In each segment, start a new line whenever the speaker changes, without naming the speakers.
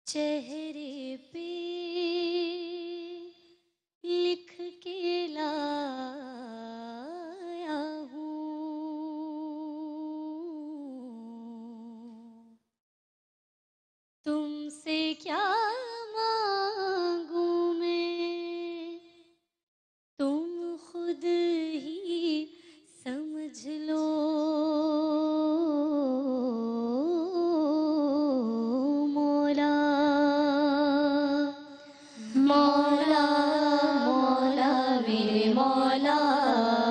چہرے پہ لکھ کے لایا ہوں، تم سے کیا مانگوں میں، تم خود ہی سمجھ لو مولا مولا مولا میرے مولا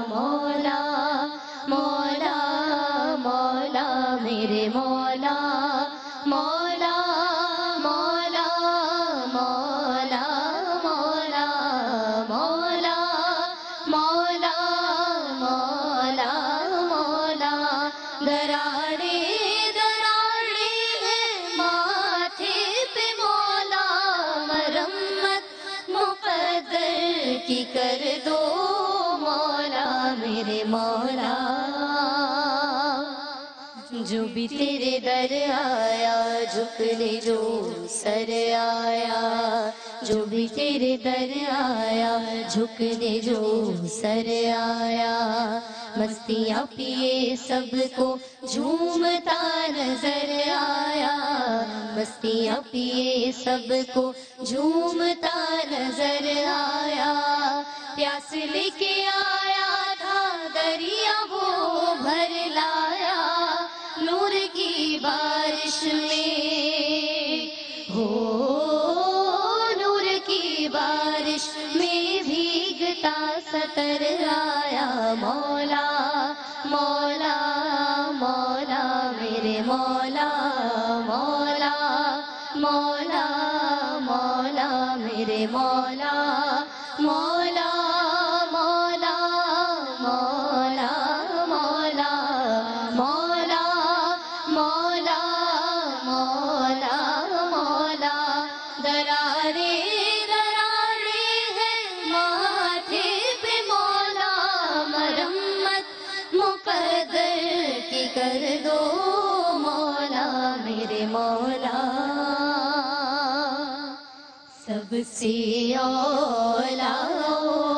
مولا مولا مولا میرے مولا مولا مولا مولا مولا مولا مولا مولا مولا دراڑے دراڑے ہیں ماتھے پہ مولا، مرمت مقدر کی کر دو مولا میرے مولا۔ جو بھی تیرے در آیا جھکنے جو سر آیا، جو بھی تیرے در آیا جھکنے جو سر آیا، مستیاں پیے سب کو جھومتا نظر آیا، مستیاں پیے سب کو جھومتا نظر آیا، پیاس لے کے آیا تھا دریا وہ بھر لایا، نور کی بارش میں ہو نور کی بارش میں بھیگتا سطر آیا، مولا مولا مولا میرے مولا مولا مولا مولا میرے مولا مولا مولا مولا مولا مولا مولا مولا مولا دراڑے دراڑے ہیں ماتھے پہ مولا، مرمت مقدر کی کر دو مولا میرے مولا۔ سب سے اولا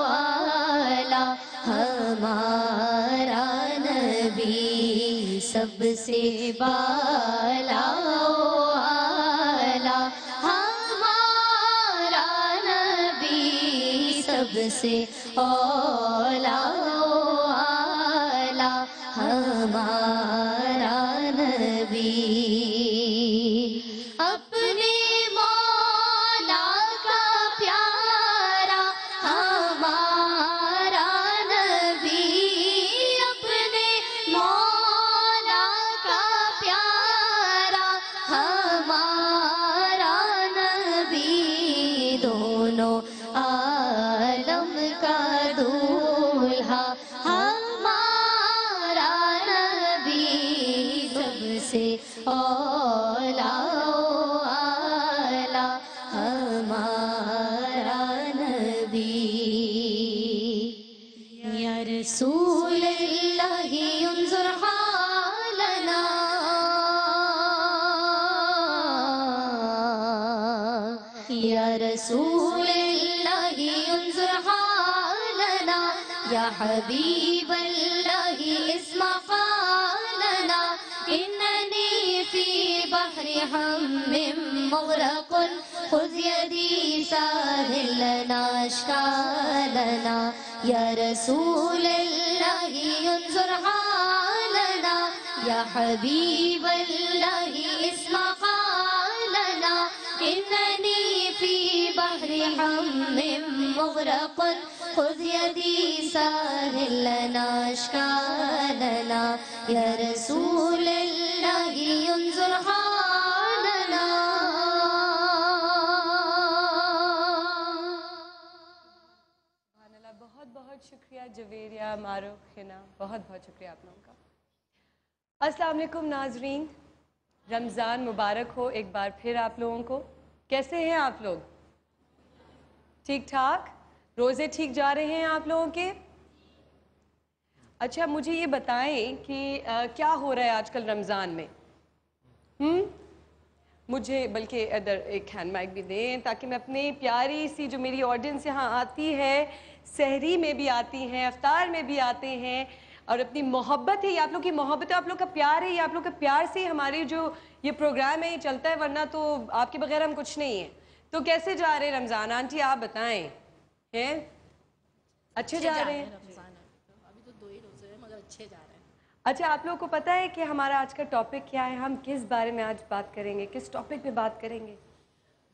اعلیٰ ہمارا نبی، سب سے بالا اعلیٰ ہمارا نبی، سب سے اولا اعلیٰ ہمارا نبی، اپنے مولا کا پیارا ہمارا نبی، اپنے مولا کا پیارا ہمارا نبی، دونوں عالم کا دولہا ہمارا نبی، سب سے اولا اعلیٰ ہمارا نبی۔ یا رسول اللہ انظر حالنا، یا رسول اللہ انظر حالنا، یا حبیب اللہ اسمع قالنا، اننی فی بحر ہم مغرق خذ یدی ساحل لنا اشکالنا، یا رسول اللہ انظر حالنا، یا حبیب اللہ اسمع قالنا، اننی فی بحر ہم مغرق خذ یدی ساحل لنا اشکالنا، یا رسول اللہ انظر حالنا۔
سبحان اللہ، بہت بہت شکریہ جویریہ، معروف خنا، بہت بہت شکریہ آپ لوگوں کا۔ السلام علیکم ناظرین، رمضان مبارک ہو ایک بار پھر آپ لوگوں کو۔ کیسے ہیں آپ لوگ؟ ٹھیک ٹھاک؟ روزے ٹھیک جا رہے ہیں آپ لوگوں کے؟ اچھا مجھے یہ بتائیں کہ کیا ہو رہا ہے آج کل رمضان میں؟ مجھے بلکہ ادھر ایک ہینڈ مائک بھی دیں تاکہ میں اپنی پیاری سی جو میری آڈینس یہاں آتی ہے، سحری میں بھی آتی ہیں، افطار میں بھی آتے ہیں، اور اپنی محبت ہے، یہ آپ لوگ کی محبت ہے، آپ لوگ کا پیار ہے، یہ آپ لوگ کا پیار سے ہماری جو یہ پروگرام ہے یہ چلتا ہے، ورنہ تو آپ کے بغیر ہم کچھ نہیں ہیں۔ تو کیسے جا رہے ہیں رمضان آنٹی، آپ بتائیں؟ ہیں اچھے جا رہے ہیں؟
رمضان ہے ابھی تو 2 ہی روزے ہیں مگر اچھے جا رہے ہیں۔
اچھا، آپ لوگوں کو پتہ ہے کہ ہمارا آج کا ٹاپک کیا ہے؟ ہم کس بارے میں آج بات کریں گے؟ کس ٹاپک پہ بات کریں گے؟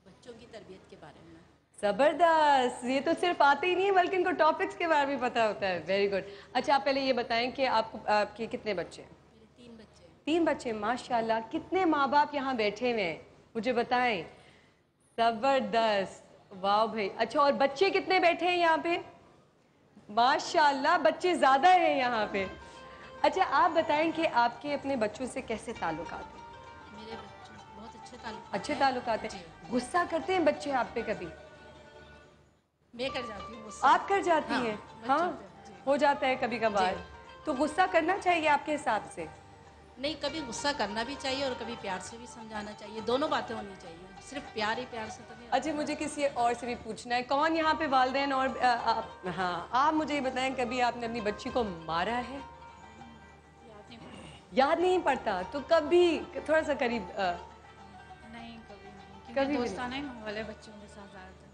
بچوں کی تربیت کے بارے میں۔
زبردست، یہ تو صرف آتے ہی نہیں بلکہ ان کو ٹاپکس کے بارے میں پتہ ہوتا ہے۔ Very good. اچھا، آپ پہلے یہ بتائیں کہ آپ کے کتنے بچے ہیں؟
میرے 3 بچے ہیں۔
3 بچے، ماشاءاللہ۔ کتنے ماں باپ یہاں بیٹھے ہوئے ہیں مجھے بتائیں؟ زبردست، واو بھائی۔ اچھا، اور بچے کتنے بیٹھے ہیں یہاں پہ؟ ماشاءاللہ، بچے زیادہ ہیں یہاں پہ۔ اچھا، آپ بتائیں کہ آپ کے اپنے بچوں سے کیسے تعلقات ہیں؟
میرے بچوں سے بہت اچھے تعلقات
اچھے
ہیں۔
تعلقات ہیں۔ غصہ کرتے ہیں بچے آپ پہ کبھی؟
میں کر جاتی ہوں غصہ۔
آپ کر جاتی
ہاں،
ہیں؟
بچوں
ہاں،
پہ، جی۔
ہو جاتا ہے کبھی کبھار۔ تو غصہ کرنا چاہیے آپ کے حساب سے؟
نہیں، کبھی غصہ کرنا بھی چاہیے اور کبھی پیار سے بھی سمجھانا چاہیے، دونوں باتیں ہونی چاہیے، صرف پیار ہی پیار سے تو نہیں۔
اچھا، مجھے کسی اور سے بھی پوچھنا ہے، کون یہاں پہ والدین اور ہاں، آپ مجھے یہ بتائیں کبھی آپ نے اپنی بچی کو مارا ہے؟
یاد نہیں پڑتا۔
یاد نہیں پڑتا؟ تو کبھی تھوڑا سا قریب
نہیں، کبھی نہیں،
کبھی
کیونکہ
بھی
دوستانہ ہی ماحول ہے بچوں کے ساتھ زیادہ تر۔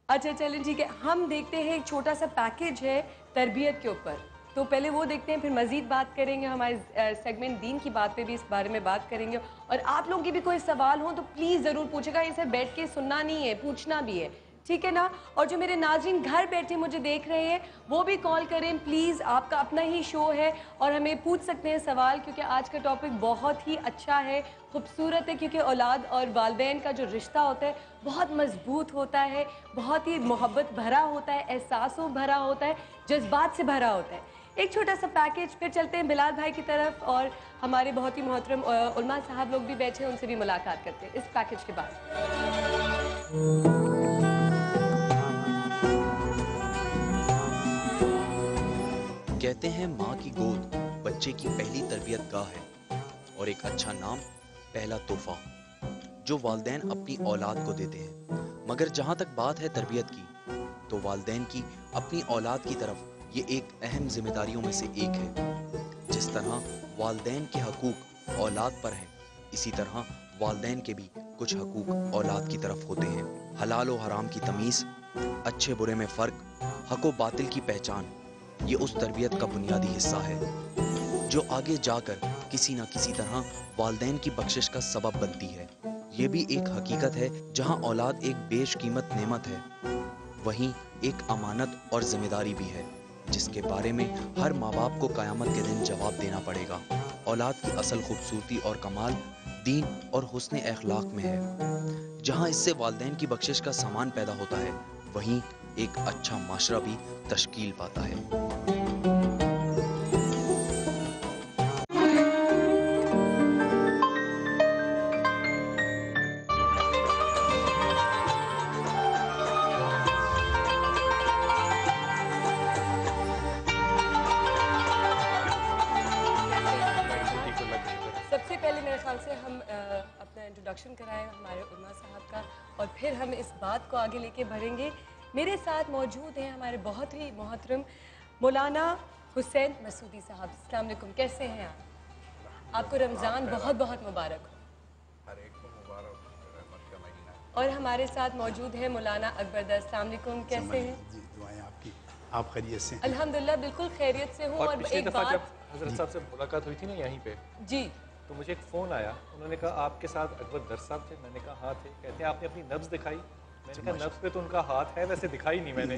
اچھا چلیں ٹھیک ہے، ہم دیکھتے ہیں ایک چھوٹا سا پیکیج ہے تربیت کے اوپر، تو پہلے وہ دیکھتے ہیں، پھر مزید بات کریں گے، ہمارے سیگمنٹ دین کی بات پہ بھی اس بارے میں بات کریں گے، اور آپ لوگوں کے بھی کوئی سوال ہوں تو پلیز ضرور پوچھے گا، یہ صرف بیٹھ کے سننا نہیں ہے، پوچھنا بھی ہے، ٹھیک ہے نا؟ اور جو میرے ناظرین گھر بیٹھے مجھے دیکھ رہے ہیں وہ بھی کال کریں پلیز، آپ کا اپنا ہی شو ہے اور ہمیں پوچھ سکتے ہیں سوال، کیونکہ آج کا ٹاپک بہت ہی اچھا ہے، خوبصورت ہے، کیونکہ اولاد اور والدین کا جو رشتہ ہوتا ہے بہت مضبوط ہوتا ہے، بہت ہی محبت بھرا ہوتا ہے، احساسوں بھرا ہوتا ہے، جذبات سے بھرا ہوتا ہے۔ ایک چھوٹا سا پیکیج، پھر چلتے ہیں بلال بھائی کی طرف، اور ہمارے بہت ہی محترم علماء صاحب لوگ بھی بیٹھے ہیں، ان سے بھی ملاقات کرتے ہیں اس پیکیج کے بعد۔
کہتے ہیں ماں کی گود بچے کی پہلی تربیت گاہ ہے، اور ایک اچھا نام پہلا تحفہ جو والدین اپنی اولاد کو دیتے ہیں۔ مگر جہاں تک بات ہے تربیت کی، تو والدین کی اپنی اولاد کی طرف یہ ایک اہم ذمہ داریوں میں سے ایک ہے۔ جس طرح والدین کے حقوق اولاد پر ہیں، اسی طرح والدین کے بھی کچھ حقوق اولاد کی طرف ہوتے ہیں۔ حلال و حرام کی تمیز، اچھے برے میں فرق، حق و باطل کی پہچان، یہ اس تربیت کا بنیادی حصہ ہے جو آگے جا کر کسی نہ کسی طرح والدین کی بخشش کا سبب بنتی ہے۔ یہ بھی ایک حقیقت ہے، جہاں اولاد ایک بیش قیمت نعمت ہے، وہیں ایک امانت اور ذمہ داری بھی ہے، جس کے بارے میں ہر ماں باپ کو قیامت کے دن جواب دینا پڑے گا۔ اولاد کی اصل خوبصورتی اور کمال دین اور حسن اخلاق میں ہے۔ جہاں اس سے والدین کی بخشش کا سامان پیدا ہوتا ہے، وہیں ایک اچھا معاشرہ بھی تشکیل پاتا ہے۔
سب سے پہلے میرے خیال سے ہم اپنا انٹروڈکشن کرائیں ہمارے علماء صاحب کا، اور پھر ہم اس بات کو آگے لے کے بڑھیں گے۔ میرے ساتھ موجود ہیں ہمارے بہت ہی محترم مولانا حسین مسعودی صاحب۔ السلام علیکم، کیسے ہیں آپ؟ آپ کو رمضان بہت بہت مبارک ہو۔
ہر ایک کو مبارک ہو، رحمت کا مہینہ۔
اور ہمارے ساتھ موجود ہے مولانا اکبر در۔ السلام علیکم، کیسے ہیں؟
جی، دعائیں آپ کی، آپ خیریت سے ہیں؟
الحمدللہ بالکل خیریت سے ہوں۔
اور پچھلی
ایک
دفعہ
بات،
جب حضرت صاحب سے ملاقات ہوئی تھی نا یہیں پہ،
جی
تو مجھے ایک فون آیا، انہوں نے کہا آپ کے ساتھ اکبر در صاحب تھے؟ میں نے کہا ہاں تھے۔ کہتے ہیں آپ نے اپنی نبض دکھائی؟ میں نے کہا نبض پہ تو ان کا ہاتھ ہے، ویسے دکھائی نہیں میں نے۔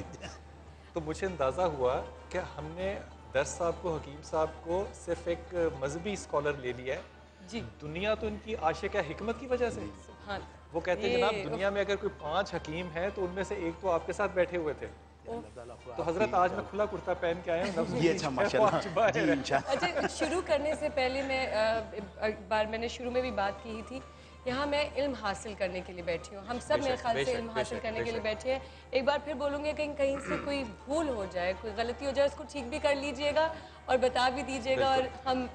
تو مجھے اندازہ ہوا کہ ہم نے در صاحب کو، حکیم صاحب کو صرف ایک مذہبی اسکالر لے لیا ہے،
جی
دنیا تو ان کی عاشق ہے حکمت کی وجہ سے۔
سبحان
وہ کہتے ہیں جناب دنیا میں اگر کوئی 5 حکیم ہیں تو ان میں سے ایک تو آپ کے ساتھ بیٹھے ہوئے تھے۔ تو حضرت آج میں کھلا کرتا پہن کے آیا ہوں،
یہ اچھا ماشاءاللہ، جی انشاءاللہ۔
اچھا، شروع کرنے سے پہلے ایک بار میں نے شروع میں بھی بات کی تھی، یہاں میں علم حاصل کرنے کے لیے بیٹھی ہوں، ہم سب میرے خیال سے علم حاصل کرنے کے لیے بیٹھے ہیں۔ ایک بار پھر بولوں گے کہیں سے کوئی بھول ہو جائے، کوئی غلطی ہو جائے، اس کو ٹھیک بھی کر لیجئے گا اور بتا بھی دیجئے گا، اور ہم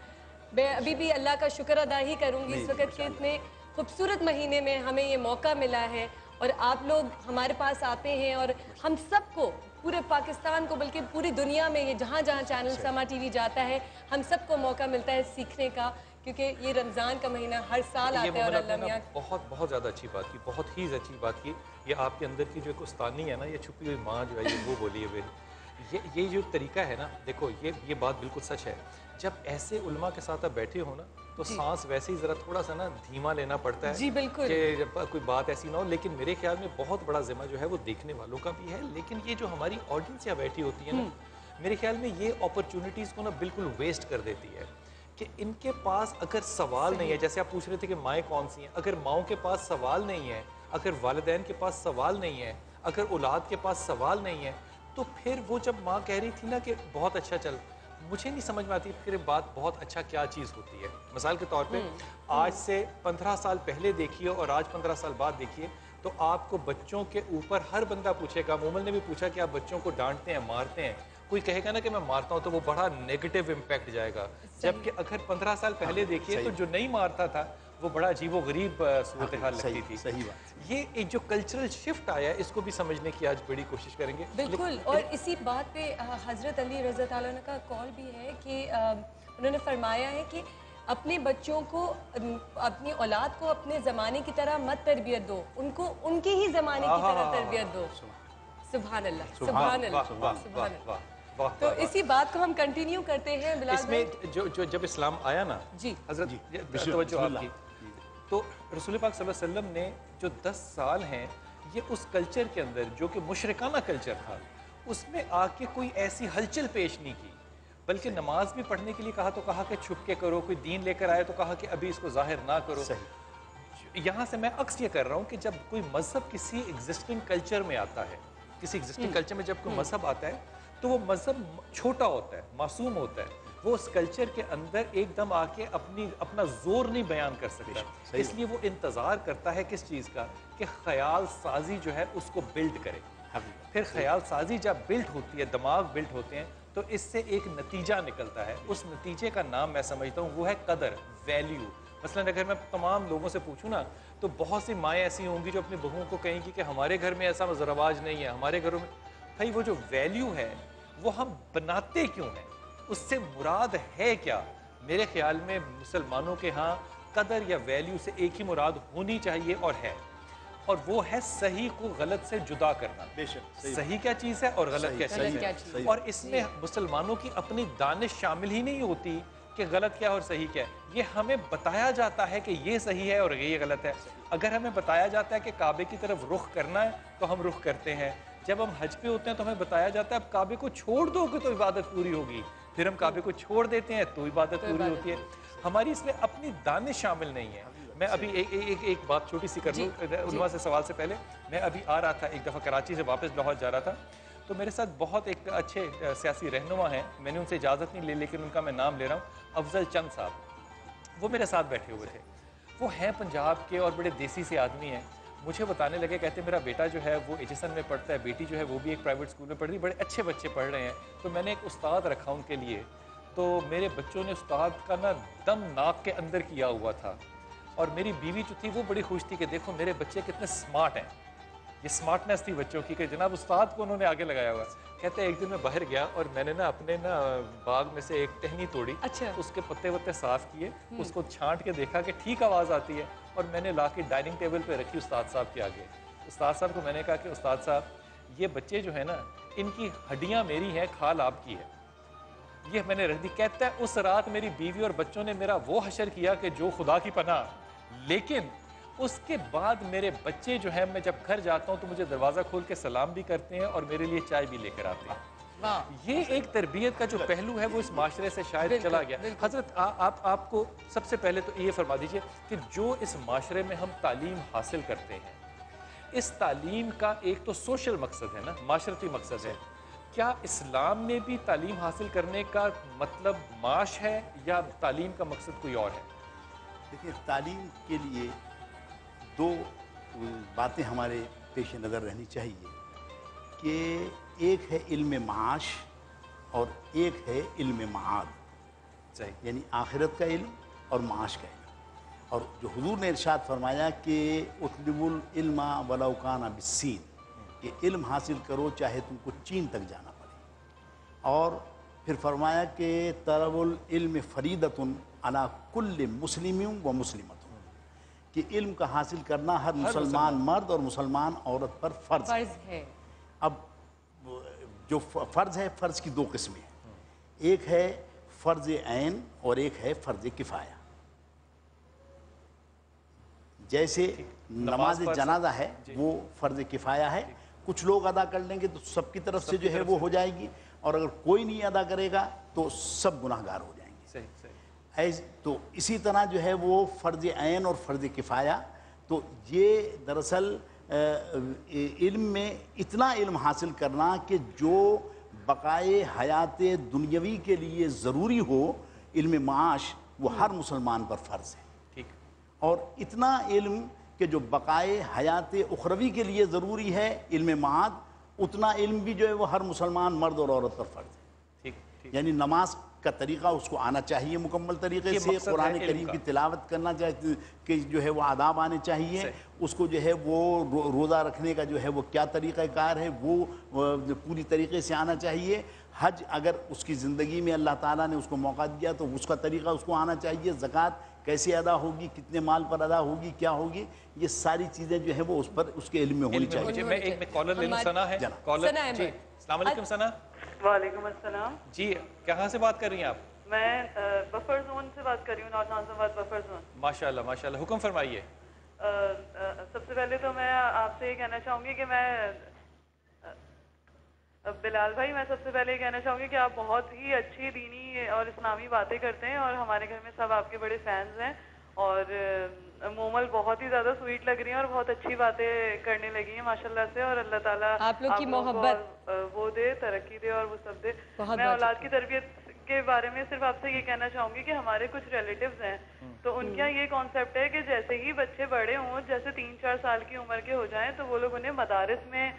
ابھی بھی اللہ کا شکر ادا ہی کروں گی اس وقت کہ اتنے खूबसूरत महीने में हमें ये मौका मिला है और आप लोग हमारे पास आते हैं और हम सबको, पूरे पाकिस्तान को, बल्कि पूरी दुनिया में ये जहाँ जहाँ चैनल समा टीवी जाता है, हम सबको मौका मिलता है सीखने का, क्योंकि ये रमज़ान का महीना हर साल आता है। और अल्लाह मियां
बहुत ज़्यादा अच्छी बात की, बहुत ही अच्छी बात की। ये आपके अंदर की जो एक उस्तानी है ना, ये छुपी हुई माँ जो है, ये वो बोली है मेरी। ये जो तरीका है ना, देखो ये बात बिल्कुल सच है। जब ऐसे उलमा के साथ आप बैठे हो ना, तो सांस वैसे ही ज़रा थोड़ा सा ना धीमा लेना पड़ता है।
जी बिल्कुल,
कि जब कोई बात ऐसी ना हो। लेकिन मेरे ख्याल में बहुत बड़ा ज़िम्मा जो है वो देखने वालों का भी है, लेकिन ये जो हमारी ऑडियंस यहाँ बैठी होती है ना, मेरे ख्याल में ये अपॉर्चुनिटीज़ को ना बिल्कुल वेस्ट कर देती है। कि इनके पास अगर सवाल नहीं है, जैसे आप पूछ रहे थे कि माएँ कौन सी हैं, अगर माओं के पास सवाल नहीं है, अगर वालिदैन के पास सवाल नहीं है, अगर औलाद के पास सवाल नहीं है, तो फिर वो जब माँ कह रही थी ना कि बहुत अच्छा चल, मुझे नहीं समझ में आती फिर बात बहुत अच्छा क्या चीज़ होती है। मिसाल के तौर पे आज से 15 साल पहले देखिए और आज 15 साल बाद देखिए, तो आपको बच्चों के ऊपर हर बंदा पूछेगा। मोमल ने भी पूछा कि आप बच्चों को डांटते हैं, मारते हैं। कोई कहेगा ना कि मैं मारता हूँ, तो वो बड़ा नेगेटिव इम्पैक्ट जाएगा। जबकि अगर 15 साल पहले देखिए तो जो नहीं मारता था वो बड़ा अजीबो गरीब सूरत हाल लगती थी।
सही बात।
ये एक जो कल्चरल शिफ्ट आया है, इसको भी समझने की आज बड़ी कोशिश करेंगे।
बिल्कुल। और इसी बात पे हज़रत अली रज़ा ताला अन्हु का कॉल भी है कि उन्होंने फरमाया है कि अपने बच्चों को, अपनी औलाद को अपने ज़माने की तरह मत तरबियत दो, उनको उनके ही ज़माने की तरह तरबियत दो। सुभान अल्लाह, सुभान अल्लाह, सुभान अल्लाह। तो इसी बात को हम कंटिन्यू करते हैं बिलाल भाई।
इसमें जो जब इस्लाम आया ना
जी
हज़रत, तवज्जो आपकी, तो रसूल पाक सल्लल्लाहु अलैहि वसल्लम ने जो 10 साल हैं, ये उस कल्चर के अंदर जो कि मुशरिकाना कल्चर था, उसमें आके कोई ऐसी हलचल पेश नहीं की। बल्कि नमाज भी पढ़ने के लिए कहा तो कहा कि छुप के करो, कोई दीन लेकर आए तो कहा कि अभी इसको जाहिर ना करो। यहाँ से मैं अक्स ये कर रहा हूँ कि जब कोई मजहब किसी एग्जिस्टिंग कल्चर में आता है, किसी एग्जिस्टिंग कल्चर में जब कोई मजहब आता है, तो वो मजहब छोटा होता है, मासूम होता है। वो उस कल्चर के अंदर एकदम आके अपना जोर नहीं बयान कर सकता, इसलिए वो इंतज़ार करता है किस चीज़ का, कि ख्याल साजी जो है उसको बिल्ड करे। फिर ख्याल साजी जब बिल्ड होती है, दिमाग बिल्ड होते हैं, तो इससे एक नतीजा निकलता है। उस नतीजे का नाम मैं समझता हूँ वो है कदर, वैल्यू। मसलन अगर मैं तमाम लोगों से पूछूं ना, तो बहुत सी माएँ ऐसी होंगी जो अपनी बहुओं को कहेंगी कि हमारे घर में ऐसा रवाज नहीं है, हमारे घरों में। भाई वो जो वैल्यू है वो हम बनाते क्यों हैं, उससे मुराद है क्या? मेरे ख्याल में मुसलमानों के यहाँ कदर या वैल्यू से एक ही मुराद होनी चाहिए और है, और वो है सही को गलत से जुदा करना।
बेशक
सही क्या चीज़ है और गलत क्या चीज़ है। और इसमें मुसलमानों की अपनी दानिश शामिल ही नहीं होती कि गलत क्या और सही क्या है। ये हमें बताया जाता है कि ये सही है और ये गलत है। अगर हमें बताया जाता है कि काबे की तरफ रुख करना है तो हम रुख करते हैं। जब हम हज पे होते हैं तो हमें बताया जाता है अब काबे को छोड़ दोगे तो इबादत पूरी होगी, फिर हम काबे को छोड़ देते हैं तो इबादत पूरी होती है। हमारी इसमें अपनी दानिश शामिल नहीं है। मैं अभी एक बात छोटी सी कर लूँ उन्वा से सवाल से पहले। मैं अभी आ रहा था, एक दफ़ा कराची से वापस लाहौर जा रहा था, तो मेरे साथ बहुत एक अच्छे सियासी रहनुमा हैं, मैंने उनसे इजाज़त नहीं ली लेकिन उनका मैं नाम ले रहा हूँ, अफजल चंद साहब। वो मेरे साथ बैठे हुए थे। वो हैं पंजाब के और बड़े देसी से आदमी हैं। मुझे बताने लगे, कहते मेरा बेटा जो है वो एचएसएन में पढ़ता है, बेटी जो है वो भी एक प्राइवेट स्कूल में पढ़ रही, बड़े अच्छे बच्चे पढ़ रहे हैं। तो मैंने एक उस्ताद रखा उनके लिए, तो मेरे बच्चों ने उस्ताद का ना दम नाक के अंदर किया हुआ था। और मेरी बीवी जो थी वो बड़ी खुश थी कि देखो मेरे बच्चे कितने स्मार्ट हैं। ये स्मार्टनेस थी बच्चों की कि जनाब उस्ताद को उन्होंने आगे लगाया हुआ। कहते एक दिन मैं बाहर गया और मैंने ना अपने ना बाग में से एक टहनी तोड़ी,
अच्छा।
उसके पत्ते वत्ते साफ किए, उसको छांट के देखा कि ठीक आवाज़ आती है, और मैंने ला के डाइनिंग टेबल पे रखी उस्ताद साहब के आगे। उस्ताद साहब को मैंने कहा कि उस्ताद साहब ये बच्चे जो है ना, इनकी हड्डियाँ मेरी हैं, खाल आपकी है, ये मैंने रख दी। कहता है उस रात मेरी बीवी और बच्चों ने मेरा वो हशर किया कि जो खुदा की पनाह। लेकिन उसके बाद मेरे बच्चे जो है, मैं जब घर जाता हूँ तो मुझे दरवाज़ा खोल के सलाम भी करते हैं और मेरे लिए चाय भी लेकर आते हैं। ये एक तरबियत का जो पहलू है वो इस माशरे से शायद चला गया। हजरत आपको सबसे पहले तो ये फरमा दीजिए कि जो इस माशरे में हम तालीम हासिल करते हैं, इस तालीम का एक तो सोशल मकसद है ना, माशरती मकसद है। क्या इस्लाम में भी तालीम हासिल करने का मतलब माश है या तालीम का मकसद कोई और है?
देखिए, तालीम के लिए दो बातें हमारे पेश नज़र रहनी चाहिए कि एक है इल्म माश और एक है इल्म माद,
सही,
यानी आखिरत का इल्म और माश का इल्म। اور جو حضور نے ارشاد فرمایا کہ اطلبوا العلم ولو کان بالسین، کہ علم حاصل کرو چاہے تم کو چین تک جانا پڑے، اور پھر فرمایا کہ طلب العلم فریضۃ علی کل مسلم و مسلمۃ، کہ علم کا حاصل کرنا ہر مسلمان مرد اور مسلمان عورت پر فرض ہے۔ اب جو فرض ہے، فرض کی دو قسمیں ہیں، ایک ہے فرض عین اور ایک ہے فرض کفایہ۔ جیسے نماز جنازہ ہے وہ فرض کفایہ ہے، کچھ لوگ ادا کر لیں گے تو سب کی طرف سے جو ہے وہ ہو جائے گی، اور اگر کوئی نہیں ادا کرے گا تو سب گناہ گار ہو جائیں گے۔ تو اسی طرح جو ہے وہ فرض عین اور فرض کفایہ، تو یہ دراصل علم میں اتنا علم حاصل کرنا کہ جو بقائے حیات دنیاوی کے لیے ضروری ہو، علم معاش، وہ ہر مسلمان پر فرض ہے، اور اتنا علم کہ جو بقائے حیات اخروی کے لیے ضروری ہے، علم معاد، اتنا علم بھی جو ہے وہ ہر مسلمان مرد اور عورت پر فرض ہے۔ یعنی نماز کا طریقہ اس کو آنا چاہیے مکمل طریقے سے، قرآن کریم کی تلاوت کرنا چاہیے کہ جو ہے وہ آداب آنے چاہیے، اس کو جو ہے وہ روزہ رکھنے کا جو ہے وہ کیا طریقہ کار ہے وہ پوری طریقے سے آنا چاہیے، حج اگر اس کی زندگی میں اللہ تعالیٰ نے اس کو موقع دیا تو اس کا طریقہ اس کو آنا چاہیے، زکوٰۃ کیسے ادا ہوگی، کتنے مال پر ادا ہوگی، کیا ہوگی، یہ ساری چیزیں جو ہے وہ اس پر اس کے علم میں ہونی چاہیے۔
میں ایک کالر لے لوں، ثنا ہے کالر۔ جی السلام علیکم ثنا۔
وعلیکم السلام
جی کہاں سے بات کر رہی ہیں آپ؟
میں بفر زون سے بات کر رہی ہوں، نارتھ نازم آباد بفر زون۔
ماشاءاللہ ماشاءاللہ، حکم فرمائیے۔
سب سے پہلے تو میں آپ سے یہ کہنا چاہوں گی کہ میں بلال بھائی، میں سب سے پہلے یہ کہنا چاہوں گی کہ آپ بہت ہی اچھی دینی اور اسلامی باتیں کرتے ہیں، اور ہمارے گھر میں سب آپ کے بڑے فینز ہیں، اور مومل بہت ہی زیادہ سویٹ لگ رہی ہیں اور بہت اچھی باتیں کرنے لگی ہیں ماشاءاللہ سے، اور اللہ تعالیٰ
آپ لوگ کی محبت
وہ دے، ترقی دے اور وہ سب دے۔ میں اولاد کی تربیت کے بارے میں صرف آپ سے یہ کہنا چاہوں گی کہ ہمارے کچھ ریلیٹیوز ہیں، تو ان کا یہ کانسیپٹ ہے کہ جیسے ہی بچے بڑے ہوں، جیسے 3-4 سال کی عمر کے ہو جائیں، تو وہ لوگ انہیں مدارس میں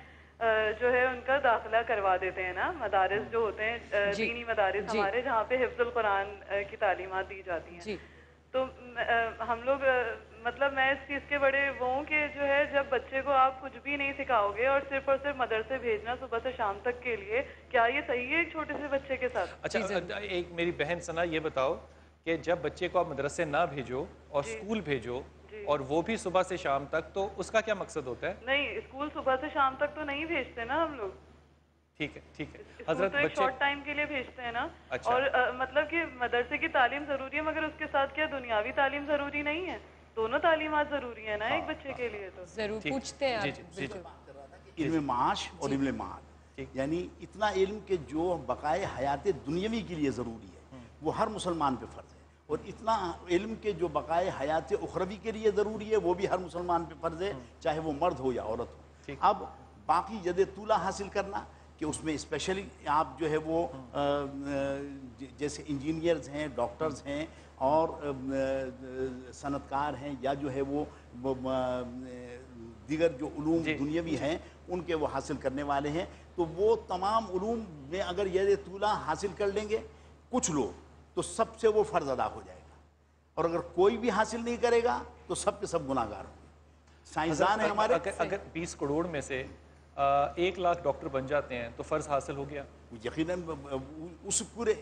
جو ہے ان کا داخلہ کروا دیتے ہیں نا، مدارس جو ہوتے ہیں دینی مدارس ہمارے، جہاں پہ حفظ القرآن کی تعلیمات دی جاتی ہیں۔ تو ہم لوگ مطلب میں اس چیز کے بڑے وہ ہوں کہ جو ہے جب بچے کو آپ کچھ بھی نہیں سکھاؤ گے اور صرف مدرسے بھیجنا صبح سے شام تک کے لیے، کیا یہ صحیح ہے ایک چھوٹے سے بچے کے ساتھ؟
اچھا ایک میری بہن ثنا یہ بتاؤ کہ جب بچے کو آپ مدرسے نہ بھیجو اور اسکول بھیجو اور وہ بھی صبح سے شام تک، تو اس کا کیا مقصد ہوتا ہے؟
نہیں، اسکول صبح سے شام تک تو نہیں بھیجتے نا ہم لوگ،
ٹھیک ہے ٹھیک ہے
حضرت، ایک شارٹ ٹائم کے لیے بھیجتے ہیں نا، اور مطلب کہ مدرسے کی تعلیم ضروری ہے، مگر اس کے ساتھ کیا دنیاوی تعلیم ضروری نہیں ہے؟ دونوں تعلیمات ضروری ہے نا ایک بچے کے لیے۔ تو
ضرور پوچھتے ہیں آپ۔
علم معاش اور علم معاد، یعنی اتنا علم کہ جو بقائے حیات دنیاوی کے لیے ضروری ہے وہ ہر مسلمان پہ فرض ہے، اور اتنا علم کہ جو بقائے حیات اخروی کے لیے ضروری ہے وہ بھی ہر مسلمان پہ فرض ہے، چاہے وہ مرد ہو یا عورت ہو۔ اب باقی جد طولہ حاصل کرنا کہ اس میں اسپیشلی آپ جو ہے وہ جیسے انجینئرز ہیں، ڈاکٹرز ہیں اور صنعت کار ہیں، یا جو ہے وہ دیگر جو علوم دنیاوی ہیں ان کے وہ حاصل کرنے والے ہیں، تو وہ تمام علوم میں اگر یہ طولہ حاصل کر لیں گے کچھ لوگ تو سب سے وہ فرض ادا ہو جائے گا، اور اگر کوئی بھی حاصل نہیں کرے گا تو سب کے سب گناہ گار ہوں گے۔ سائنسدان ہیں ہمارے،
اگر 20 کروڑ میں سے 1 لاکھ ڈاکٹر بن جاتے ہیں تو فرض حاصل ہو گیا؟
یقیناً اس پورے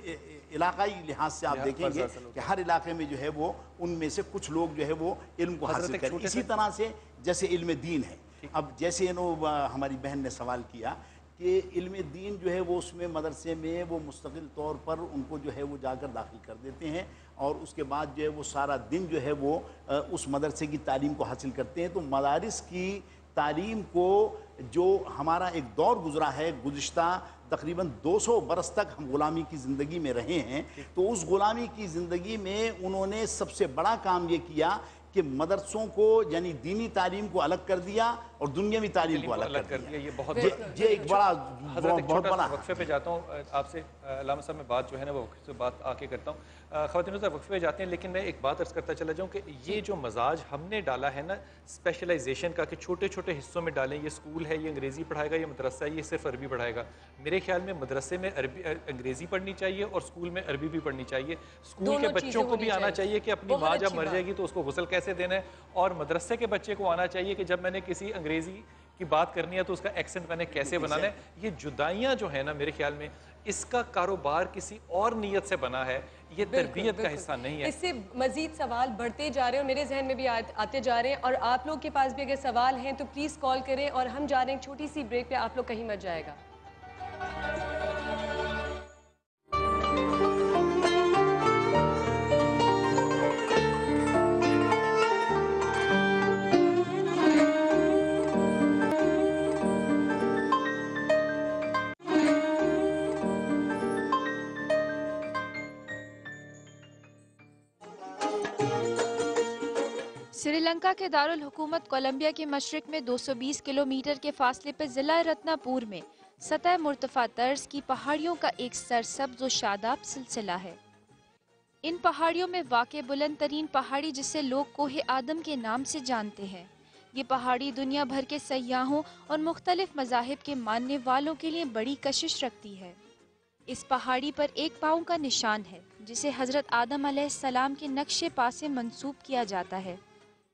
علاقائی لحاظ سے آپ دیکھیں گے کہ ہر علاقے میں جو ہے وہ ان میں سے کچھ لوگ جو ہے وہ علم کو حاصل کریں۔ اسی طرح سے جیسے علم دین ہے، اب جیسے ہماری بہن نے سوال کیا کہ علم دین جو ہے وہ اس میں مدرسے میں وہ مستقل طور پر ان کو جو ہے وہ جا کر داخل کر دیتے ہیں، اور اس کے بعد جو ہے وہ سارا دن جو ہے وہ اس مدرسے کی تعلیم کو حاصل کرتے ہیں۔ تو مدارس کی تعلیم کو جو ہمارا ایک دور گزرا ہے، گزشتہ تقریباً 200 برس تک ہم غلامی کی زندگی میں رہے ہیں، تو اس غلامی کی زندگی میں انہوں نے سب سے بڑا کام یہ کیا کہ مدرسوں کو یعنی دینی تعلیم کو الگ کر دیا اور دنیاوی تعلیم کو الگ کر دیا.
یہ بہت
یہ ایک بڑا
بہت بڑا وقفے پہ جاتا ہوں آپ سے علامہ صاحب. میں بات جو ہے نا وہ وقفے سے بات آ کے کرتا ہوں. خواتین حضرات وقفے پہ جاتے ہیں لیکن میں ایک بات عرض کرتا چلا جاؤں کہ یہ جو مزاج ہم نے ڈالا ہے نا اسپیشلائزیشن کا کہ چھوٹے چھوٹے حصوں میں ڈالیں, یہ اسکول ہے یہ انگریزی پڑھائے گا, یہ مدرسہ ہے یہ صرف عربی پڑھائے گا. میرے خیال میں مدرسے میں انگریزی پڑھنی چاہیے اور اسکول میں عربی بھی پڑھنی چاہیے. اسکول کے بچوں کو بھی آنا چاہیے کہ اپنی ماں جب مر جائے گی تو اس کو غسل کیسے دینا ہے, اور مدرسے کے بچے کو آنا چاہیے کہ جب میں نے کسی انگریزی کی بات کرنی ہے تو اس کا ایکسنٹ میں نے کیسے بنانا ہے. یہ جدائیاں جو ہیں نا میرے خیال میں اس کا کاروبار کسی اور نیت سے بنا ہے, یہ تربیت کا حصہ نہیں ہے.
اس سے مزید سوال بڑھتے جا رہے ہیں اور میرے ذہن میں بھی آتے جا رہے ہیں, اور آپ لوگ کے پاس بھی اگر سوال ہیں تو پلیز کال کریں. اور ہم جا رہے ہیں چھوٹی سی بریک پہ, آپ لوگ کہیں مت جائے گا.
سری لنکا کے دارالحکومت کولمبیا کے مشرق میں 220 کلومیٹر کے فاصلے پر ضلع رتنا پور میں سطح مرتفع طرز کی پہاڑیوں کا ایک سرسبز و شاداب سلسلہ ہے. ان پہاڑیوں میں واقع بلند ترین پہاڑی جسے لوگ کوہ آدم کے نام سے جانتے ہیں. یہ پہاڑی دنیا بھر کے سیاحوں اور مختلف مذاہب کے ماننے والوں کے لیے بڑی کشش رکھتی ہے. اس پہاڑی پر ایک پاؤں کا نشان ہے جسے حضرت آدم علیہ السلام کے نقش پا سے منسوب کیا جاتا ہے.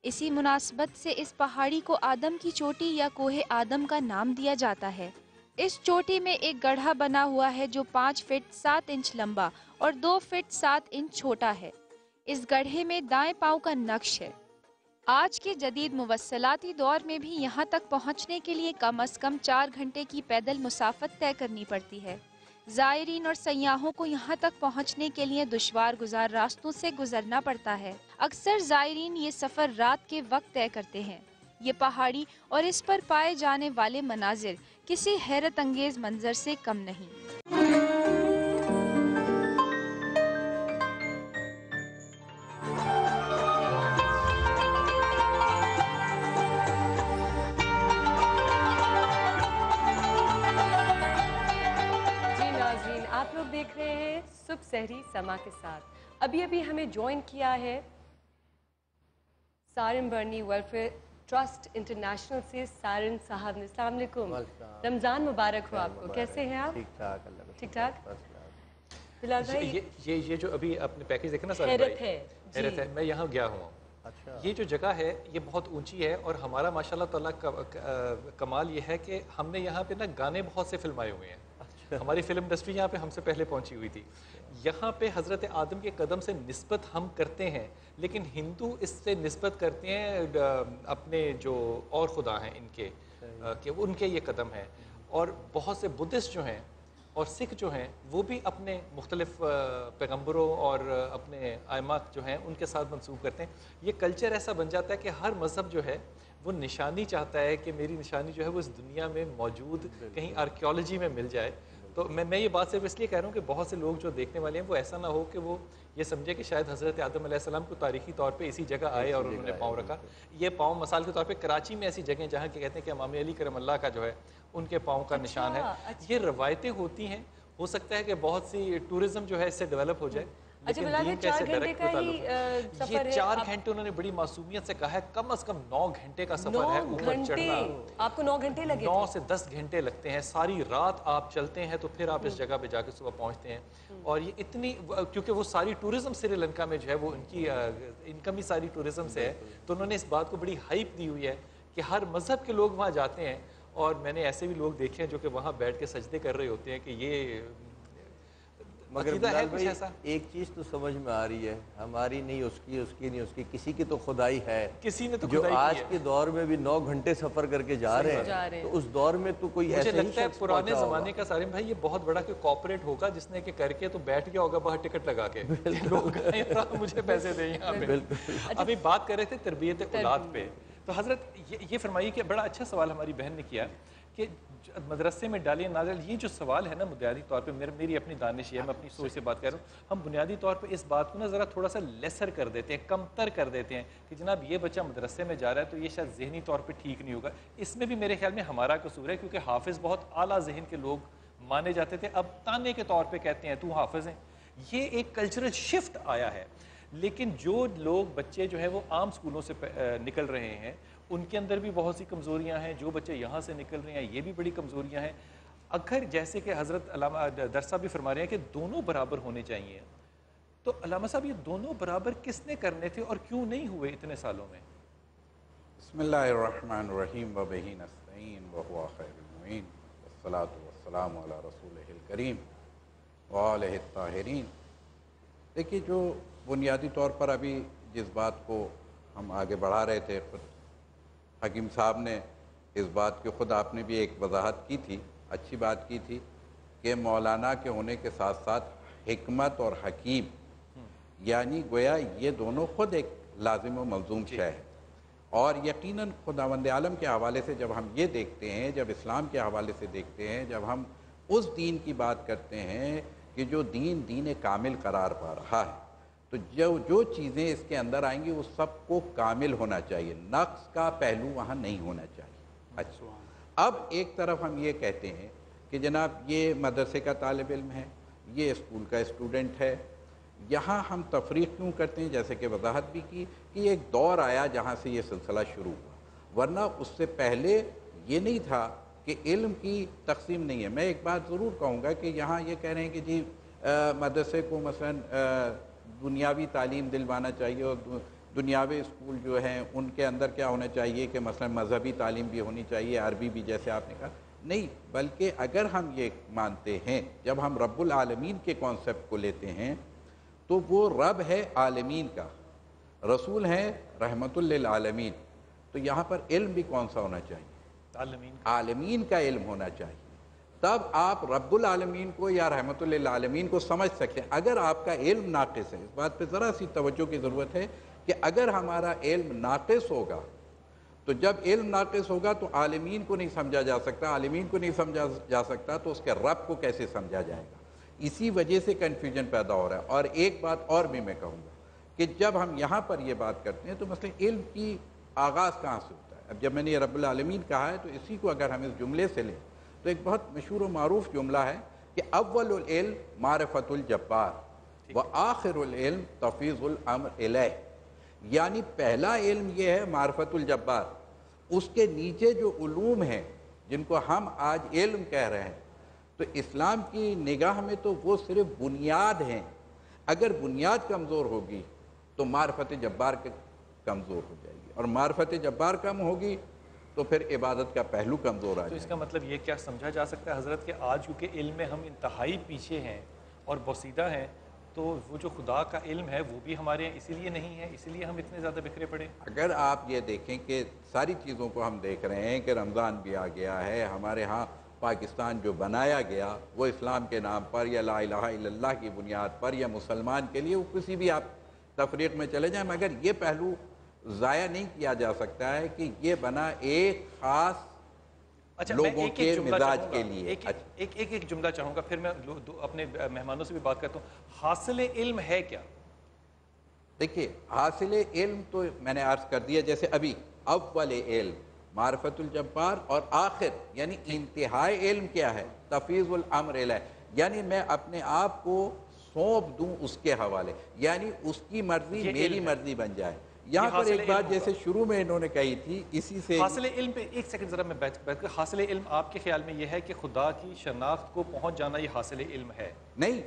اسی مناسبت سے اس پہاڑی کو آدم کی چوٹی یا کوہ آدم کا نام دیا جاتا ہے. اس چوٹی میں ایک گڑھا بنا ہوا ہے جو 5 فٹ 7 انچ لمبا اور 2 فٹ 7 انچ چھوٹا ہے. اس گڑھے میں دائیں پاؤں کا نقش ہے. آج کے جدید مواصلاتی دور میں بھی یہاں تک پہنچنے کے لیے کم از کم 4 گھنٹے کی پیدل مسافت طے کرنی پڑتی ہے. زائرین اور سیاحوں کو یہاں تک پہنچنے کے لیے دشوار گزار راستوں سے گزرنا پڑتا ہے. اکثر زائرین یہ سفر رات کے وقت طے کرتے ہیں. یہ پہاڑی اور اس پر پائے جانے والے مناظر کسی حیرت انگیز منظر سے کم نہیں.
آپ لوگ دیکھ رہے ہیں صبح سحری سما کے ساتھ. ابھی ہمیں جوائن کیا ہے سارن برنی ویلفیئر ٹرسٹ انٹرنیشنل سے سارن صاحب نے. السلام علیکم, رمضان مبارک ہو آپ کو. کیسے ہیں آپ؟ ٹھیک ٹھاک. بلال بھائی
یہ جو ابھی اپنے پیکیج دیکھیں نا سارن بھائی, حیرت ہے. میں یہاں گیا ہوا ہوں. یہ جو جگہ ہے یہ بہت اونچی ہے اور ہمارا ماشاءاللہ تعالیٰ کمال یہ ہے کہ ہم نے یہاں پہ نا گانے بہت سے فلمائے ہوئے ہیں. ہماری فلم انڈسٹری یہاں پہ ہم سے پہلے پہنچی ہوئی تھی. یہاں پہ حضرت آدم کے قدم سے نسبت ہم کرتے ہیں لیکن ہندو اس سے نسبت کرتے ہیں اپنے جو اور خدا ہیں ان کے کہ ان کے یہ قدم ہیں. اور بہت سے بدھسٹ جو ہیں اور سکھ جو ہیں وہ بھی اپنے مختلف پیغمبروں اور اپنے ائمہ جو ہیں ان کے ساتھ منسوب کرتے ہیں. یہ کلچر ایسا بن جاتا ہے کہ ہر مذہب جو ہے وہ نشانی چاہتا ہے کہ میری نشانی جو ہے وہ اس دنیا میں موجود کہیں آرکیولوجی میں مل جائے. تو میں یہ بات صرف اس لیے کہہ رہا ہوں کہ بہت سے لوگ جو دیکھنے والے ہیں وہ ایسا نہ ہو کہ وہ یہ سمجھے کہ شاید حضرت آدم علیہ السلام کو تاریخی طور پہ اسی جگہ آئے اور انہوں نے پاؤں رکھا. یہ پاؤں مثال کے طور پہ کراچی میں ایسی جگہیں جہاں کہ کہتے ہیں کہ امام علی کرم اللہ کا جو ہے ان کے پاؤں کا نشان ہے. یہ روایتیں ہوتی ہیں, ہو سکتا ہے کہ بہت سی ٹورزم جو ہے اس سے ڈیولپ ہو جائے.
اچھا بلال بھائی 4 گھنٹے کا ہی سفر ہے.
یہ 4 گھنٹے انہوں نے بڑی معصومیت سے کہا ہے, کم از کم 9 گھنٹے کا سفر ہے اوپر چڑھنا.
آپ کو 9 گھنٹے لگے؟
9 سے 10 گھنٹے لگتے ہیں. ساری رات آپ چلتے ہیں تو پھر آپ اس جگہ پہ جا کے صبح پہنچتے ہیں. اور یہ اتنی کیونکہ وہ ساری ٹورزم سری لنکا میں جو ہے وہ ان کی انکم ہی ساری ٹورزم سے ہے, تو انہوں نے اس بات کو بڑی ہائپ دی ہوئی ہے کہ ہر مذہب کے لوگ وہاں جاتے ہیں. اور میں نے ایسے بھی لوگ دیکھے ہیں جو کہ وہاں بیٹھ کے سجدے کر رہے ہوتے ہیں کہ یہ
مگر بلال بھائی ایک چیز تو سمجھ میں آ رہی ہے, ہماری نہیں اس کی نہیں اس کی, کسی کی تو خدائی ہے.
کسی نے تو
جو آج کے دور میں بھی 9 گھنٹے سفر کر کے جا رہے ہیں تو اس دور میں تو کوئی ایسا ہی شخص
پرانے زمانے کا سارم بھائی یہ بہت بڑا کہ کارپوریٹ ہوگا جس نے کہ کر کے تو بیٹھ گیا ہوگا باہر ٹکٹ لگا کے لوگ مجھے پیسے دیں یہاں پہ. ابھی بات کر رہے تھے تربیت اولاد پہ, تو حضرت یہ فرمائیے کہ بڑا اچھا سوال ہماری بہن نے کیا کہ مدرسے میں ڈالیں نازل، یہ جو سوال ہے نا بنیادی طور پہ میری اپنی دانش ہے، میں اپنی سوچ سے بات کر رہا ہوں، ہم بنیادی طور پہ اس بات کو نا ذرا تھوڑا سا لیسر کر دیتے ہیں، کمتر کر دیتے ہیں کہ جناب یہ بچہ مدرسے میں جا رہا ہے تو یہ شاید ذہنی طور پہ ٹھیک نہیں ہوگا. اس میں بھی میرے خیال میں ہمارا قصور ہے، کیونکہ حافظ بہت اعلیٰ ذہن کے لوگ مانے جاتے تھے، اب تانے کے طور پہ کہتے ہیں تو حافظ ہیں. یہ ایک کلچرل شفٹ آیا ہے. لیکن جو لوگ بچے جو ہیں وہ عام سکولوں سے نکل رہے ہیں ان کے اندر بھی بہت سی کمزوریاں ہیں، جو بچے یہاں سے نکل رہے ہیں یہ بھی بڑی کمزوریاں ہیں. اگر جیسے کہ حضرت علامہ درس صاحب بھی فرما رہے ہیں کہ دونوں برابر ہونے چاہیے، تو علامہ صاحب یہ دونوں برابر کس نے کرنے تھے اور کیوں نہیں ہوئے اتنے سالوں میں؟
بسم اللہ الرحمن الرحیم وبہ نستعین وہو خیر المعین والصلاۃ والسلام علی رسولہ الکریم وآلہ الطاہرین. دیکھیے جو بنیادی طور پر ابھی جس بات کو ہم آگے بڑھا رہے تھے، خود حکیم صاحب نے اس بات کی خود آپ نے بھی ایک وضاحت کی تھی، اچھی بات کی تھی کہ مولانا کے ہونے کے ساتھ ساتھ حکمت اور حکیم، یعنی گویا یہ دونوں خود ایک لازم و ملزوم شے ہے. اور یقیناً خداوند عالم کے حوالے سے جب ہم یہ دیکھتے ہیں، جب اسلام کے حوالے سے دیکھتے ہیں، جب ہم اس دین کی بات کرتے ہیں کہ جو دین کامل قرار پا رہا ہے، تو جو چیزیں اس کے اندر آئیں گی وہ سب کو کامل ہونا چاہیے، نقص کا پہلو وہاں نہیں ہونا چاہیے. اچھا، اب ایک طرف ہم یہ کہتے ہیں کہ جناب یہ مدرسے کا طالب علم ہے، یہ اسکول کا اسٹوڈنٹ ہے. یہاں ہم تفریق کیوں کرتے ہیں؟ جیسے کہ وضاحت بھی کی کہ ایک دور آیا جہاں سے یہ سلسلہ شروع ہوا، ورنہ اس سے پہلے یہ نہیں تھا کہ علم کی تقسیم نہیں ہے. میں ایک بات ضرور کہوں گا کہ یہاں یہ کہہ رہے ہیں کہ جی مدرسے کو مثلاً دنیاوی تعلیم دلوانا چاہیے، اور دنیاوی اسکول جو ہیں ان کے اندر کیا ہونا چاہیے کہ مثلا مذہبی تعلیم بھی ہونی چاہیے، عربی بھی، جیسے آپ نے کہا. نہیں، بلکہ اگر ہم یہ مانتے ہیں، جب ہم رب العالمین کے کانسیپٹ کو لیتے ہیں تو وہ رب ہے عالمین کا، رسول ہیں رحمت للعالمین. تو یہاں پر علم بھی کون سا ہونا چاہیے؟ عالمین کا علم ہونا چاہیے. تب آپ رب العالمین کو یا رحمت للعالمین کو سمجھ سکتے ہیں. اگر آپ کا علم ناقص ہے، اس بات پہ ذرا سی توجہ کی ضرورت ہے کہ اگر ہمارا علم ناقص ہوگا تو جب علم ناقص ہوگا تو عالمین کو نہیں سمجھا جا سکتا، عالمین کو نہیں سمجھا جا سکتا تو اس کے رب کو کیسے سمجھا جائے گا؟ اسی وجہ سے کنفیوژن پیدا ہو رہا ہے. اور ایک بات اور بھی میں کہوں گا کہ جب ہم یہاں پر یہ بات کرتے ہیں تو مثلا علم کی آغاز کہاں سے ہوتا ہے؟ اب جب میں نے یہ رب العالمین کہا ہے تو اسی کو اگر ہم اس جملے سے لیں تو ایک بہت مشہور و معروف جملہ ہے کہ اول العلم معرفت الجبار وآخر العلم تفویض الامر الیہ. یعنی پہلا علم یہ ہے معرفت الجبار، اس کے نیچے جو علوم ہیں جن کو ہم آج علم کہہ رہے ہیں، تو اسلام کی نگاہ میں تو وہ صرف بنیاد ہیں. اگر بنیاد کمزور ہوگی تو معرفت جبار کمزور ہو جائے گی، اور معرفت جبار کم ہوگی تو پھر عبادت کا پہلو کمزور آ جائے گا.
تو اس کا مطلب یہ کیا سمجھا جا سکتا ہے حضرت کہ آج کیونکہ علم میں ہم انتہائی پیچھے ہیں اور بوسیدہ ہیں، تو وہ جو خدا کا علم ہے وہ بھی ہمارے اسی لیے نہیں ہے، اسی لیے ہم اتنے زیادہ بکھرے پڑے.
اگر آپ یہ دیکھیں کہ ساری چیزوں کو ہم دیکھ رہے ہیں کہ رمضان بھی آ گیا ہے، ہمارے ہاں پاکستان جو بنایا گیا وہ اسلام کے نام پر یا لا الہ الا اللہ کی بنیاد پر یا مسلمان کے لیے، وہ کسی بھی آپ تفریق میں چلے جائیں، مگر یہ پہلو ضائع نہیں کیا جا سکتا ہے کہ یہ بنا ایک خاص لوگوں کے مزاج کے لیے.
ایک جملہ چاہوں گا، پھر میں اپنے مہمانوں سے بھی بات کرتا ہوں. حاصل علم ہے کیا؟
دیکھیے حاصل علم تو میں نے عرض کر دیا، جیسے ابھی اول علم معرفت الجبار اور آخر یعنی انتہائی علم کیا ہے؟ تفویض الامر الیہ. یعنی میں اپنے آپ کو سونپ دوں اس کے حوالے، یعنی اس کی مرضی میری مرضی بن جائے. یہاں پر ایک بات جیسے شروع میں انہوں نے کہی تھی، اسی سے
حاصل علم پہ ایک سیکنڈ ذرا میں بیٹھ کر، حاصل علم آپ کے خیال میں یہ ہے کہ خدا کی شناخت کو پہنچ جانا یہ حاصل علم ہے؟
نہیں،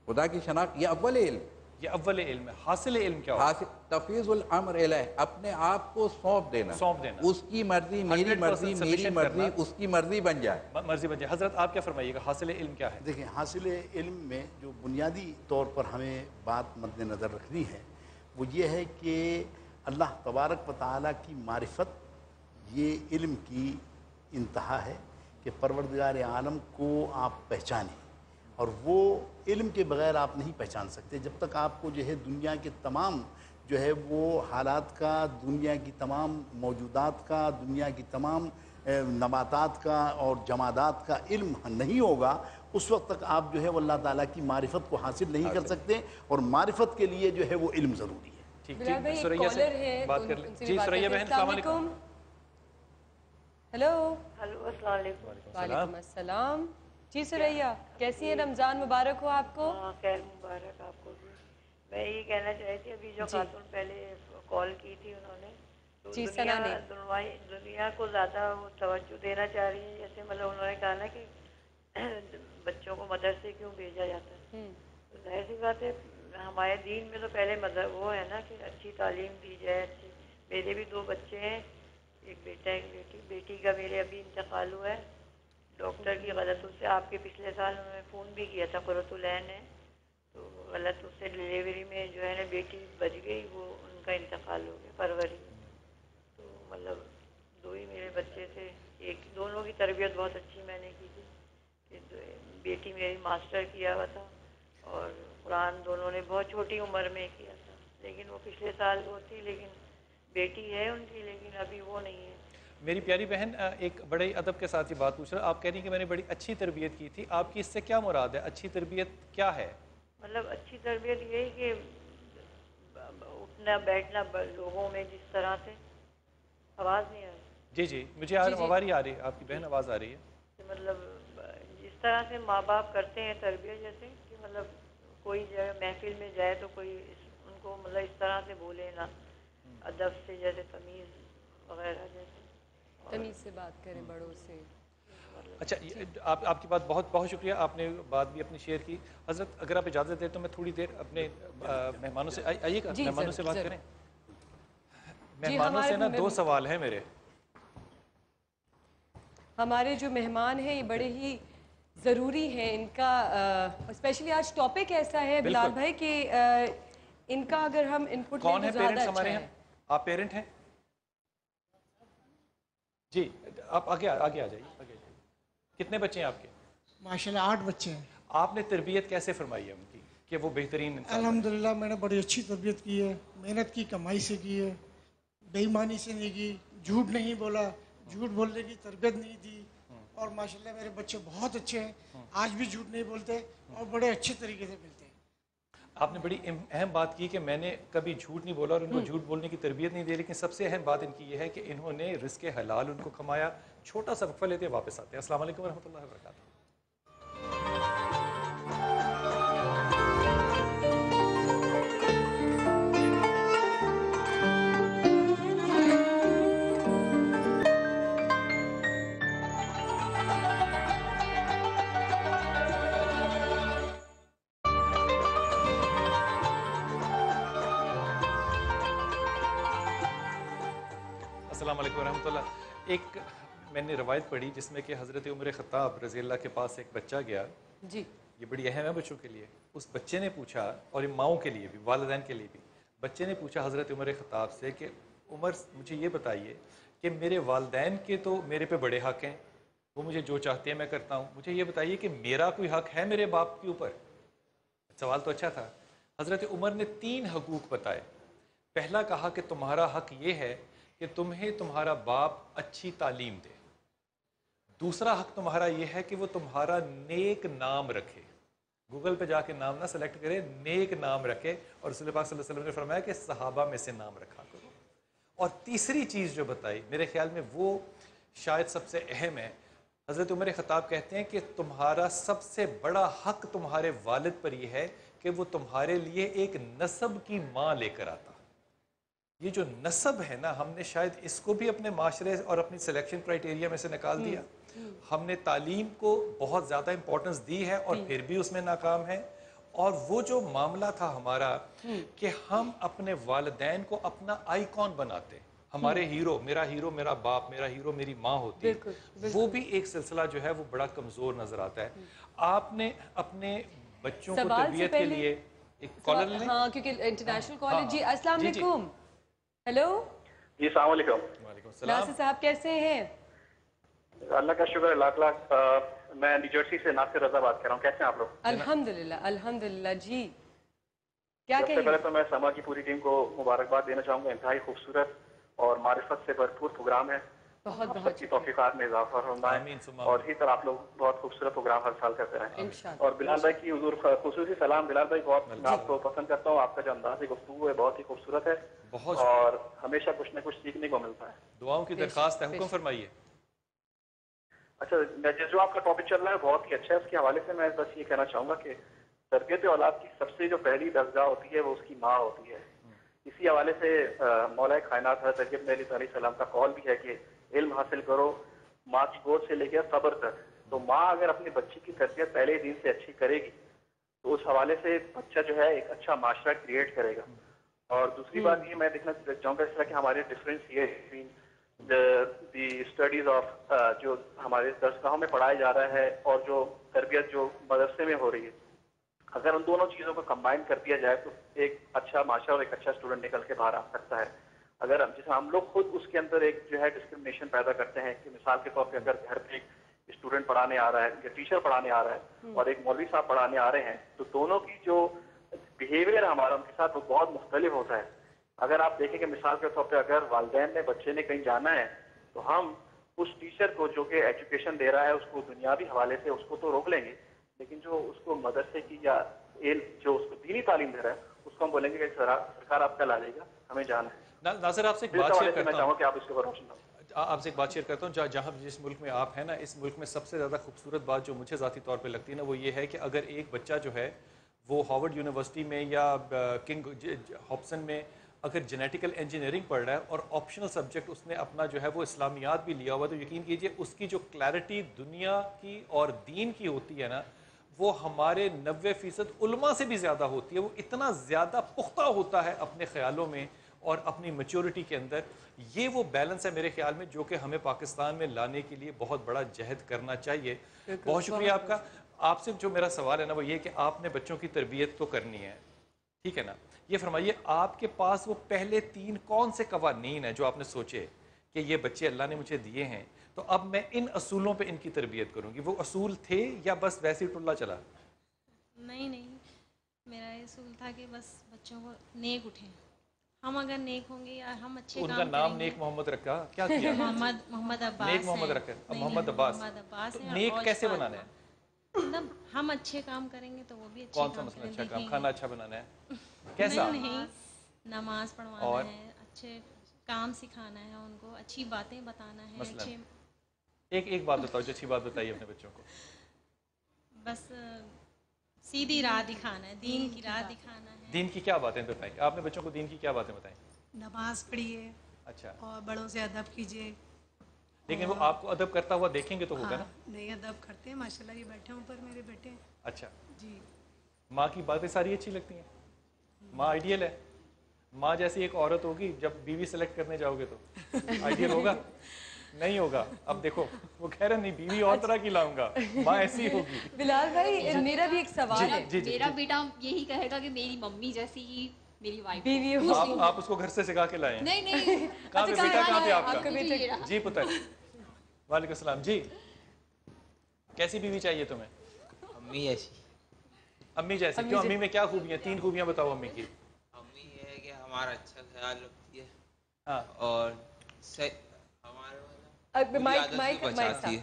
خدا کی شناخت یہ اول علم،
یہ اول علم ہے. حاصل علم کیا ہوتا ہے؟
تفویض الامر الیہ، اپنے آپ کو سونپ دینا، اس کی مرضی میری مرضی، میری مرضی اس کی مرضی بن جائے.
مرضی بن جائے. حضرت آپ کیا فرمائیے گا، حاصل علم کیا ہے؟
دیکھیں حاصل علم میں جو بنیادی طور پر ہمیں بات مد نظر رکھنی ہے وہ یہ ہے کہ اللہ تبارک و تعالیٰ کی معرفت یہ علم کی انتہا ہے کہ پروردگار عالم کو آپ پہچانیں، اور وہ علم کے بغیر آپ نہیں پہچان سکتے. جب تک آپ کو جو ہے دنیا کے تمام جو ہے وہ حالات کا، دنیا کی تمام موجودات کا، دنیا کی تمام नबातात का और जमादात का इल्म नहीं होगा, उस वक्त तक आप जो है वो अल्लाह ताला की मारिफत को हासिल नहीं कर सकते, और मारिफत के लिए जो है वो इल्म ज़रूरी है।
ठीक
बिलाल भाई, एक
सुरैया से
कॉलर है,
बात
तो
कर लें।
उनसे
जी
भी बात
सुरैया
करते हैं।
बहन, अस्सलाम वालेकुम।
हेलो।
हेलो, अस्सलाम वालेकुम।
वालेकुम अस्सलाम। जी सुरैया, कैसी है? रमज़ान मुबारक हो आपको।
हाँ, खैर मुबारक आपको भी। मैं ये कहना चाह रही थी, अभी जो खातून पहले कॉल की थी उन्होंने, तो
जी,
दुनिया को ज़्यादा वो तवज्जो देना चाह रही है। जैसे मतलब उन्होंने कहा ना कि बच्चों को मदरसे क्यों भेजा जाता है, तो जाहिर सी बात है हमारे दीन में तो पहले वो है ना कि अच्छी तालीम दी जाए। अच्छी, मेरे भी 2 बच्चे हैं, एक बेटा एक बेटी। बेटी का मेरे अभी इंतकाल हुआ है डॉक्टर की गलत से। आपके पिछले साल उन्होंने फ़ोन भी किया था, कुर्रतुलैन है, तो गलत उससे डिलीवरी में जो है ना बेटी बच गई, वो उनका इंतकाल हो गया फरवरी में। तो मतलब 2 ही मेरे बच्चे थे, दोनों की तरबियत बहुत अच्छी मैंने की थी। बेटी मेरी मास्टर किया हुआ था और कुरान दोनों ने बहुत छोटी उम्र में किया था, लेकिन वो पिछले साल वो थी, लेकिन बेटी है उनकी, लेकिन अभी वो नहीं है।
मेरी प्यारी बहन, एक बड़े अदब के साथ ये बात पूछ रहा, आप कह रही हैं कि मैंने बड़ी अच्छी तरबियत की थी, आपकी इससे क्या मुराद है? अच्छी तरबियत क्या है?
मतलब अच्छी तरबियत यही कि उठना बैठना लोगों में जिस तरह से, आवाज़ नहीं आ रही।
जी जी, मुझे आवाज़ आ रही है, आपकी बहन आवाज़ आ रही है।
मतलब जिस तरह से माँ बाप करते हैं तरबियत, जैसे कि मतलब कोई जगह महफिल में जाए तो कोई उनको मतलब इस तरह से बोले ना, अदब से, जैसे तमीज़ वगैरह, जैसे
तमीज़ से बात करें बड़ों से।
अच्छा, आपकी बात बहुत बहुत शुक्रिया, आपने बात भी अपनी शेयर की। हज़रत अगर आप इजाज़त दें तो मैं थोड़ी देर अपने मेहमानों से आइएगा, मेहमानों से बात करें। मेहमानों से ना 2 सवाल हैं मेरे।
हमारे जो मेहमान हैं ये बड़े ही ज़रूरी हैं, इनका स्पेशली आज टॉपिक ऐसा है बिलाल भाई कि इनका अगर हम इनपुट
कौन है पेरेंट्स हमारे यहाँ? आप पेरेंट हैं? जी, आप आगे आ जाइए। कितने बच्चे हैं आपके?
माशाल्लाह 8 बच्चे हैं।
आपने तरबियत कैसे फरमाई है उनकी कि वो बेहतरीन इंसान?
अल्हम्दुलिल्लाह मैंने बड़ी अच्छी तरबियत की है, मेहनत की, कमाई से की है, बेईमानी से नहीं की, झूठ नहीं बोला, झूठ बोलने की तरबियत नहीं दी, और माशाल्लाह मेरे बच्चे बहुत अच्छे हैं, आज भी झूठ नहीं बोलते और बड़े अच्छे तरीके से मिलते हैं।
आपने बड़ी अहम बात की कि मैंने कभी झूठ नहीं बोला और उनको झूठ बोलने की तरबियत नहीं दी, लेकिन सबसे अहम बात इनकी ये है कि इन्होंने रिज़्क़े हलाल उनको कमाया। छोटा सा वक्फा लेते वापस आते हैं। अस्सलाम वालेकुम रहमतुल्लाहि व बरकातहू। अस्सलाम वालेकुम रहमतुल्लाह। एक मैंने रवायत पढ़ी जिसमें कि हज़रत उमर ख़त्ताब रज़ी अल्लाह के पास एक बच्चा गया।
जी,
ये बड़ी अहम है बच्चों के लिए। उस बच्चे ने पूछा, और माओं के लिए भी, वालिदैन के लिए भी, बच्चे ने पूछा हज़रत उमर ख़त्ताब से कि उमर मुझे ये बताइए कि मेरे वालिदैन के तो मेरे पे बड़े हक़ हैं, वो मुझे जो चाहते हैं मैं करता हूँ, मुझे ये बताइए कि मेरा कोई हक़ है मेरे बाप के ऊपर? सवाल तो अच्छा था। हज़रत उमर ने 3 हकूक़ बताए। पहला कहा कि तुम्हारा हक़ ये है कि तुम्हें तुम्हारा बाप अच्छी तालीम दे। दूसरा हक़ तुम्हारा ये है कि वो तुम्हारा नेक नाम रखे। गूगल पे जाके नाम ना सेलेक्ट करे, नेक नाम रखे। और रसूल पाक सल्लल्लाहु अलैहि वसल्लम ने फरमाया कि सहाबा में से नाम रखा करो। और तीसरी चीज़ जो बताई, मेरे ख्याल में वो शायद सबसे अहम है। हज़रत उमर ख़त्ताब कहते हैं कि तुम्हारा सबसे बड़ा हक़ तुम्हारे वालिद पर यह है कि वो तुम्हारे लिए एक नस्ब की माँ लेकर आता। ये जो नस्ब है ना, हमने शायद इसको भी अपने माशरे और अपनी सिलेक्शन क्राइटेरिया में से निकाल दिया। हमने तालीम को बहुत ज़्यादा इम्पोर्टेंस दी है और फिर भी उसमें नाकाम है। और वो जो मामला था हमारा कि हम अपने वालिदैन को अपना आइकॉन बनाते, हमारे हीरो मेरा बाप, मेरा हीरो मेरी माँ होती है, वो भी एक सिलसिला जो है वो बड़ा कमज़ोर नज़र आता है। आपने अपने बच्चों को तरबियत के लिए एक कॉलर लें।
हाँ, क्योंकि इंटरनेशनल कॉलेज। जी, अस्सलाम वालेकुम। हेलो
जी, अस्सलाम वालेकुम।
वालेकुम सलाम।
नासिर साहब कैसे हैं?
अल्लाह का शुक्र, लाख लाख। मैं न्यू जर्सी से नासिर रजा बात कर रहा हूँ। कैसे हैं आप लोग?
अल्हम्दुलिल्लाह अल्हम्दुलिल्लाह। जी, क्या कहें?
सबसे पहले तो मैं समा की पूरी टीम को मुबारकबाद देना चाहूँगा। इंतहाई खूबसूरत और मारिफत से भरपूर प्रोग्राम है।
बहुत
आप
बहुत
सबकी तौफीकात में इजाफा फरमाए और इसी तरह आप लोग बहुत खूबसूरत प्रोग्राम हर साल करते रहें। और बिलाल भाई की हुजूर खुसूसी सलाम। बिलाल भाई बहुत मैं आपको पसंद करता हूँ, आपका जो अंदाज़ गुफ्तगू है बहुत ही खूबसूरत है और हमेशा कुछ न कुछ सीखने को मिलता है।
दुआओं की दरखास्त है, हुक्म फरमाइए।
अच्छा, जो आपका टॉपिक चल रहा है बहुत ही अच्छा है, उसके हवाले से मैं बस ये कहना चाहूँगा कि तरबियत औलाद की सबसे जो पहली दरगाह होती है वो उसकी माँ होती है। इसी हवाले से मौला कायनात हज़रत इब्राहीम अलैहिस्सलाम का कौल भी है कि इल्म हासिल करो माँ की गोद से लेकर कब्र तक। तो माँ अगर अपने बच्चे की तरबियत पहले दिन से अच्छी करेगी तो उस हवाले से बच्चा जो है एक अच्छा माशरा क्रिएट करेगा। और दूसरी बात ये मैं देखना चाहूँगा इस तरह के हमारे डिफरेंस ये दी स्टडीज ऑफ जो हमारे दरसगाहों में पढ़ाया जा रहा है और जो तरबियत जो मदरसे में हो रही है, अगर उन दोनों चीज़ों को कंबाइन कर दिया जाए तो एक अच्छा माशरा और एक अच्छा स्टूडेंट निकल के बाहर आ सकता है। अगर जैसे हम लोग खुद उसके अंदर एक जो है डिस्क्रिमिनेशन पैदा करते हैं कि मिसाल के तौर पे अगर घर पे एक स्टूडेंट पढ़ाने आ रहा है या टीचर पढ़ाने आ रहा है और एक मौलवी साहब पढ़ाने आ रहे हैं, तो दोनों की जो बिहेवियर हमारा उनके साथ वो बहुत मुख्तलिफ होता है। अगर आप देखेंगे मिसाल के तौर पे अगर वालिदैन ने बच्चे ने कहीं जाना है तो हम उस टीचर को जो कि एजुकेशन दे रहा है उसको दुनियावी हवाले से उसको तो रोक लेंगे, लेकिन जो उसको मदरसे की या जो उसको दीनी तालीम दे रहा है उसको हम बोलेंगे कि सरकार आप कल आ जाएगा, हमें जाना है।
नासिर आपसे एक बात शेयर करता हूँ,
कि आप इसके बारे में
आपसे एक बात शेयर करता हूँ। जहाँ जिस मुल्क में आप हैं ना, इस मुल्क में सबसे ज़्यादा खूबसूरत बात जो मुझे ज़ाती तौर पे लगती है ना वो ये है कि अगर एक बच्चा जो है वो हार्वर्ड यूनिवर्सिटी में या किंग हॉब्सन में अगर जेनेटिकल इंजीनियरिंग पढ़ रहा है और ऑप्शनल सब्जेक्ट उसने अपना जो है वो इस्लामियात भी लिया हुआ, तो यकीन कीजिए उसकी जो क्लैरिटी दुनिया की और दीन की होती है ना वो हमारे 90% उलमा से भी ज़्यादा होती है। वो इतना ज़्यादा पुख्ता होता है अपने ख्यालों में और अपनी मैच्योरिटी के अंदर। ये वो बैलेंस है मेरे ख्याल में जो कि हमें पाकिस्तान में लाने के लिए बहुत बड़ा जहद करना चाहिए। बहुत शुक्रिया आपका। आपसे जो मेरा सवाल है ना वो ये कि आपने बच्चों की तरबियत तो करनी है, ठीक है ना। ये फरमाइए आपके पास वो पहले 3 कौन से कवानीन है जो आपने सोचे कि ये बच्चे अल्लाह ने मुझे दिए हैं तो अब मैं इन असूलों पे इनकी तरबियत करूँगी। वो असूल थे या बस वैसे ही टुल्ला चला?
नहीं, मेरा ये असूल था कि बस बच्चों को नेक उठें। हम अगर नेक होंगे या हम अच्छे
तो
काम
उनका नाम
करेंगे।
नेक मोहम्मद रखा, क्या किया?
मोहम्मद अब्बास।
नेक मोहम्मद रखा, मोहम्मद अब्बास। तो नेक कैसे बनाना है?
मतलब हम अच्छे काम करेंगे तो वो भी अच्छे
कौन सा
काम
मसला
करेंगे,
अच्छा काम?
देखेंगे।
खाना अच्छा बनाना है? कैसा?
नहीं, नमाज पढ़वाना
और?
है, अच्छे काम सिखाना है उनको, अच्छी बातें बताना है। अच्छे
एक बात बताओ जो अच्छी बात बताइए अपने बच्चों को।
बस सीधी राह दिखाना है, दीन की राह दिखाना है।
दीन की क्या बातें बताएं? आपने बच्चों को दीन की क्या बातें बताएं?
नमाज पढ़िए,
अच्छा,
और बड़ों से अदब कीजिए।
लेकिन वो आपको अदब करता हुआ देखेंगे तो होगा ना?
नहीं, अदब करते हैं माशाल्लाह, ये बैठे ऊपर मेरे बेटे।
अच्छा
जी।
माँ की बातें सारी अच्छी लगती हैं? माँ आइडियल है? माँ जैसी एक औरत होगी जब बीवी सेलेक्ट करने जाओगे तो आइडियल होगा? नहीं होगा। अब देखो वो कह रहे नहीं बीवी और तरह की लाऊंगा, माँ ऐसी होगी।
बिलाल भाई मेरा भी एक सवाल है।
मेरा बेटा यही कहेगा कि मेरी मम्मी जैसी ही मेरी वाइफ
बीवी
हो। आप उसको घर से सिखा के लाए हैं?
नहीं।
कहाँ पे बेटा, कहाँ पे आपका?
बेटा
जी पुत्र। वालेकुम सलाम जी। कैसी बीवी चाहिए तुम्हें?
अम्मी जैसी।
अम्मी जैसी क्यों? अम्मी में क्या खूबियाँ? 3 खूबियाँ बताओ अम्मी की।
अम्मी ये है कि हमारा अच्छा ख्याल रखती है।
हाँ।
और
माइक
बचाती है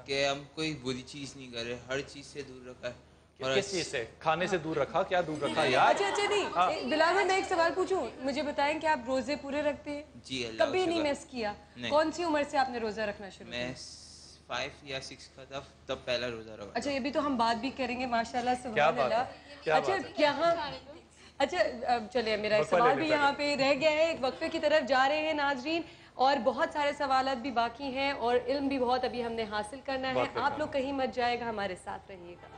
कि हम कोई बुरी चीज नहीं करे, हर चीज से दूर रखा है। और
किस चीज से? खाने से दूर रखा? क्या दूर रखा यार?
अच्छा नहीं। बिलाल भाई मैं एक सवाल पूछूं, मुझे बताएं कि आप रोजे पूरे रखते हैं?
जी अल्लाह
कभी नहीं मिस किया? कौन सी उम्र से आपने रोजा रखना शुरू किया?
मैं 5 या 6 का था तब पहला रोजा रखा।
अच्छा ये भी तो हम बात भी करेंगे माशाल्लाह सुभान अल्लाह। अच्छा यहाँ अच्छा चलिए मेरा एक सवाल भी यहाँ पे रह गया है, एक वक्फे की तरफ जा रहे हैं नाजरीन और बहुत सारे सवालात भी बाकी हैं और इल्म भी बहुत अभी हमने हासिल करना है। आप लोग कहीं मत जाएगा, हमारे साथ रहिएगा।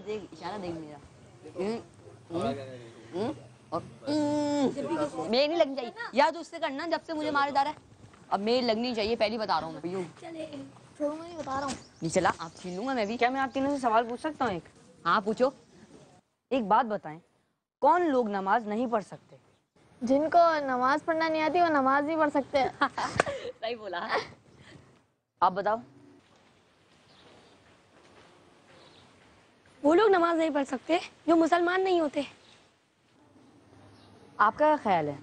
देख इशारा देख मेरा। मेरी नहीं लगनी चाहिए याद उससे करना जब से मुझे मारे जा रहा है। अब मेरी लगनी चाहिए, पहली बता रहा हूँ मैं। नहीं बता रहा हूँ। नहीं चला आप छीन लूंगा मैं भी।
क्या मैं आप तीनों से सवाल पूछ सकता हूँ? एक
हाँ पूछो।
एक बात बताएं, कौन लोग नमाज नहीं पढ़ सकते?
जिनको नमाज पढ़ना नहीं आती वो नमाज नहीं पढ़ सकते।
सही बोला।
आप बताओ।
वो लोग नमाज नहीं पढ़ सकते जो मुसलमान नहीं होते।
आपका क्या ख्याल है?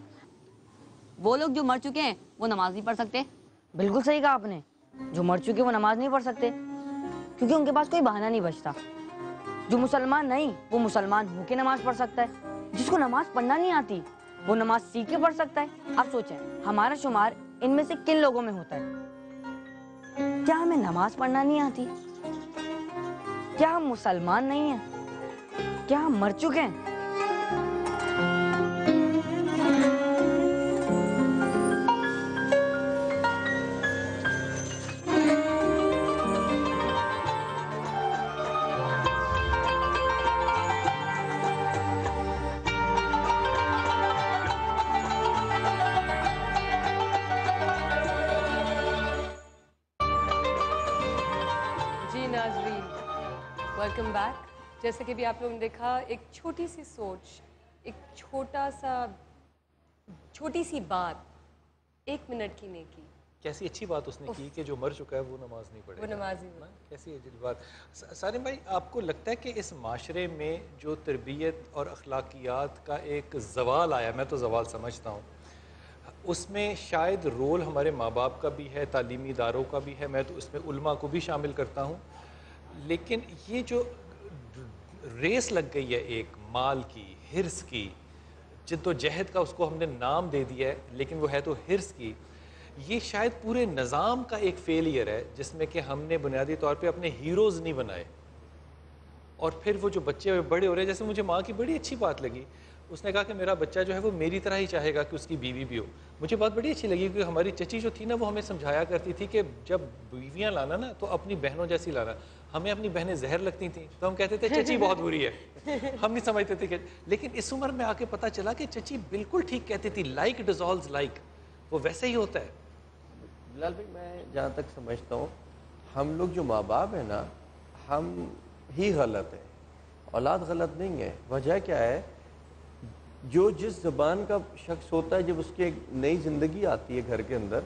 वो लोग जो मर चुके हैं वो नमाज नहीं पढ़ सकते।
बिल्कुल सही कहा आपने, जो मर चुके वो नमाज नहीं पढ़ सकते क्योंकि उनके पास कोई बहाना नहीं बचता। जो मुसलमान नहीं वो मुसलमान होके नमाज पढ़ सकता है। जिसको नमाज पढ़ना नहीं आती वो नमाज सीख के पढ़ सकता है। आप सोचें हमारा शुमार इनमें से किन लोगों में होता है? क्या हमें नमाज पढ़ना नहीं आती? क्या हम मुसलमान नहीं हैं? क्या हम मर चुके हैं?
Welcome back. जैसे कि भी आप लोगों ने देखा, एक छोटी सी सोच, एक छोटी सी बात, 1 मिनट की नेकी।
कैसी अच्छी बात उसने की कि जो मर चुका है वो नमाज नहीं पढ़ेगा।
वो नमाज नहीं पढ़ेगा।
कैसी अजीब बात। सानिम भाई, आपको लगता है कि इस माशरे में जो तरबियत और अखलाकियात का एक जवाल आया, मैं तो जवाल समझता हूँ, उसमें शायद रोल हमारे माँ बाप का भी है, तालीमी इदारों का भी है, मैं तो उसमें उल्मा को भी शामिल करता हूँ। लेकिन ये जो रेस लग गई है एक माल की, हिर्स की, जिद्दोजहद का उसको हमने नाम दे दिया है, लेकिन वो है तो हिर्स की, ये शायद पूरे निज़ाम का एक फेलियर है जिसमें कि हमने बुनियादी तौर पे अपने हीरोज़ नहीं बनाए। और फिर वो जो बच्चे बड़े हो रहे हैं, जैसे मुझे माँ की बड़ी अच्छी बात लगी, उसने कहा कि मेरा बच्चा जो है वो मेरी तरह ही चाहेगा कि उसकी बीवी भी हो। मुझे बात बड़ी अच्छी लगी क्योंकि हमारी चची जो थी ना, वो हमें समझाया करती थी कि जब बीवियाँ लाना ना तो अपनी बहनों जैसी लाना। हमें अपनी बहनें जहर लगती थी तो हम कहते थे चची बहुत बुरी है, हम नहीं समझते थे कि। लेकिन इस उम्र में आके पता चला कि चची बिल्कुल ठीक कहती थी, लाइक डिसॉल्व्स लाइक, वो वैसे ही होता है।
बिलाल भाई, मैं जहाँ तक समझता हूँ, हम लोग जो माँ बाप हैं ना, हम ही गलत हैं, औलाद गलत नहीं है। वजह क्या है, जो जिस ज़बान का शख्स होता है, जब उसकी एक नई ज़िंदगी आती है घर के अंदर,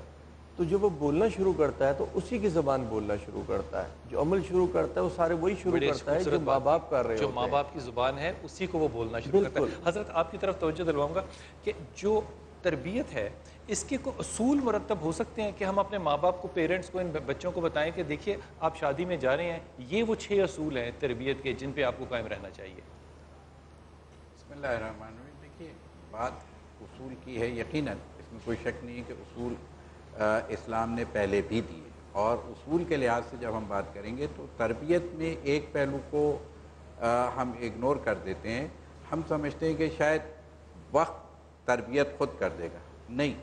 तो जब वो बोलना शुरू करता है तो उसी की ज़बान बोलना शुरू करता है। जो अमल शुरू करता है वो सारे वही शुरू करता है जो माँ बाप कर रहे हैं।
जो माँ बाप की ज़ुबान है उसी को वो बोलना शुरू करता है। हज़रत, आपकी तरफ तवज्जो दिलवाऊंगा कि जो तरबियत है इसके को असूल मुरतब हो सकते हैं कि हम अपने माँ बाप को, पेरेंट्स को, इन बच्चों को बताएं कि देखिए आप शादी में जा रहे हैं, ये वो 6 असूल हैं तरबियत के जिन पे आपको कायम रहना चाहिए।
बिस्मिल्लाहिर्रहमानिर्रहीम। देखिए, बात उसूल की है, यकीनन इसमें कोई शक नहीं है कि उसूल इस्लाम ने पहले भी दिए, और उसूल के लिहाज से जब हम बात करेंगे तो तरबियत में एक पहलू को हम इग्नोर कर देते हैं। हम समझते हैं कि शायद वक्त तरबियत ख़ुद कर देगा, नहीं,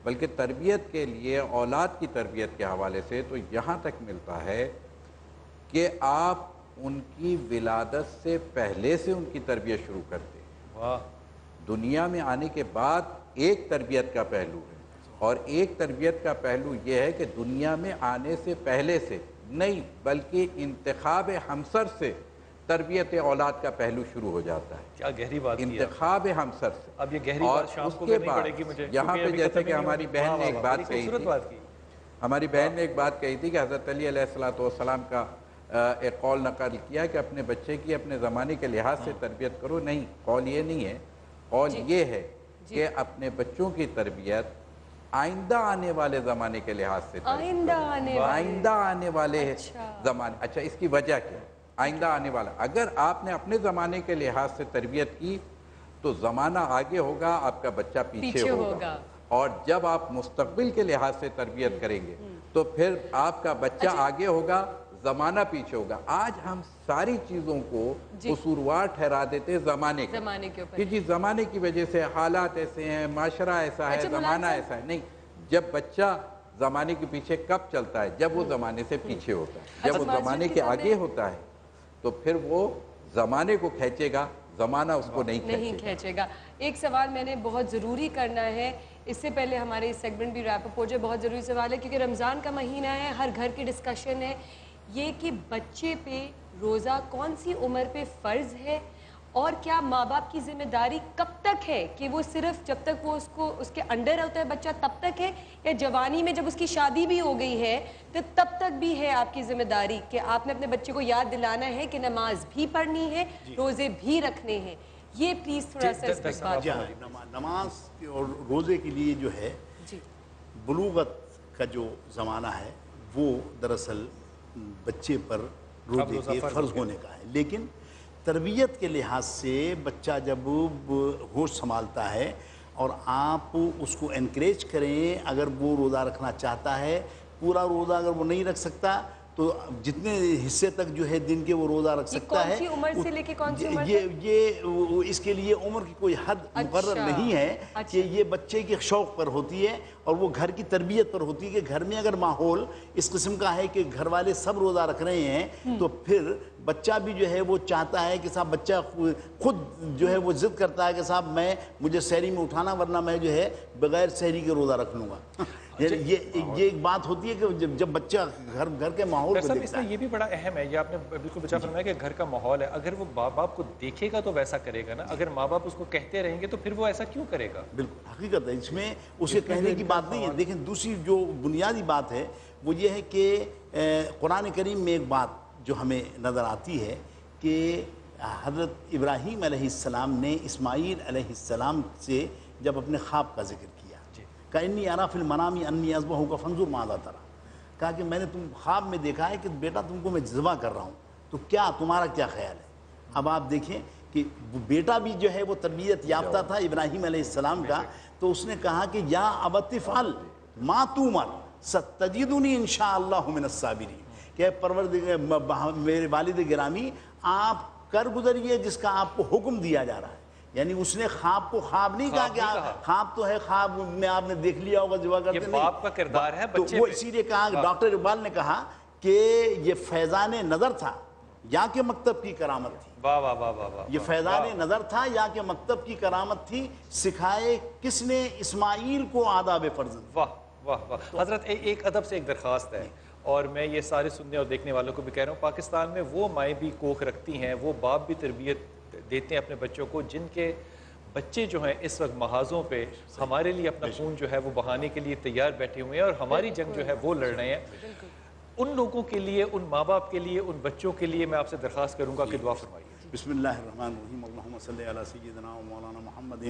बल्कि तरबियत के लिए, औलाद की तरबियत के हवाले से तो यहाँ तक मिलता है कि आप उनकी विलादत से पहले से उनकी तरबियत शुरू करते हैं।
वाह।
दुनिया में आने के बाद एक तरबियत का पहलू है, और एक तरबियत का पहलू ये है कि दुनिया में आने से पहले से नहीं, बल्कि इंतखाब हमसर से तरबियत औलाद का पहलू शुरू हो जाता है।
क्या गहरी बात,
इंतखाब हमसर से।
अब ये गहरी बात शाम को करनी पड़ेगी मुझे,
यहाँ पे जैसे कि हमारी बहन ने एक बात कही थी, हमारी बहन ने एक बात कही थी कि हज़रत अली अलैहिस्सलाम का एक कौल नकल किया कि अपने बच्चे की अपने ज़माने के लिहाज से तरबियत करो। नहीं, कौल ये नहीं है, कौल ये है कि अपने बच्चों की तरबियत आइंदा आने वाले ज़माने के लिहाज से, आइंदा आने वाले ज़माने। अच्छा, इसकी वजह क्या है? आइंदा आने वाला, अगर आपने अपने ज़माने के लिहाज से तरबियत की तो ज़माना आगे होगा, आपका बच्चा पीछे होगा। और जब आप मुस्तकबिल के लिहाज से तरबियत करेंगे तो फिर आपका बच्चा आगे होगा, ज़माना पीछे होगा। आज हम सारी चीज़ों को कसूरवार ठहरा देते हैं ज़माने के ऊपर कि जी ज़माने की वजह से हालात ऐसे हैं, माशरा ऐसा है, ज़माना ऐसा है। नहीं, जब बच्चा ज़माने के पीछे कब चलता है? जब वो ज़माने से पीछे होता है। जब वो ज़माने के आगे होता है तो फिर वो ज़माने को खींचेगा, ज़माना उसको नहीं
खींचेगा। एक सवाल मैंने बहुत ज़रूरी करना है, इससे पहले हमारे इस सेगमेंट भी रैप अप हो जाए। बहुत ज़रूरी सवाल है क्योंकि रमज़ान का महीना है, हर घर की डिस्कशन है ये कि बच्चे पे रोज़ा कौन सी उम्र पे फ़र्ज़ है اور کیا ماں باپ کی ذمہ داری کب تک ہے کہ وہ صرف جب تک وہ اس کے انڈر ہوتا ہے بچہ تب تک ہے، یا جوانی میں جب اس کی شادی بھی ہو گئی ہے تو تب تک بھی ہے آپ کی ذمہ داری کہ آپ نے اپنے بچے کو یاد دلانا ہے کہ نماز بھی پڑھنی ہے، روزے بھی رکھنے ہیں؟ یہ پلیز تھوڑا سا اس پر بات کریں۔
نماز اور روزے کے لیے جو ہے بلوغت کا جو زمانہ ہے وہ دراصل بچے پر روزے کے فرض ہونے کا ہے، لیکن تربیت کے لحاظ سے بچہ جب ہوش سنبھالتا ہے اور آپ اس کو انکریج کریں، اگر وہ روزہ رکھنا چاہتا ہے، پورا روزہ اگر وہ نہیں رکھ سکتا تو جتنے حصے تک جو ہے دن کے وہ روزہ رکھ سکتا ہے۔
کون سی عمر سے لے کے کون سی عمر تک؟
یہ اس کے لیے عمر کی کوئی حد مقرر نہیں ہے کہ یہ بچے کے شوق پر ہوتی ہے اور وہ گھر کی تربیت پر ہوتی ہے کہ گھر میں اگر ماحول اس قسم کا ہے کہ گھر والے سب روزہ رکھ رہے ہیں تو پھر بچہ بھی جو ہے وہ چاہتا ہے کہ صاحب بچہ خود جو ہے وہ ضد کرتا ہے کہ صاحب مجھے سحری میں اٹھانا ورنہ میں جو ہے بغیر سحری کے روزہ رکھ لوں گا۔ یہ ایک بات ہوتی ہے کہ جب بچہ گھر کے ماحول کو دیکھتا ہے۔
اس میں یہ بھی بڑا اہم ہے، یہ آپ نے بالکل بچہ فرمایا کہ گھر کا ماحول ہے، اگر وہ ماں باپ کو دیکھے گا تو ویسا کرے گا نا، اگر ماں باپ اس کو کہتے رہیں گے تو پھر وہ ایسا کیوں کرے گا؟
بالکل حقیقت ہے، اس میں اسے کہنے کی بات نہیں ہے۔ دیکھیں دوسری جو بنیادی بات ہے وہ یہ ہے کہ قرآن کریم میں ایک بات جو ہمیں نظر آتی ہے کہ حضرت ابراہیم علیہ السلام نے اسماعیل علیہ السلام سے جب اپنے خواب کا ذکر کیا کہ انی ارا فی المنام انی اذبحک فانظر ماذا تری، کہا کہ میں نے تم خواب میں دیکھا ہے کہ بیٹا تم کو میں ذبح کر رہا ہوں، تو کیا تمہارا کیا خیال ہے؟ اب آپ دیکھیں کہ بیٹا بھی جو ہے وہ تربیت یافتہ تھا ابراہیم علیہ السلام کا، تو اس نے کہا کہ یا ابت افعل ما تؤمر ستجدنی انشاءاللہ من الصابرین، کہ پروردگار میرے والد گرامی آپ کر گزریے جس کا آپ کو حکم دیا جا رہا ہے۔ یعنی اس نے خواب کو خواب نہیں کہا کہ خواب تو ہے، خواب میں آپ نے دیکھ لیا ہوگا ذبح کرتے،
یہ باپ کا کردار ہے بچے
تو وہ اسی لیے کہا، ڈاکٹر اقبال نے کہا کہ یہ فیضان نظر تھا یا کہ مکتب کی کرامت تھی۔
واہ واہ واہ واہ،
یہ فیضان نظر تھا یا کہ مکتب کی کرامت تھی، سکھائے کس نے اسماعیل کو آداب فرزند۔
واہ واہ واہ۔ حضرت ایک ادب سے ایک درخواست ہے، اور میں یہ سارے سننے اور دیکھنے والوں کو بھی کہہ رہا ہوں، پاکستان میں وہ مائیں بھی کوکھ رکھتی ہیں، وہ باپ بھی تربیت دیتے ہیں اپنے بچوں کو، جن کے بچے جو ہیں اس وقت محاذوں پہ ہمارے لیے اپنا خون جو ہے وہ بہانے کے لیے تیار بیٹھے ہوئے ہیں اور ہماری جنگ جو ہے وہ لڑ رہے ہیں۔ ان لوگوں کے لیے، ان ماں باپ کے لیے، ان بچوں کے لیے میں آپ سے درخواست کروں گا کہ دعا فرمائیے۔
بسم اللہ الرحمن الرحیم، اللہم صلی علی سیدنا و مولانا محمد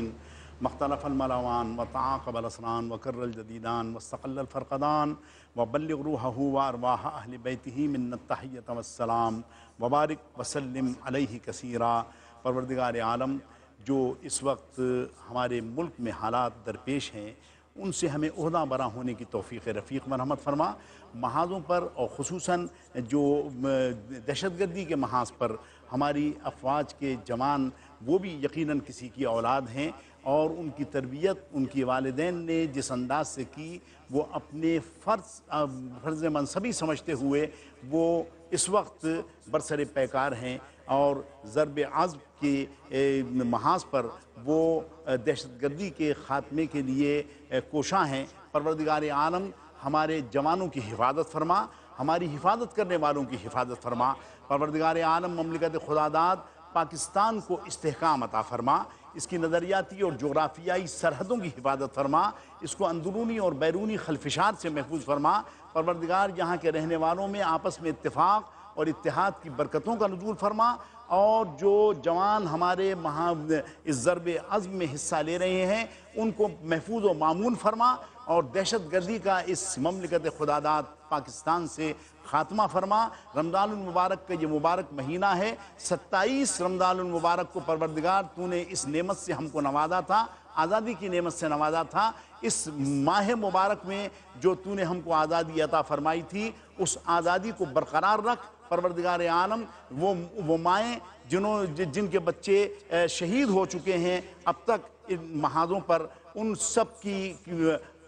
مختلف الملوان وتعاقب الاسران وکر الجدیدان واستقل الفرقدان وبلغ روحہ وارواح اہل بیتہ من التحیۃ والسلام وبارک وسلم علیہ کثیرا۔ پروردگار عالم، جو اس وقت ہمارے ملک میں حالات درپیش ہیں ان سے ہمیں عہدہ برا ہونے کی توفیق رفیق مرحمت فرما۔ محاذوں پر اور خصوصاً جو دہشت گردی کے محاذ پر ہماری افواج کے جوان وہ بھی یقیناً کسی کی اولاد ہیں، اور ان کی تربیت ان کی والدین نے جس انداز سے کی وہ اپنے فرض منصبی سمجھتے ہوئے وہ اس وقت برسر پیکار ہیں، اور ضرب عزم کے محاذ پر وہ دہشت گردی کے خاتمے کے لیے کوشاں ہیں۔ پروردگار عالم ہمارے جوانوں کی حفاظت فرما، ہماری حفاظت کرنے والوں کی حفاظت فرما۔ پروردگار عالم مملکت خداداد پاکستان کو استحکام عطا فرما، اس کی نظریاتی اور جغرافیائی سرحدوں کی حفاظت فرما، اس کو اندرونی اور بیرونی خلفشات سے محفوظ فرما۔ پروردگار یہاں کے رہنے والوں میں آپس میں اتفاق اور اتحاد کی برکتوں کا نزول فرما، اور جو جوان ہمارے اس ضرب عزم میں حصہ لے رہے ہیں ان کو محفوظ و مامون فرما، اور دہشت گردی کا اس مملکت خداداد پاکستان سے خاتمہ فرما۔ رمضان المبارک کا یہ مبارک مہینہ ہے، 27 رمضان المبارک کو پروردگار تو نے اس نعمت سے ہم کو نوازا تھا، آزادی کی نعمت سے نوازا تھا۔ اس ماہ مبارک میں جو تو نے ہم کو آزادی عطا فرمائی تھی اس آزادی کو برقرار رکھ۔ پروردگار عالم وہ مائیں جن کے بچے شہید ہو چکے ہیں اب تک ان محاذوں پر، ان سب کی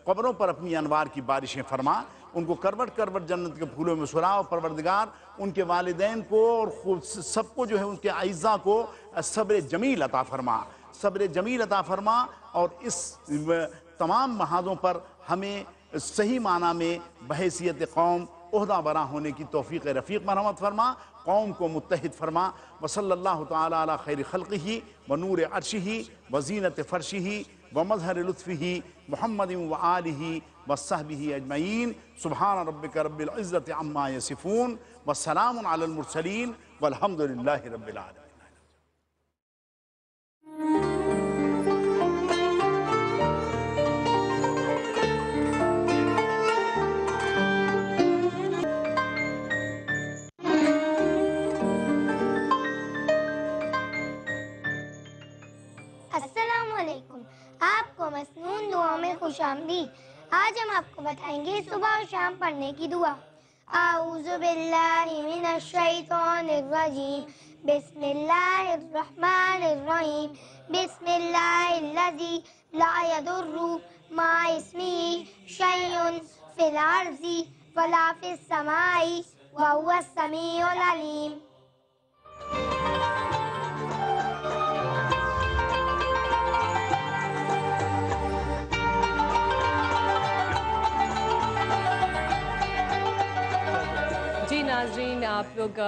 قبروں پر اپنی انوار کی بارشیں فرما، ان کو کروٹ کروٹ جنت کے پھولوں میں سلا، اور پروردگار ان کے والدین کو اور سب کو جو ہے ان کے اعزاء کو صبر جمیل عطا فرما، صبر جمیل عطا فرما، اور اس تمام محاذوں پر ہمیں صحیح معنی میں بحیثیت قوم عہدہ برا ہونے کی توفیق رفیق مرحمت فرما، قوم کو متحد فرما، وصلی اللہ تعالی علی خیر خلقہ ونور عرشہ وزینت فرشہ ومظہر لطفہ محمد وآلہ وصحبہ اجمعین، سبحان ربک رب العزت عما یصفون والسلام علی المرسلین والحمد للہ رب العالمین۔
السلام علیکم، آپ کو مسنون دعا میں خوش آمدید۔ آج ہم آپ کو بتائیں گے صبح و شام پڑھنے کی دعا۔ اعوذ باللہ من الشیطان الرجیم، بسم اللہ الرحمن الرحیم، بسم اللہ الذی لا یضر مع اسمہ شیء فی الارض ولا فی السماء وہو السمیع العلیم۔
جی ناظرین، آپ لوگ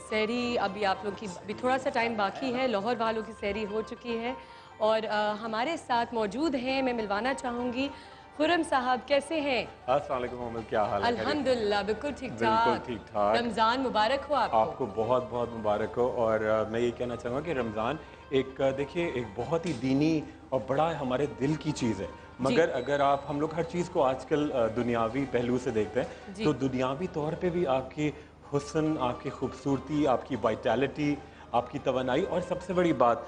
سحری ابھی آپ لوگ کی ابھی تھوڑا سا ٹائم باقی ہے، لاہور والوں کی سحری ہو چکی ہے اور ہمارے ساتھ موجود ہیں، میں ملوانا چاہوں گی خرم صاحب، کیسے ہیں؟
السلام علیکم محمد، کیا حال ہے؟
الحمدللہ بالکل ٹھیک
بالکل ٹھیک ٹھاک۔
رمضان مبارک ہو
آپ کو بہت بہت مبارک ہو۔ اور میں یہ کہنا چاہوں گا کہ رمضان ایک دیکھیے ایک بہت ہی دینی اور بڑا ہمارے دل کی چیز ہے، مگر اگر آپ ہم لوگ ہر چیز کو آج کل دنیاوی پہلو سے دیکھتے ہیں تو دنیاوی طور پہ بھی آپ کی حسن، آپ کی خوبصورتی، آپ کی وائٹیلٹی، آپ کی توانائی، اور سب سے بڑی بات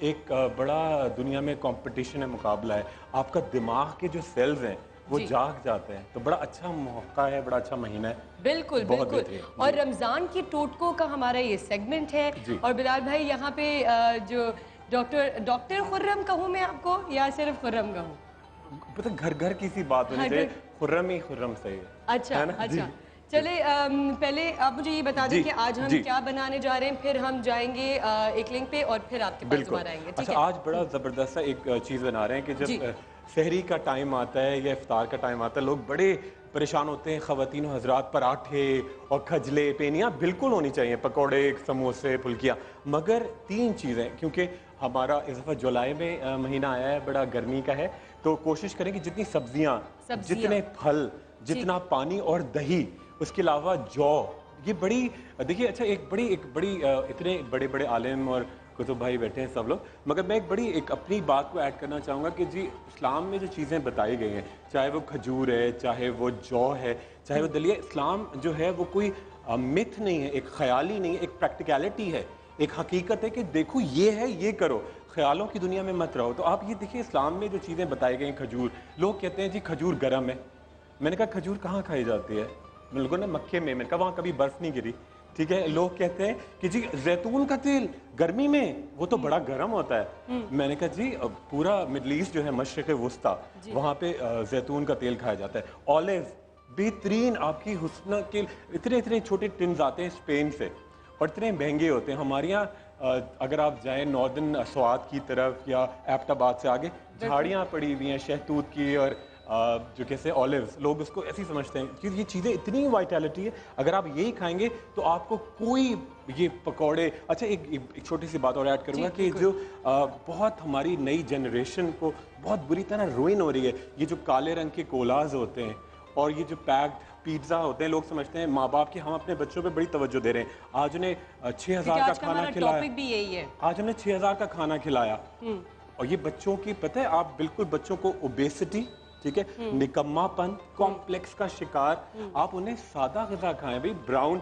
ایک بڑا دنیا میں کمپٹیشن ہے، مقابلہ ہے، آپ کا دماغ کے جو سیلز ہیں وہ جاگ جاتے ہیں، تو بڑا اچھا موقع ہے، بڑا اچھا مہینہ ہے۔
بالکل بالکل، اور رمضان کی ٹوٹکوں کا ہمارا یہ سیگمنٹ ہے، اور بلال بھائی یہاں پہ جو ڈاکٹر خرم کہوں میں آپ کو یا صرف خرم کہوں؟
پتہ گھر گھر کی سی بات ہونی چاہیے، خرم ہی خرم صحیح ہے۔
اچھا اچھا، چلے پہلے آپ مجھے یہ بتا دیں کہ آج ہم کیا بنانے جا رہے ہیں، پھر ہم جائیں گے ایک لنک پہ اور پھر آپ کے پاس دوبارہ آئیں گے۔
اچھا، آج بڑا زبردست سا ایک چیز بنا رہے ہیں کہ جب سحری کا ٹائم آتا ہے یا افطار کا ٹائم آتا ہے، لوگ بڑے پریشان ہوتے ہیں، خواتین و حضرات، پراٹھے اور کھجلے، پینیاں بالکل ہونی چاہیے، پکوڑے، سموسے، پھلکیاں، مگر 3 چیزیں، کیونکہ ہمارا اس دفعہ جولائی میں مہینہ آیا ہے، بڑا گرمی کا ہے، تو کوشش کریں کہ جتنی سبزیاں، جتنے پھل، جتنا پانی اور دہی، اس کے علاوہ جو، یہ بڑی دیکھیے اچھا ایک بڑی اتنے بڑے بڑے عالم اور کتب بھائی بیٹھے ہیں سب لوگ، مگر میں ایک اپنی بات کو ایڈ کرنا چاہوں گا کہ جی اسلام میں جو چیزیں بتائی گئی ہیں، چاہے وہ کھجور ہے، چاہے وہ جو ہے، چاہے وہ دلیہ، اسلام جو ہے وہ کوئی متھ نہیں ہے، ایک خیالی نہیں ہے، ایک پریکٹیکلٹی ہے، ایک حقیقت ہے کہ دیکھو یہ ہے، یہ کرو، خیالوں کی دنیا میں مت رہو۔ تو آپ یہ دیکھیں اسلام میں جو چیزیں بتائی گئی ہیں، کھجور، لوگ کہتے ہیں جی کھجور گرم ہے، میں نے کہا کھجور کہاں کھائی جاتی ہے؟ لوگوں نے مکے میں نے کہا وہاں کبھی برف نہیں گری، ٹھیک ہے۔ لوگ کہتے ہیں کہ جی زیتون کا تیل گرمی میں وہ تو بڑا گرم ہوتا ہے، میں نے کہا جی پورا مڈل ایسٹ جو ہے مشرق وسطیٰ، وہاں پہ زیتون کا تیل کھایا جاتا ہے۔ اولیو بہترین آپ کی حسن کے اتنے چھوٹے ٹنز آتے ہیں اسپین سے اور اتنے مہنگے ہوتے ہیں۔ ہمارے یہاں اگر آپ جائیں ناردن سوات کی طرف یا ایبٹ آباد سے آگے، جھاڑیاں پڑی ہوئی ہیں شہتوت کی اور جو کیسے اولیوز، لوگ اس کو ایسی سمجھتے ہیں کہ یہ چیزیں اتنی وائٹیلٹی ہے، اگر آپ یہی کھائیں گے تو آپ کو کوئی یہ پکوڑے، اچھا ایک چھوٹی سی بات اور ایڈ کروں گا کہ جو بہت ہماری نئی جنریشن کو بہت بری طرح روئن ہو رہی ہے، یہ جو کالے رنگ کے کولاز ہوتے ہیں اور یہ جو پیکڈ پیزا ہوتے ہیں، لوگ سمجھتے ہیں ماں باپ کہ ہم اپنے بچوں پہ بڑی توجہ دے رہے ہیں، آج انہیں 6000 کا کھانا کھلایا، آج ہم نے 6000 کا کھانا کھلایا، اور یہ بچوں کی پتہ ہے آپ بالکل بچوں کو اوبیسٹی، ٹھیک ہے، نکما پن، کمپلیکس کا شکار، آپ انہیں سادہ غذا کھائیں بھائی، براؤن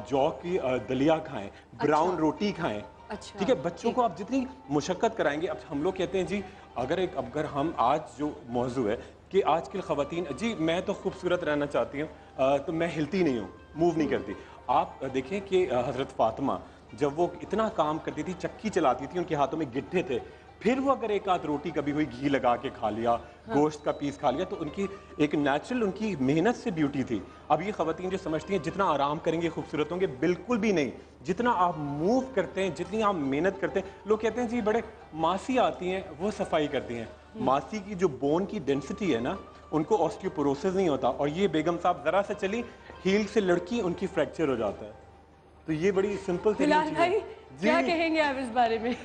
جو کی دلیا کھائیں، براؤن روٹی کھائیں، ٹھیک ہے، بچوں کو آپ جتنی مشقت کرائیں گے۔ اب ہم لوگ کہتے ہیں جی اگر ہم آج جو موضوع ہے کہ آج کل خواتین، جی میں تو خوبصورت رہنا چاہتی ہوں تو میں ہلتی نہیں ہوں، موو نہیں کرتی۔ آپ دیکھیں کہ حضرت فاطمہ جب وہ اتنا کام کرتی تھی، چکی چلاتی تھی، ان کے ہاتھوں میں گٹھے تھے، پھر وہ اگر ایک آدھ روٹی کبھی ہوئی گھی لگا کے کھا لیا، گوشت کا پیس کھا لیا، تو ان کی ایک نیچرل ان کی محنت سے بیوٹی تھی۔ اب یہ خواتین جو سمجھتی ہیں جتنا آرام کریں گے خوبصورت ہوں گے، بالکل بھی نہیں، جتنا آپ موو کرتے ہیں، جتنی آپ محنت کرتے ہیں، لوگ کہتے ہیں جی بڑے ماسی آتی ہیں وہ صفائی کرتی ہیں، ماسی کی جو بون کی ڈینسٹی ہے نا، ان کو آسٹیوپوروسس نہیں ہوتا۔ اور یہ بیگم صاحب ذرا سے چلی हील से लड़की उनकी फ्रैक्चर हो जाता है। तो ये बड़ी सिंपल
बिलाल भाई क्या कहेंगे आप इस बारे में?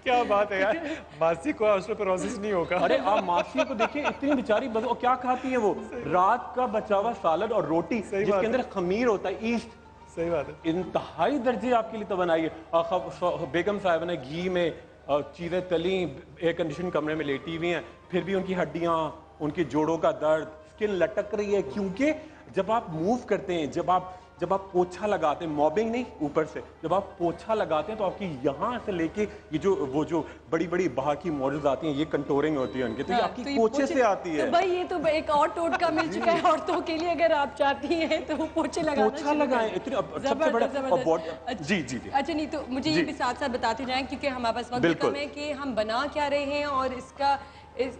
क्या बात है यार, मासी को ऑस्टियोपोरोसिस नहीं होगा।
अरे आप मासी को देखिए, इतनी बेचारी और क्या खाती है वो, रात का बचा हुआ सालन और रोटी जिसके अंदर खमीर होता है, ईस्ट।
सही बात है,
इंतहाई दर्जे आपके लिए तवनाई है। बेगम साहब ने घी में चीज़ें तली, एयर कंडीशन कमरे में लेटी हुई हैं, फिर भी उनकी हड्डियाँ, उनके जोड़ों का दर्द, स्किन लटक रही है, क्योंकि जब आप मूव करते हैं, जब आप पोछा लगाते हैं, मॉबिंग नहीं ऊपर से, जब आप पोछा लगाते हैं तो आपकी यहाँ से लेके ये जो बड़ी बड़ी बाहर की मॉडल्स आती हैं, ये कंटोरिंग होती है उनकी, तो ये आपकी पोछे से आती है।
तो भाई ये तो एक और टोटका मिल चुका है औरतों के लिए, अगर आप चाहती हैं तो वो पोछे लगाना,
पोछा लगाएं, इतनी सबसे बड़ा। जी जी जी।
अच्छा, नहीं तो मुझे ये भी साथ साथ बताते जाएं, क्योंकि हमारे पास वक्त कम है, कि हम बना क्या रहे हैं और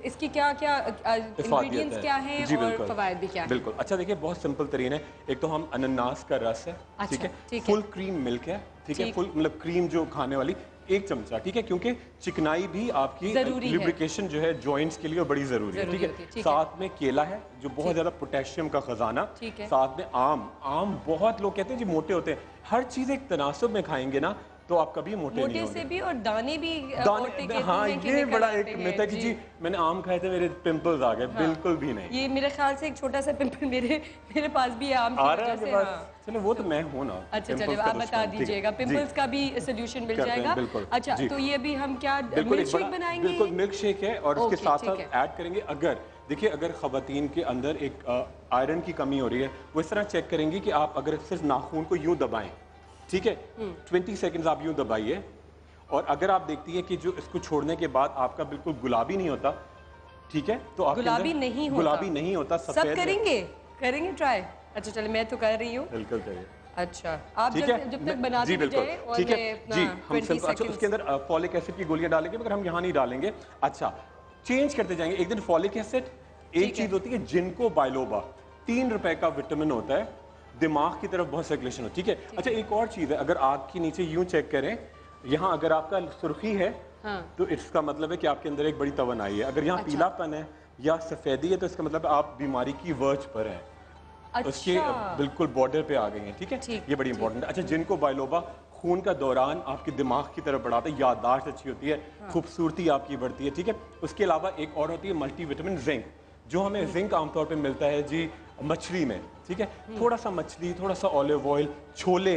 इसकी क्या क्या इंग्रेडिएंट्स क्या हैं और फवायद भी क्या हैं।
बिल्कुल। अच्छा देखिए, बहुत सिंपल तरीन है। एक तो हम अनानास का रस है, ठीक है, फुल क्रीम मिल्क है, ठीक है, फुल मतलब क्रीम जो खाने वाली 1 चमचा, ठीक है, क्योंकि चिकनाई भी आपकी लुब्रिकेशन जो है जॉइंट्स के लिए बड़ी जरूरी है, ठीक है। साथ में केला है जो बहुत ज्यादा पोटेशियम का खजाना, साथ में आम बहुत लोग कहते हैं जी मोटे होते हैं, हर चीज एक तनासब में खाएंगे ना तो आप कभी मोटे नहीं होंगे।
से भी और दाने भी
हाँ, ये बड़ा एक मिथ है कि जी मैंने आम खाए थे मेरे पिंपल्स आ गए, बिल्कुल भी नहीं।
ये मेरे ख्याल से एक छोटा सा पिंपल मेरे पास भी है आम की वजह से।
चलो वो तो मैं हूँ ना।
अच्छा चलिए, आप बता दीजिएगा, पिंपल्स का भी सोल्यूशन मिल जाएगा। अच्छा, तो ये भी हम क्या मिल्क शेक बनाएंगे?
बिल्कुल मिल्क शेक है, और उसके साथ साथ ऐड करेंगे, अगर देखिए अगर खवातीन के अंदर एक आयरन की कमी हो रही है, वो इस तरह चेक करेंगे कि आप अगर सिर्फ नाखून को यूं दबाएं, ठीक है, 20 सेकंड्स आप यूं दबाइए, और अगर आप देखती है कि जो इसको छोड़ने के बाद आपका बिल्कुल गुलाबी नहीं होता, ठीक है, तो आप
गुलाबी नहीं होता,
सफेद
करेंगे ट्राई। अच्छा चलिए, मैं तो कर रही हूँ।
बिल्कुल करिए।
अच्छा, आप जब तक बनाते जाए और
ठीक है जी, हम सिर्फ अच्छा उसके अंदर फॉलिक एसिड की गोलियां डालेंगे, मगर हम यहाँ नहीं डालेंगे। अच्छा, चेंज करते जाएंगे। एक दिन फॉलिक एसिड, एक चीज होती है जिनको बाइलोबा, 3 रुपए का विटामिन होता है, दिमाग की तरफ बहुत सर्कुलेशन हो, ठीक है। अच्छा, एक और चीज है, अगर आग के नीचे यूं चेक करें, यहाँ अगर आपका सुर्खी है तो इसका मतलब है कि आपके अंदर एक बड़ी तवनाई है, अगर यहाँ पीलापन है या सफेदी है तो इसका मतलब आप बीमारी की वर्ज पर हैं। अच्छा। उसके बिल्कुल बॉर्डर पे आ गई हैं, ठीक है, ये बड़ी इंपॉर्टेंट है। अच्छा, जिनको बाइलोबा खून का दौरान आपके दिमाग की तरफ बढ़ाता है, याददाश्त अच्छी होती है, खूबसूरती आपकी बढ़ती है, ठीक है। उसके अलावा एक और होती है मल्टी विटामिन जिंक, जो हमें जिंक आमतौर पे मिलता है जी मछली में, ठीक है, थोड़ा सा मछली, थोड़ा सा olive oil, chole,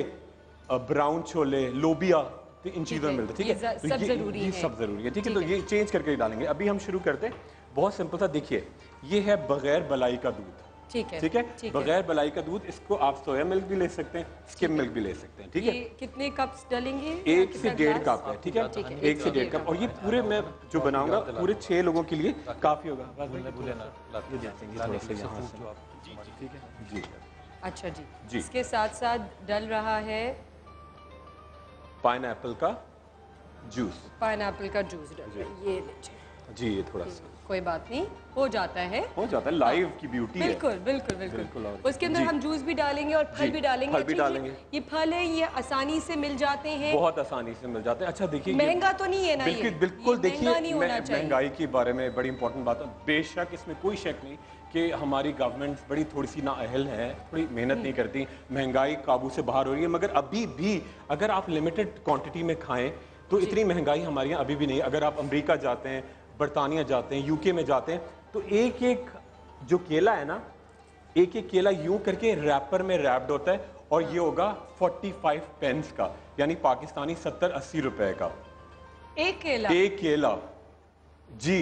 brown chole, लोबिया, तो इन चीज़ों में मिलता है, ठीक है,
तो सब जरूरी
है, ठीक है। तो ये चेंज करके डालेंगे। अभी हम शुरू करते हैं, बहुत सिंपल सा। देखिए, ये है बगैर बलाई का दूध, ठीक है, बगैर बलाई का दूध। इसको आप सोया मिल्क भी ले सकते हैं, स्किम मिल्क भी ले सकते हैं, ठीक है।
कितने कप्स डालेंगे?
1 से 1.5 कप है, ठीक है, 1 से 1.5 कप। और ये पूरे मैं जो बनाऊंगा पूरे 6 लोगों के लिए काफी होगा। ठीक है जी।
अच्छा जी, इसके साथ साथ डल रहा है
पाइनएप्पल का जूस।
पाइनएप्पल का जूस डल रहा है, ये लीजिए
जी, ये थोड़ा सा,
कोई बात नहीं, हो जाता है,
लाइव की ब्यूटी है।
बिल्कुल। उसके अंदर हम जूस भी डालेंगे और फल भी डालेंगे। ये फल है, ये आसानी से मिल जाते हैं,
बहुत आसानी से मिल जाते हैं। अच्छा देखिए,
महंगा तो नहीं है ना?
बिल्कुल देखिए, महंगाई के बारे में बड़ी इंपॉर्टेंट बात है। बेशक इसमें कोई शक नहीं कि हमारी गवर्नमेंट बड़ी थोड़ी सी नाअहल है, थोड़ी मेहनत नहीं करती, महंगाई काबू से बाहर हो रही है, मगर अभी भी अगर आप लिमिटेड क्वांटिटी में खाएं तो इतनी महंगाई हमारे यहाँ अभी भी नहीं। अगर आप अमेरिका जाते हैं, बरतानिया जाते हैं, यूके में जाते हैं, तो एक एक जो केला है ना, एक एक केला यूं करके रैपर में रैप्ड होता है, और ये होगा 45 पेंस का, यानी पाकिस्तानी 70-80 रुपए का
एक
केला जी।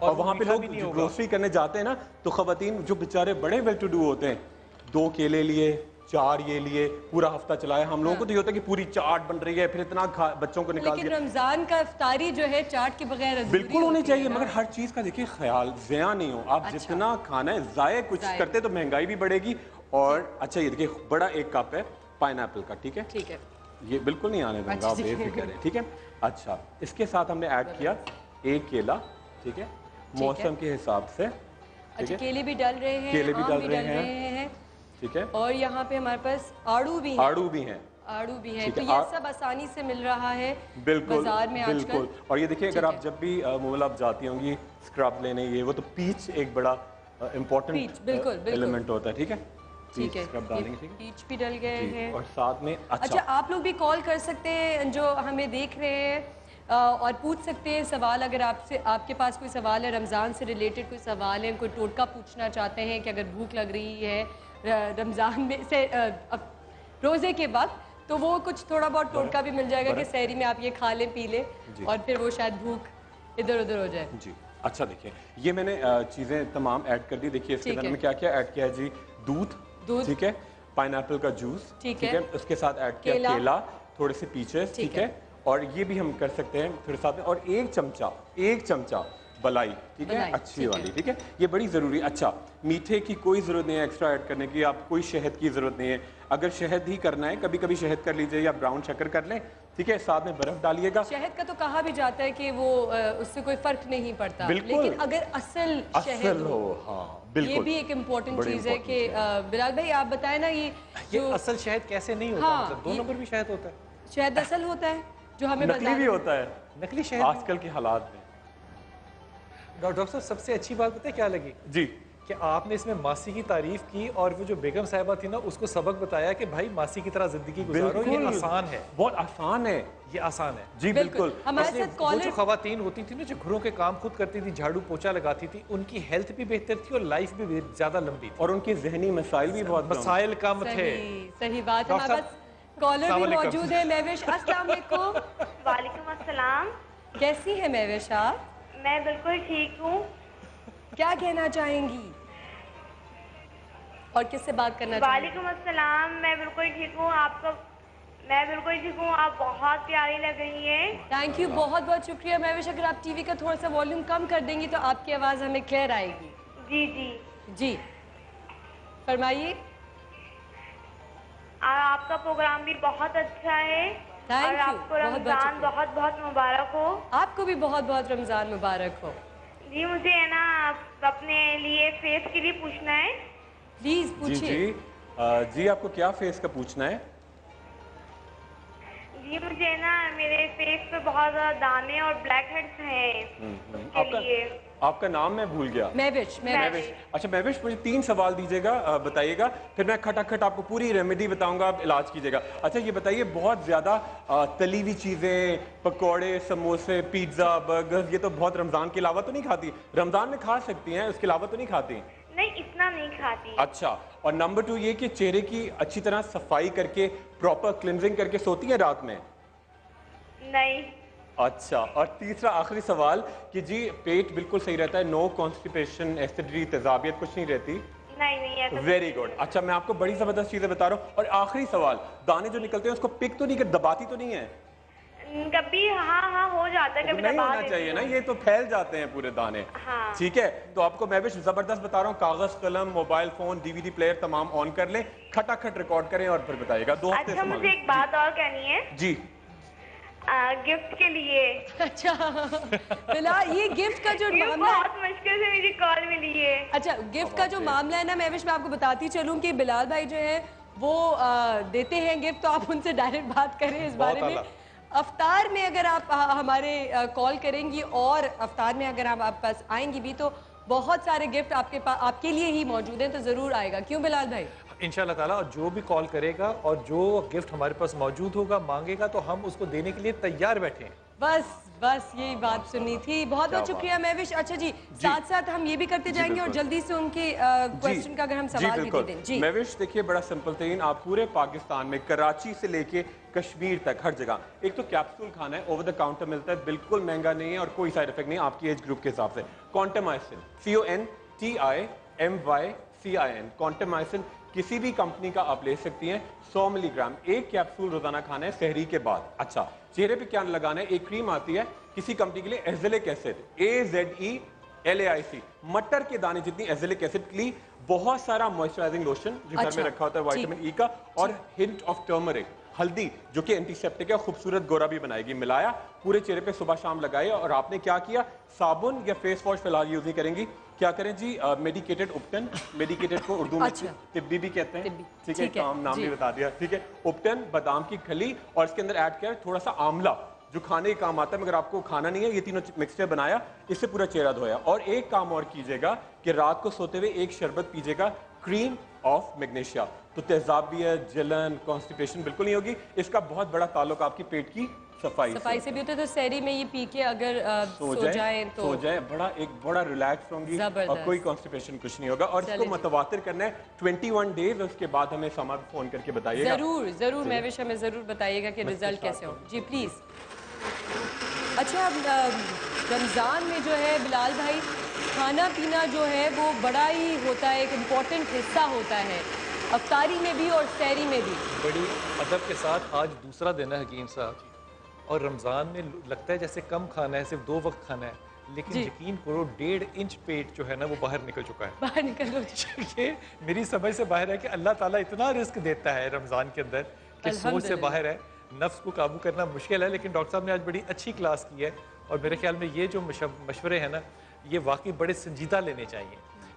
और वहां पे लोग ग्रोसरी करने जाते हैं ना, तो खवातीन जो बेचारे बड़े वेल टू डू होते हैं, 2 केले लिए, 4 ये लिए, पूरा हफ्ता चलाया। हम लोगों को तो ये होता है कि पूरी चाट बन रही है, फिर इतना बच्चों को निकाल दिया।
रमजान का इफ्तारी जो है चाट के बगैर
बिल्कुल होनी चाहिए, मगर हर चीज का देखिए ख्याल, ज़या नहीं हो। आप जितना खाना है ज़ाया कुछ करते तो महंगाई भी बढ़ेगी। और अच्छा, ये देखिए बड़ा 1 कप है पाइनएप्पल का, ठीक है, ये बिल्कुल नहीं आने दूंगा, आप बेफिक्र हैं, ठीक है। अच्छा, इसके साथ हमने ऐड किया 1 केला, ठीक है, मौसम के हिसाब से।
अच्छा, केले भी डाल रहे हैं,
केले भी डाल रहे हैं, ठीक है।
और यहाँ पे हमारे पास आड़ू भी है, तो ये सब आसानी से मिल रहा है बाजार में आजकल।
और ये देखिए, अगर आप जब भी मोबाइल आप जाती होंगी स्क्रब लेने, ये वो, तो पीच एक बड़ा इम्पोर्टेंट एलिमेंट होता है, ठीक है?
ठीक है,
आप डालेंगे, ठीक है?
पीच भी डल गए हैं
और साथ में
अच्छा आप लोग भी कॉल कर सकते हैं जो हमें देख रहे हैं और पूछ सकते हैं सवाल। अगर आपके पास कोई सवाल है, रमज़ान से रिलेटेड कोई सवाल है, कोई टोटका पूछना चाहते हैं कि अगर भूख लग रही है रमज़ान में से रोज़े के वक्त, तो वो कुछ थोड़ा बहुत टोटका भी मिल जाएगा कि सहरी में आप ये खा लें, पी लें और फिर वो शायद भूख इधर उधर हो जाए।
जी अच्छा, देखिए ये मैंने चीज़ें तमाम ऐड कर दी। देखिए इसके अंदर में क्या क्या ऐड किया है जी? दूध, ठीक है, पाइनएप्पल का जूस, ठीक है, उसके साथ ऐड किया केला, थोड़े से पीचेस, ठीक है, और ये भी हम कर सकते हैं फिर साथ में, और एक चमचा बलाई, ठीक है, अच्छी वाली, ठीक है, ये बड़ी ज़रूरी। अच्छा, मीठे की कोई ज़रूरत नहीं है एक्स्ट्रा ऐड करने की, आप कोई शहद की ज़रूरत नहीं है। अगर शहद ही करना है, कभी कभी शहद कर लीजिए या ब्राउन शक्कर कर लें, ठीक है, साथ में बर्फ डालिएगा।
शहद का तो कहा भी जाता है कि वो उससे कोई फर्क नहीं पड़ता, लेकिन अगर असल शहद हो, हाँ बिल्कुल, ये भी एक इम्पोर्टेंट चीज़ है कि बिलाल भाई आप बताएं ना, ये
असल शहद कैसे नहीं होता?
हाँ,
मतलब दोनों पर भी शहद होता है?
शहद असल होता है जो हमें
नकली भी होता है,
नकली शहद
आजकल के हालात में।
डॉक्टर साहब सबसे अच्छी बात पता है क्या लगी
जी?
कि आपने इसमें मासी की तारीफ की और वो जो बेगम साहिबा थी ना उसको सबक बताया कि भाई मासी की तरह जिंदगी गुजारो, ये आसान है,
बहुत आसान है,
ये आसान है।
जी बिल्कुल।
हमारे साथ
वो जो खवातीन होती थी ना जो घरों के काम खुद करती थी, झाड़ू पोछा लगाती थी, उनकी हेल्थ भी बेहतर थी और लाइफ भी ज्यादा लंबी थी
और उनके जहनी मसाइल भी बहुत
मसाइल कम थे।
सही बात है। हमारे पास कॉलर भी मौजूद है। महविश, अस्सलाम वालेकुम।
वालेकुम अस्सलाम।
कैसी है महविश आप?
मैं बिल्कुल ठीक हूँ।
क्या कहना चाहेंगी और किससे बात करना चाहेंगी?
वालेकुम अस्सलाम, मैं बिल्कुल ठीक हूँ। मैं बिल्कुल ठीक हूँ, आप बहुत प्यारी लग रही हैं।
थैंक यू, बहुत बहुत शुक्रिया महविश। अगर आप टीवी का थोड़ा सा वॉल्यूम कम कर देंगी तो आपकी आवाज़ हमें क्लियर आएगी।
जी जी
जी फरमाइए।
आपका प्रोग्राम भी बहुत अच्छा है और आपको रमज़ान बहुत बहुत मुबारक हो।
आपको भी बहुत बहुत रमज़ान मुबारक हो।
जी मुझे है ना अपने लिए फेस के लिए पूछना है।
प्लीज पूछिए।
जी आपको क्या फेस का पूछना है?
जी मुझे ना मेरे फेस पे बहुत ज्यादा दाने और ब्लैक हेड्स हैं।
आपका नाम मैं भूल गया।
महविश।
अच्छा महविश, मुझे 3 सवाल दीजिएगा, बताइएगा, फिर मैं खटाखट आपको पूरी रेमेडी बताऊंगा, आप इलाज कीजिएगा। अच्छा ये बताइए, बहुत ज्यादा तली हुई चीजें, पकौड़े, समोसे, पिज्जा, बर्गर, ये तो बहुत रमजान के अलावा तो नहीं खाती? रमजान में खा सकती हैं, उसके अलावा तो नहीं खाती?
नहीं, इतना नहीं खाती।
अच्छा, और नंबर 2 ये कि चेहरे की अच्छी तरह सफाई करके, प्रॉपर क्लिनजिंग करके सोती हैं रात में?
नहीं।
अच्छा, और तीसरा आखिरी सवाल कि जी पेट बिल्कुल सही रहता है, नो कॉन्स्टिपेशन, एसिडिटी, तेजाबियत कुछ नहीं रहती?
नहीं।
Very good. अच्छा मैं आपको बड़ी जबरदस्त चीजें बता रहा हूँ। और आखिरी सवाल, दाने जो निकलते हैं उसको पिक तो नहीं कर, दबाती तो नहीं है?
कभी हाँ हो जाता है, कभी
नहीं होना चाहिए ना, ये तो फैल जाते हैं पूरे दाने।
हाँ।
ठीक है, तो आपको मैं भी जबरदस्त बता रहा हूँ, कागज कलम, मोबाइल फोन, DVD प्लेयर तमाम ऑन कर लें, खटाखट रिकॉर्ड करें और फिर बताइएगा। 2 हफ्ते।
अच्छा मुझे एक बात और कहनी है।
जी।
गिफ्ट के लिए।
अच्छा बिलाल, ये गिफ्ट का जो मामला
बहुत मुश्किल से मेरी कॉल मिली है।
अच्छा गिफ्ट का जो मामला है ना महविश, मैं आपको बताती चलूं कि बिलाल भाई जो है वो देते हैं गिफ्ट, तो आप उनसे डायरेक्ट बात करें इस बारे में। अफ्तार में अगर आप हमारे कॉल करेंगी और अफ्तार में अगर आप पास आएंगी भी तो बहुत सारे गिफ्ट आपके लिए ही मौजूद हैं, तो ज़रूर आएगा। क्यों बिलाल भाई?
इंशाल्लाह ताला, और जो भी कॉल करेगा और जो गिफ्ट हमारे पास मौजूद होगा, मांगेगा, तो हम उसको देने के लिए तैयार बैठे हैं।
बस यही बात सुननी थी। बहुत बहुत शुक्रिया महविश। अच्छा जी, साथ साथ हम ये भी करते जाएंगे और जल्दी से उनके क्वेश्चन का अगर हम सवाल भी दे दें। जी
महविश, देखिए बड़ा सिंपल तरीन, आप पूरे पाकिस्तान में कराची से लेके कश्मीर तक हर जगह एक तो कैप्सूल खाना है, ओवर द काउंटर मिलता है, बिल्कुल महंगा नहीं है और कोई साइड इफेक्ट नहीं है आपकी एज ग्रुप के हिसाब से। कॉन्टेमाइसिन, CONTIMYCIN, कॉन्टेमाइसिन किसी भी कंपनी का आप ले सकती हैं, 100 मिलीग्राम, 1 कैप्सूल रोजाना खाना है सहरी के बाद। अच्छा, चेहरे पे क्या लगाना है? एक क्रीम आती है किसी कंपनी के लिए, एजेलिक एसिड, AZELAIC, मटर के दाने जितनी एजेलिक एसिड की, बहुत सारा मॉइस्चराइजिंग लोशन जो घर में रखा होता है विटामिन E का, और हिंट ऑफ टर्मरिक, हल्दी जो कि एंटीसेप्टिक है, खूबसूरत गोरा भी बनाएगी, मिलाया पूरे चेहरे पे सुबह शाम लगाए। और आपने क्या किया, साबुन या फेस वॉश फिलहाल यूज नहीं करेंगी, क्या करें जी, मेडिकेटेड उपटन, मेडिकेटेड को उर्दू में तिब्बी भी कहते हैं, ठीक है, नाम भी बता दिया, ठीक है, उपटन, बादाम की खली और इसके अंदर ऐड किया थोड़ा सा आंवला, جو کھانے کے کام آتا ہے مگر آپ کو کھانا نہیں ہے. یہ تینوں مکسچر بنایا, اس سے پورا چہرہ دھویا. اور ایک کام اور کیجیے گا کہ رات کو سوتے ہوئے ایک شربت پیجیے گا, کریم آف میگنیشیا. تو تیزابیت, جلن, کانسٹیپیشن بالکل نہیں ہوگی. اس کا بہت بڑا تعلق آپ کی پیٹ کی صفائی
سے بھی ہوتا ہے. تو سحری میں یہ پی کے اگر سو جائیں تو
ایک بڑا ریلیکس ہوں گی اور کوئی کانسٹیپیشن کچھ نہیں ہوگا. اور اس کو متواتر کرنا ہے 21 ڈیز. اس کے بعد ہمیں سما فون کر کے بتائیے گا.
ضرور مہوش ہمیں ضرور بتائیے گا کہ رزلٹ کیسے ہو. جی پلیز. اچھا, رمضان میں جو ہے بلال بھائی کھانا پینا جو ہے وہ بڑا ہی ہوتا ہے, ایک امپورٹنٹ حصہ ہوتا ہے, افطاری میں بھی اور سحری میں بھی.
بڑی ادب کے ساتھ آج دوسرا دن ہے حکیم صاحب, اور رمضان میں لگتا ہے جیسے کم کھانا ہے, صرف 2 وقت کھانا ہے, لیکن یقین کرو 1.5 انچ پیٹ جو ہے نا وہ باہر نکل چکا ہے.
باہر نکل چکا
ہے. یہ میری سمجھ سے باہر ہے کہ اللہ تعالیٰ اتنا رزق دیتا ہے رمضان کے اندر کہ سوچ سے باہر ہے. نفس کو قابو کرنا مشکل ہے, لیکن ڈاکٹر صاحب نے آج بڑی اچھی کلاس کی ہے, اور میرے خیال میں یہ جو مشورے ہیں نا یہ واقعی بڑے سنجیدہ لینے چاہیے.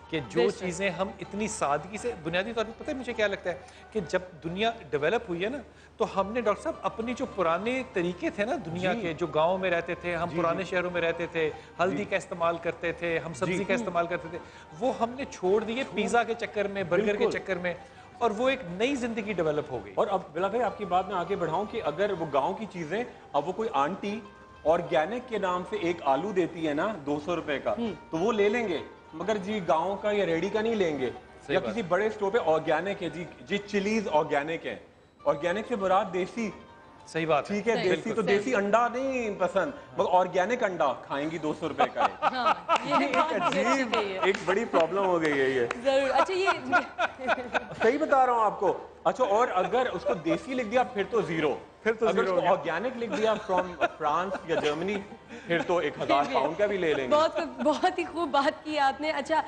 کہ جو چیزیں ہم اتنی سادگی سے, بنیادی طور پر پتہ ہے مجھے کیا لگتا ہے کہ جب دنیا ڈیولپ ہوئی ہے نا تو ہم نے ڈاکٹر صاحب اپنے جو پرانے طریقے تھے نا دنیا کے, جو گاؤں میں رہتے تھے ہم, پرانے شہروں میں رہتے تھے, ہلدی کا استعمال کرتے تھے ہم, سبزی کا استعمال کرتے تھے, وہ ہم نے چھوڑ دیے پیزا کے چکر میں, برگر کے چکر میں, اور وہ ایک نئی زندگی ڈیولپ ہو گئی.
اور اب بلا بھائی آپ کی بات میں آگے بڑھاؤں کہ اگر وہ گاؤں کی چیزیں, اب وہ کوئی آنٹی آرگینک کے نام سے ایک آلو دیتی ہے نا 200 روپے کا, تو وہ لے لیں گے, مگر جی گاؤں کا یا ریڈی کا نہیں لیں گے. یا کسی بڑے اسٹور پہ آرگینک ہے, جی چلیز آرگینک ہے. آرگینک سے مراد دیسی.
صحیح بات,
ٹھیک ہے, دیسی تو دیسی انڈا نہیں پسند, مگر آرگینک انڈا کھائیں گی 200 روپے کا. ایک بڑی پرابلم ہو گئی ہے یہ.
ضرور. اچھا یہ
صحیح بتا رہا ہوں آپ کو. اچھا, اور اگر اس کو دیسی لکھ دیا پھر تو زیرو, اگر اس کو آرگینک لکھ دیا فرام فرانس یا جرمنی پھر تو 1000 پاؤنڈ کا بھی لے لیں گے.
بہت ہی خوب بات کی آپ نے. اچھا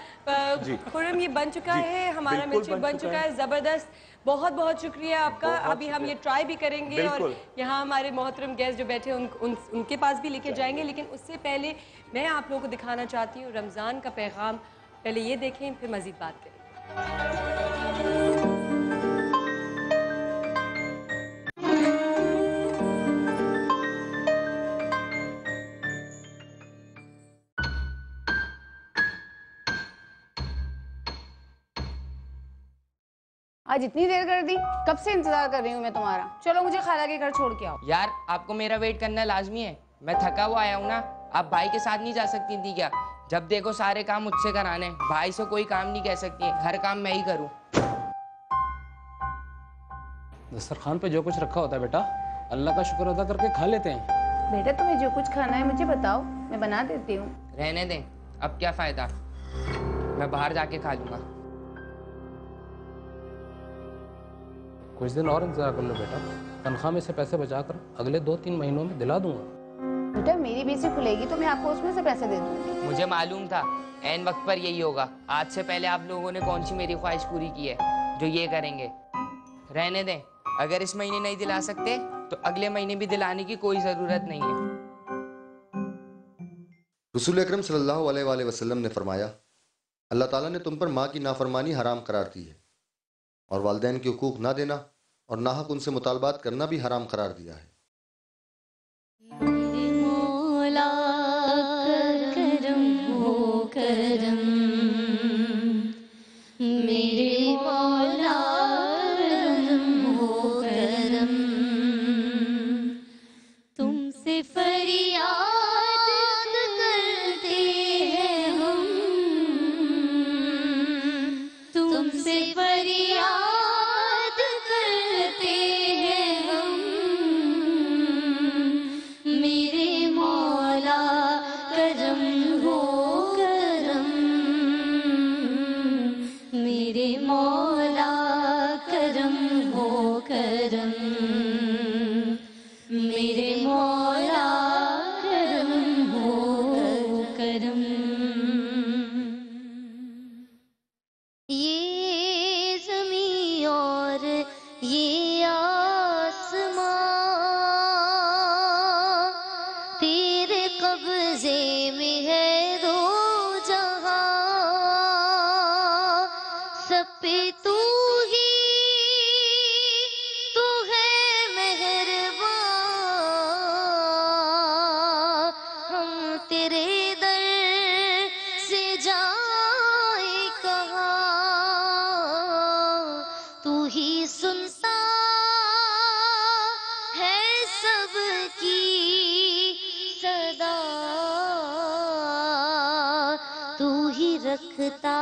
خرم, یہ بن چکا ہے ہمارا ملک شیک, بن چکا ہے, زبردست. بہت بہت شکریہ آپ کا. ابھی ہم یہ ٹرائی بھی کریں گے, اور یہاں ہمارے محترم گیسٹ جو بیٹھے ان کے پاس بھی لے کے جائیں گے. لیکن اس سے پہلے میں آپ لوگوں کو دکھانا چاہتی ہوں رمضان کا پیغام. پہلے یہ دیکھیں پھر مزید بات کریں.
آج اتنی دیر کر دی, کب سے انتظار کر رہی ہوں میں تمہارا. چلو مجھے خالہ کے گھر چھوڑ کے آؤ.
یار آپ کو میرا ویٹ کرنا لازمی ہے, میں تھکا ہوا آیا ہوں نا. آپ بھائی کے ساتھ نہیں جا سکتی تھی کیا؟ جب دیکھو سارے کام مجھ سے کرانے, بھائی سے کوئی کام نہیں کہہ سکتی, ہر کام میں ہی کروں.
دسترخوان پہ جو کچھ رکھا ہوتا ہے بیٹا اللہ کا شکر ادا کر کے کھا لیتے ہیں.
بیٹا تمہیں جو کچھ کھانا ہے مجھے بتاؤ, میں بنا دیتی ہوں.
رہنے دیں, اب کیا فائدہ, میں باہر جا کے کھا لوں گا.
کچھ دن اور انتظار کر لو بیٹا, تنخواہ میں سے پیسے بچا کر اگلے 2-3 مہینوں میں دلا دوں گا.
بیٹا میری بیسی کھلے گی تو میں آپ کو اس میں سے پیسے دے دوں گی.
مجھے معلوم تھا عین وقت پر یہی ہوگا. آج سے پہلے آپ لوگوں نے کون سی میری خواہش پوری کی ہے جو یہ کریں گے. رہنے دیں, اگر اس مہینے نہیں دلا سکتے تو اگلے مہینے بھی دلانے کی کوئی ضرورت نہیں ہے.
رسول اکرم صلی اللہ علیہ وآلہ وسلم نے فرمایا, اللہ تعالیٰ نے تم پر ماں کی نافرمانی حرام قرار دی ہے, اور والدین کے حقوق نہ دینا اور ناحق ان سے مطالبات کرنا بھی حرام قرار دیا ہے.
میرے مولا کرم ہو کرم, میرے مولا کرم ہو کرم, تم سے فریاد کرتے ہیں ہم, تم سے فریاد کرتے ہیں ہم, میرے مولا کرم ہو کرم, میرے مولا کرم ہو کرم, میرے مولا کرم ہو کرم. یہ زمین اور یہ آسمان تیرے قبضے میں ہے دو جہاں, سب پہ تو ہی تو ہے दिखता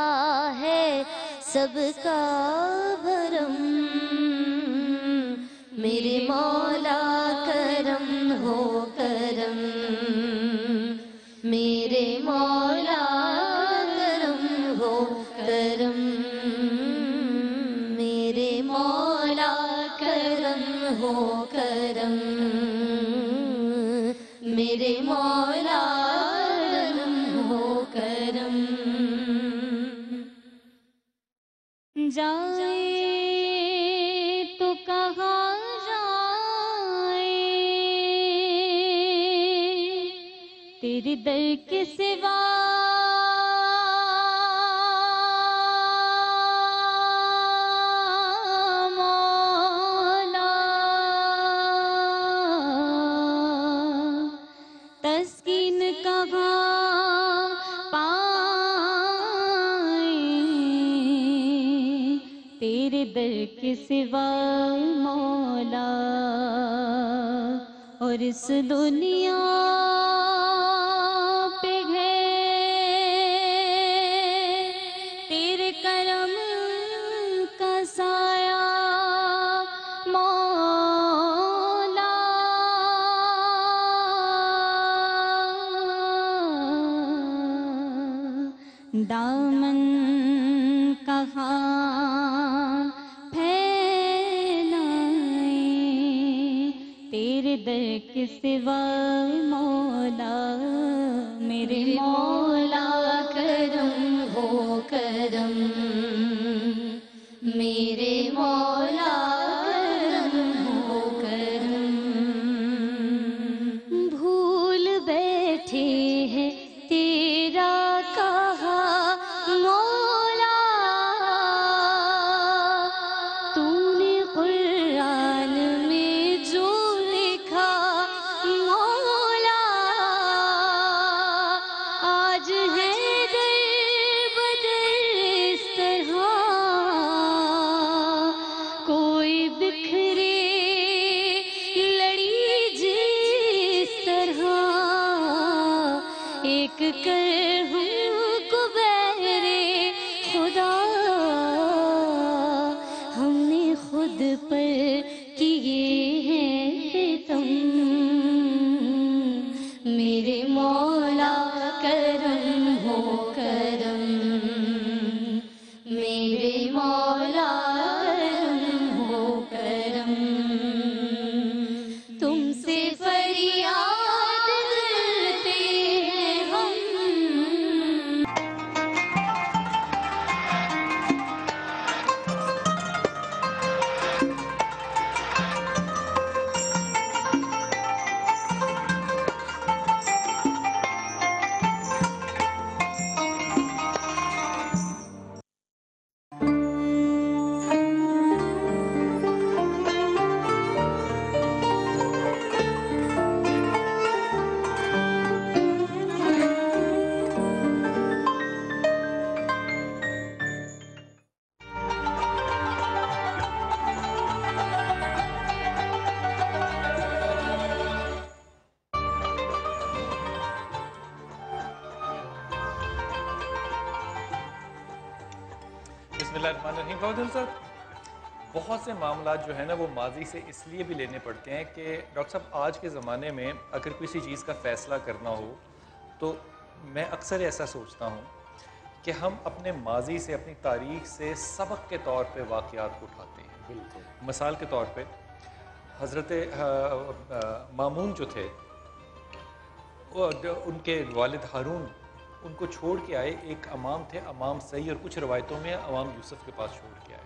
है सबका भरम। मेरे मौला करम हो करम, मेरे मौला करम हो करम, मेरे मौला करम हो करम, मेरे मौला करम हो करम। जाए तो कहाँ जाए तेरे दर के सिवा, मौला तस्कीन कहाँ पाए तेरे दर के सिवा मौला। और इस दुनिया पे है तेरे करम का साया मौला। दामन कहाँ फैलाए तेरे दर के सिवा मौला। मेरे मौला करम हो करम, मेरे मौला करम हो करम। भूल बैठे हैं तेरा कहा मौला, तूने कुरान में जो लिखा मौला। आज है दर बदर इस तरह कोई बिखरे लड़ी जिस तरह, एक कर हमको बहरे खुदा, हमने खुद पर किए हैं तुम। मेरे मौला करम हो करम, मेरे मौला करम हो करम। तुमसे फरियाद करते हैं हम।
बिस्मिल्लाहिर्रहमानिर्रहीम। फौजल साहब, बहुत से मामला जो है ना वो माजी से इसलिए भी लेने पड़ते हैं कि डॉक्टर साहब आज के ज़माने में अगर किसी चीज़ का फ़ैसला करना हो तो मैं अक्सर ऐसा सोचता हूँ कि हम अपने माजी से, अपनी तारीख़ से सबक के तौर पे वाक़यात को उठाते हैं। बिल्कुल। मिसाल के तौर पे हज़रत मामून जो थे उनके वालिद हारून उनको छोड़ के आए, एक अमाम थे, अमाम सही, और कुछ रवायतों में अमाम यूसुफ के पास छोड़ के आए।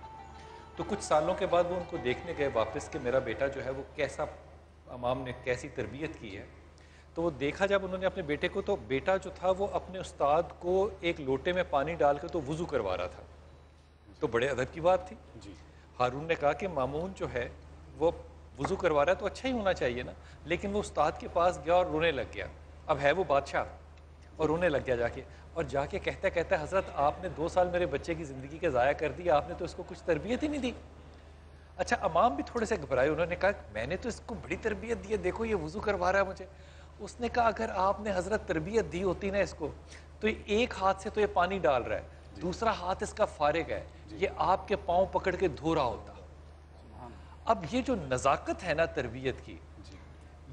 तो कुछ सालों के बाद वो उनको देखने गए वापस कि मेरा बेटा जो है वो कैसा, अमाम ने कैसी तरबियत की है। तो वो देखा जब उन्होंने अपने बेटे को, तो बेटा जो था वो अपने उस्ताद को एक लोटे में पानी डाल कर तो वज़ू करवा रहा था। तो बड़े अदब की बात थी जी। हारून ने कहा कि मामून जो है वो वज़ू करवा रहा है तो अच्छा ही होना चाहिए ना, लेकिन वो उस्ताद के पास गया और रोने लग गया। अब है वो बादशाह और रोने लग गया जाके, और जाके कहता कहता हज़रत आपने 2 साल मेरे बच्चे की ज़िंदगी के ज़ाया कर दिया, आपने तो इसको कुछ तरबियत ही नहीं दी। अच्छा, अमाम भी थोड़े से घबराए, उन्होंने कहा मैंने तो इसको बड़ी तरबियत दी है, देखो ये वज़ू करवा रहा है मुझे। उसने कहा अगर आपने हज़रत तरबियत दी होती ना इसको, तो एक हाथ से तो ये पानी डाल रहा है, दूसरा हाथ इसका फारिग है, ये आपके पाँव पकड़ के धो रहा होता। अब ये जो नज़ाकत है ना तरबियत की,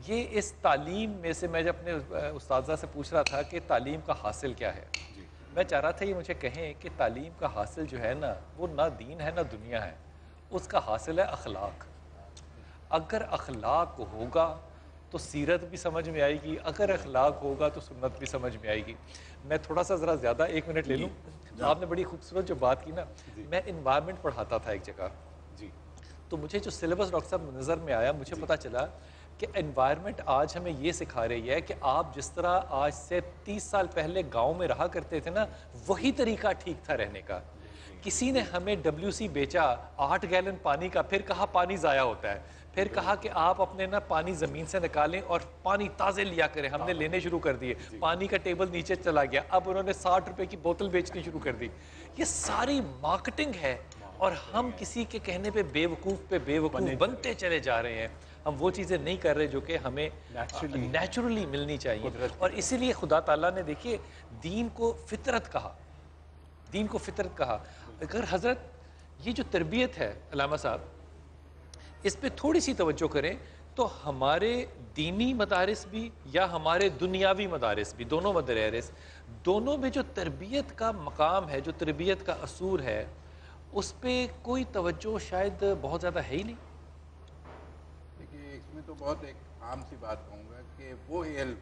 ये इस तालीम में से, मैं जब अपने उस्तादा से पूछ रहा था कि तालीम का हासिल क्या है, मैं चाह रहा था ये मुझे कहें कि तालीम का हासिल जो है ना, वो ना दीन है ना दुनिया है, उसका हासिल है अखलाक। अगर अखलाक होगा तो सीरत भी समझ में आएगी, अगर अखलाक होगा तो सुन्नत भी समझ में आएगी। मैं थोड़ा सा ज़रा ज़्यादा 1 मिनट ले लूँ। आपने बड़ी खूबसूरत जो बात की ना, मैं इन्वायरमेंट पढ़ाता था एक जगह जी, तो मुझे जो सिलेबस डॉक्टर साहब नज़र में आया, मुझे पता चला कि एनवायरनमेंट आज हमें ये सिखा रही है कि आप जिस तरह आज से 30 साल पहले गांव में रहा करते थे ना, वही तरीका ठीक था रहने का। किसी ने हमें WC बेचा 8 गैलन पानी का, फिर कहा पानी ज़ाया होता है, फिर कहा कि आप अपने ना पानी ज़मीन से निकालें और पानी ताज़े लिया करें। हमने लेने शुरू कर दिए, पानी का टेबल नीचे चला गया, अब उन्होंने 60 रुपए की बोतल बेचनी शुरू कर दी। ये सारी मार्केटिंग है और हम किसी के कहने पे बेवकूफ़ बनते चले जा रहे हैं। हम वो चीज़ें नहीं कर रहे जो कि हमें नेचुरली मिलनी चाहिए। और इसीलिए खुदा ताला ने देखिए दीन को फितरत कहा, दीन को फितरत कहा। अगर हज़रत ये जो तरबियत है अल्लामा साहब, इस पे थोड़ी सी तवज्जो करें तो हमारे दीनी मदारिस भी या हमारे दुनियावी मदारिस भी, दोनों मदारिस, दोनों में जो तरबियत का मकाम है, जो तरबियत का असूर है, उस पर कोई तवज्जो शायद बहुत ज़्यादा है ही नहीं।
देखिए इसमें तो बहुत एक आम सी बात कहूँगा कि वो इल्म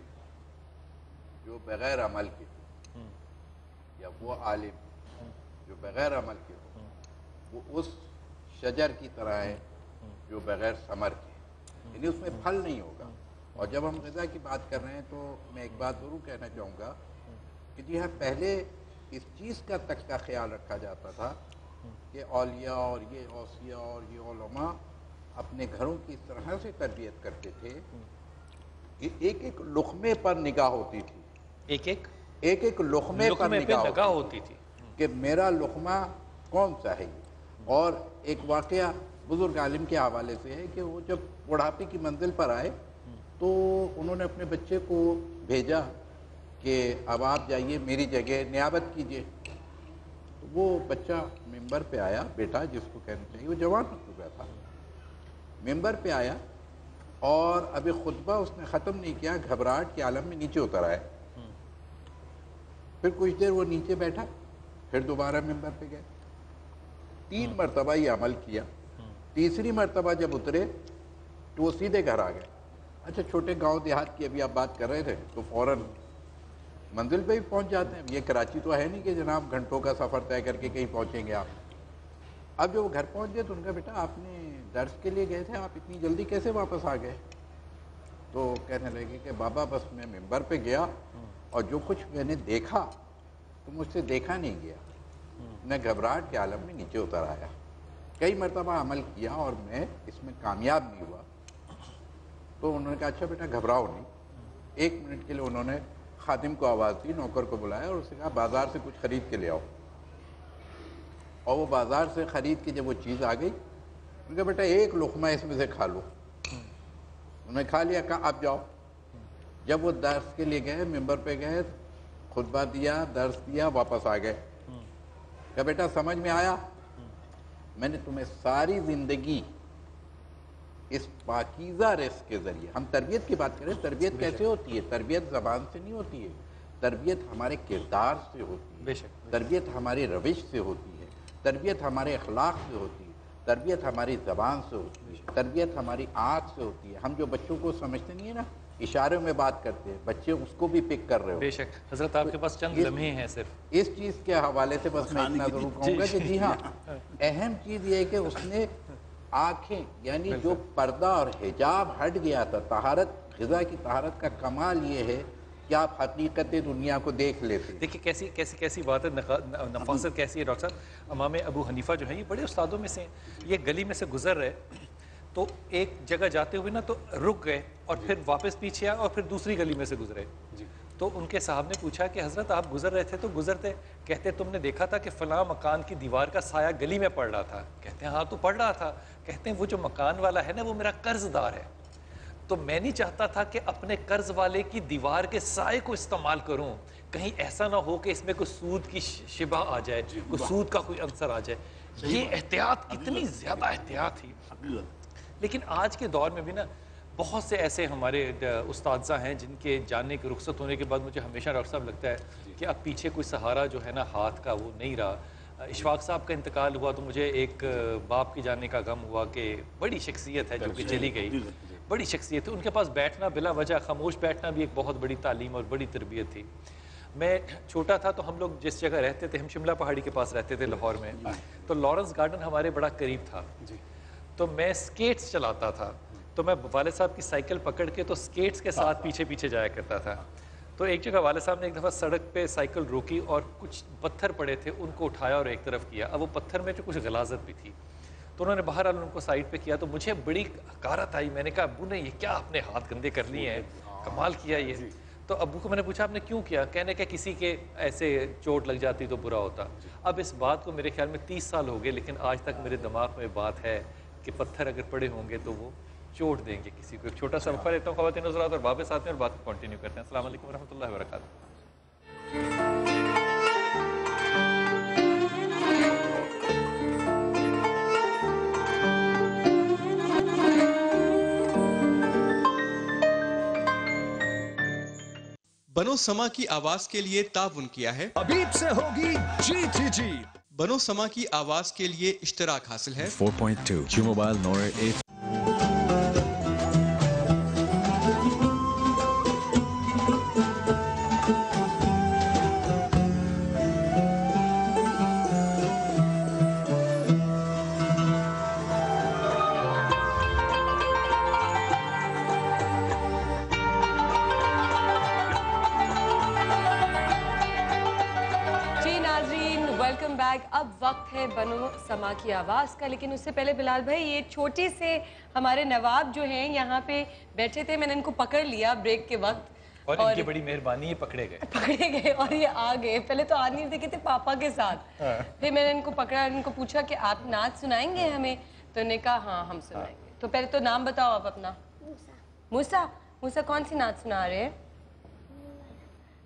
जो बग़ैर अमल के हो, या वो आलिम जो बग़ैर अमल के हो, वो उस शजर की तरह है जो बग़ैर समर के, यानी उसमें फल नहीं होगा। और जब हम ग़िज़ा की बात कर रहे हैं तो मैं एक बात ज़रूर कहना चाहूँगा कि जी हाँ, पहले इस चीज़ का तक का ख्याल रखा जाता था कि औलिया और ये औसिया और ये उलमा अपने घरों की इस तरह से तरबियत करते थे कि एक एक लुक़मे पर निगाह होती थी, एक एक लुक़मे पर निगाह होती थी कि मेरा लुक़मा कौन सा है। और एक वाक़या बुज़ुर्ग आलिम के हवाले से है कि वो जब बुढ़ापे की मंजिल पर आए तो उन्होंने अपने बच्चे को भेजा कि अब आप जाइए मेरी जगह नियाबत कीजिए। तो वो बच्चा मिंबर पे आया, बेटा जिसको कहना चाहिए, वो जवान हो चुका था, मिंबर पे आया और अभी खुतबा उसने ख़त्म नहीं किया, घबराहट के आलम में नीचे उतर आया। फिर कुछ देर वो नीचे बैठा, फिर दोबारा मिंबर पे गए, 3 मरतबा ये अमल किया। तीसरी मरतबा जब उतरे तो वो सीधे घर आ गए। अच्छा, छोटे गांव देहात की अभी आप बात कर रहे थे तो फ़ौरन मंजिल पे ही पहुंच जाते हैं। ये कराची तो है नहीं कि जनाब घंटों का सफ़र तय करके कहीं पहुंचेंगे आप। अब जब वो घर पहुंच गए तो उनका बेटा आपने दर्स के लिए गए थे, आप इतनी जल्दी कैसे वापस आ गए? तो कहने लगे कि बाबा बस मैं मिंबर पे गया और जो कुछ मैंने देखा तो मुझसे देखा नहीं गया, मैं घबराहट के आलम में नीचे उतर आया। कई मरतबा अमल किया और मैं इसमें कामयाब नहीं हुआ। तो उन्होंने कहा अच्छा बेटा घबराओ नहीं। 1 मिनट के लिए उन्होंने खादिम को आवाज़ दी, नौकर को बुलाया और उससे कहा बाज़ार से कुछ ख़रीद के ले आओ। और वो बाज़ार से ख़रीद के जब वो चीज़ आ गई, उन्होंने कहा बेटा एक लुक़मा इसमें से खा लो। उन्होंने खा लिया, कहा आप जाओ। जब वो दर्स के लिए गए, मिंबर पे गए, खुतबा दिया, दर्स दिया, वापस आ गए। कहा बेटा समझ में आया, मैंने तुम्हें सारी ज़िंदगी इस पाकीज़ा रिज़्क़ के ज़रिए, हम तरबियत की बात करें, तरबियत कैसे होती है? तरबियत ज़बान से नहीं होती है, तरबियत हमारे किरदार से होती है, तरबियत हमारी रविश से होती है, तरबियत हमारे अखलाक से होती है, तरबियत हमारी ज़बान से होती है, तरबियत हमारी आँख से होती है। हम जो बच्चों को समझते नहीं है ना, इशारों में बात करते हैं, बच्चे उसको भी पिक कर रहे हो।
बेशक हज़रत आपके पास चंद लम्हे हैं सिर्फ
इस चीज़ के हवाले से बस मैं इतना ज़रूर कहूँगा कि जी हाँ, अहम चीज़ ये है कि उसने आँखें, यानी जो पर्दा और हिजाब हट गया था, तहारत, ग़िज़ा की तहारत का कमाल ये है कि आप हकीकत दुनिया को देख लेते।
देखिए कैसी कैसी कैसी बात है, नफासत कैसी है डॉक्टर साहब। इमाम अबू हनीफ़ा जो है ये बड़े उस्तादों में से हैं। ये गली में से गुजर रहे तो एक जगह जाते हुए ना तो रुक गए और फिर वापस पीछे आए और फिर दूसरी गली में से गुजरे। तो उनके साहब ने पूछा कि हज़रत आप गुजर रहे थे तो गुजरते, कहते तुमने देखा था कि फ़लाँ मकान की दीवार का साया गली में पड़ रहा था? कहते हैं हाँ तो पड़ रहा था। कहते हैं वो जो मकान वाला है ना वो मेरा कर्जदार है, تو میں نہیں چاہتا تھا کہ اپنے قرض والے کی دیوار کے سائے کو استعمال کروں، کہیں ایسا نہ ہو کہ اس میں کوئی سود کی شبہ آ جائے، کوئی سود کا کوئی عنصر آ جائے. یہ احتیاط، کتنی زیادہ احتیاط تھی. لیکن آج کے دور میں بھی نا بہت سے ایسے ہمارے اساتذہ ہیں جن کے جانے کے رخصت ہونے کے بعد مجھے ہمیشہ ڈاکٹر صاحب لگتا ہے کہ اب پیچھے کوئی سہارا جو ہے نا ہاتھ کا وہ نہیں رہا. اشفاق صاحب کا انتقال ہوا تو مجھے ایک باپ کی جانے کا غم ہوا کہ بڑی شخصیت ہے جو کہ چلی گئی، بڑی شخصیت ہے. ان کے پاس بیٹھنا بلا وجہ خاموش بیٹھنا بھی ایک بہت بڑی تعلیم اور بڑی تربیت تھی. میں چھوٹا تھا تو ہم لوگ جس جگہ رہتے تھے، ہم شملہ پہاڑی کے پاس رہتے تھے لاہور میں، تو لارنس گارڈن ہمارے بڑا قریب تھا. تو میں سکیٹس چلاتا تھا، تو میں والد صاحب کی سائیکل پکڑ کے تو سکیٹس کے ساتھ پیچھے پیچھے جایا کرتا تھا. تو ایک جگہ والد صاحب نے ایک دفعہ سڑک پہ سائیکل روکی اور کچھ پتھر پڑے تھے، ان کو اٹھایا اور ایک طرف کیا. اب وہ پتھر میں جو کچھ غلاظت بھی تھی تو انہوں نے بہرحال ان کو سائڈ پہ کیا. تو مجھے بڑی حقارت آئی. میں نے کہا ابو نے یہ کیا اپنے ہاتھ گندے کر لیے ہیں، کمال کیا یہ. تو ابو کو میں نے پوچھا آپ نے کیوں کیا؟ کہنے کہ کسی کے ایسے چوٹ لگ جاتی تو برا ہوتا. اب اس بات کو میرے خیال میں 30 سال ہو گئے، لیکن آج تک میرے دماغ میں بات ہے کہ پتھر اگر پڑے ہوں گے تو وہ چوٹ دیں گے کسی کو. ایک چھوٹا سا وقفہ لیتا ہوں خواتین حضرات اور واپس آتے ہیں اور بات کو کنٹینیو کرتے ہیں. السلام علیکم ورحمۃ اللہ وبرکاتہ.
بنو سما کی آواز کے لیے تعاون کیا ہے
حبیب سے ہوگی جی.
بنو سما کی آواز کے لیے اشتراک حاصل ہے
4.2 Q-Mobile Nord 8.
Welcome back. اب وقت ہے بنو سما کی آواز کا، لیکن اس سے پہلے بلال بھائی یہ چھوٹے سے ہمارے نواب جو ہیں یہاں پہ بیٹھے تھے، میں نے ان کو پکڑ لیا بریک کے وقت
اور ان کی بڑی مہربانی یہ پکڑے گئے
اور یہ آ گئے. پہلے تو آ نہیں دیکھے تھے پاپا کے ساتھ، پھر میں نے ان کو پکڑا، ان کو پوچھا کہ آپ نعت سنائیں گے ہمیں؟ تو انہوں نے کہا ہاں ہم سنائیں گے. تو پہلے تو نام بتاؤ آپ اپنا. موسیٰ کون سی نعت سنا رہے ہیں؟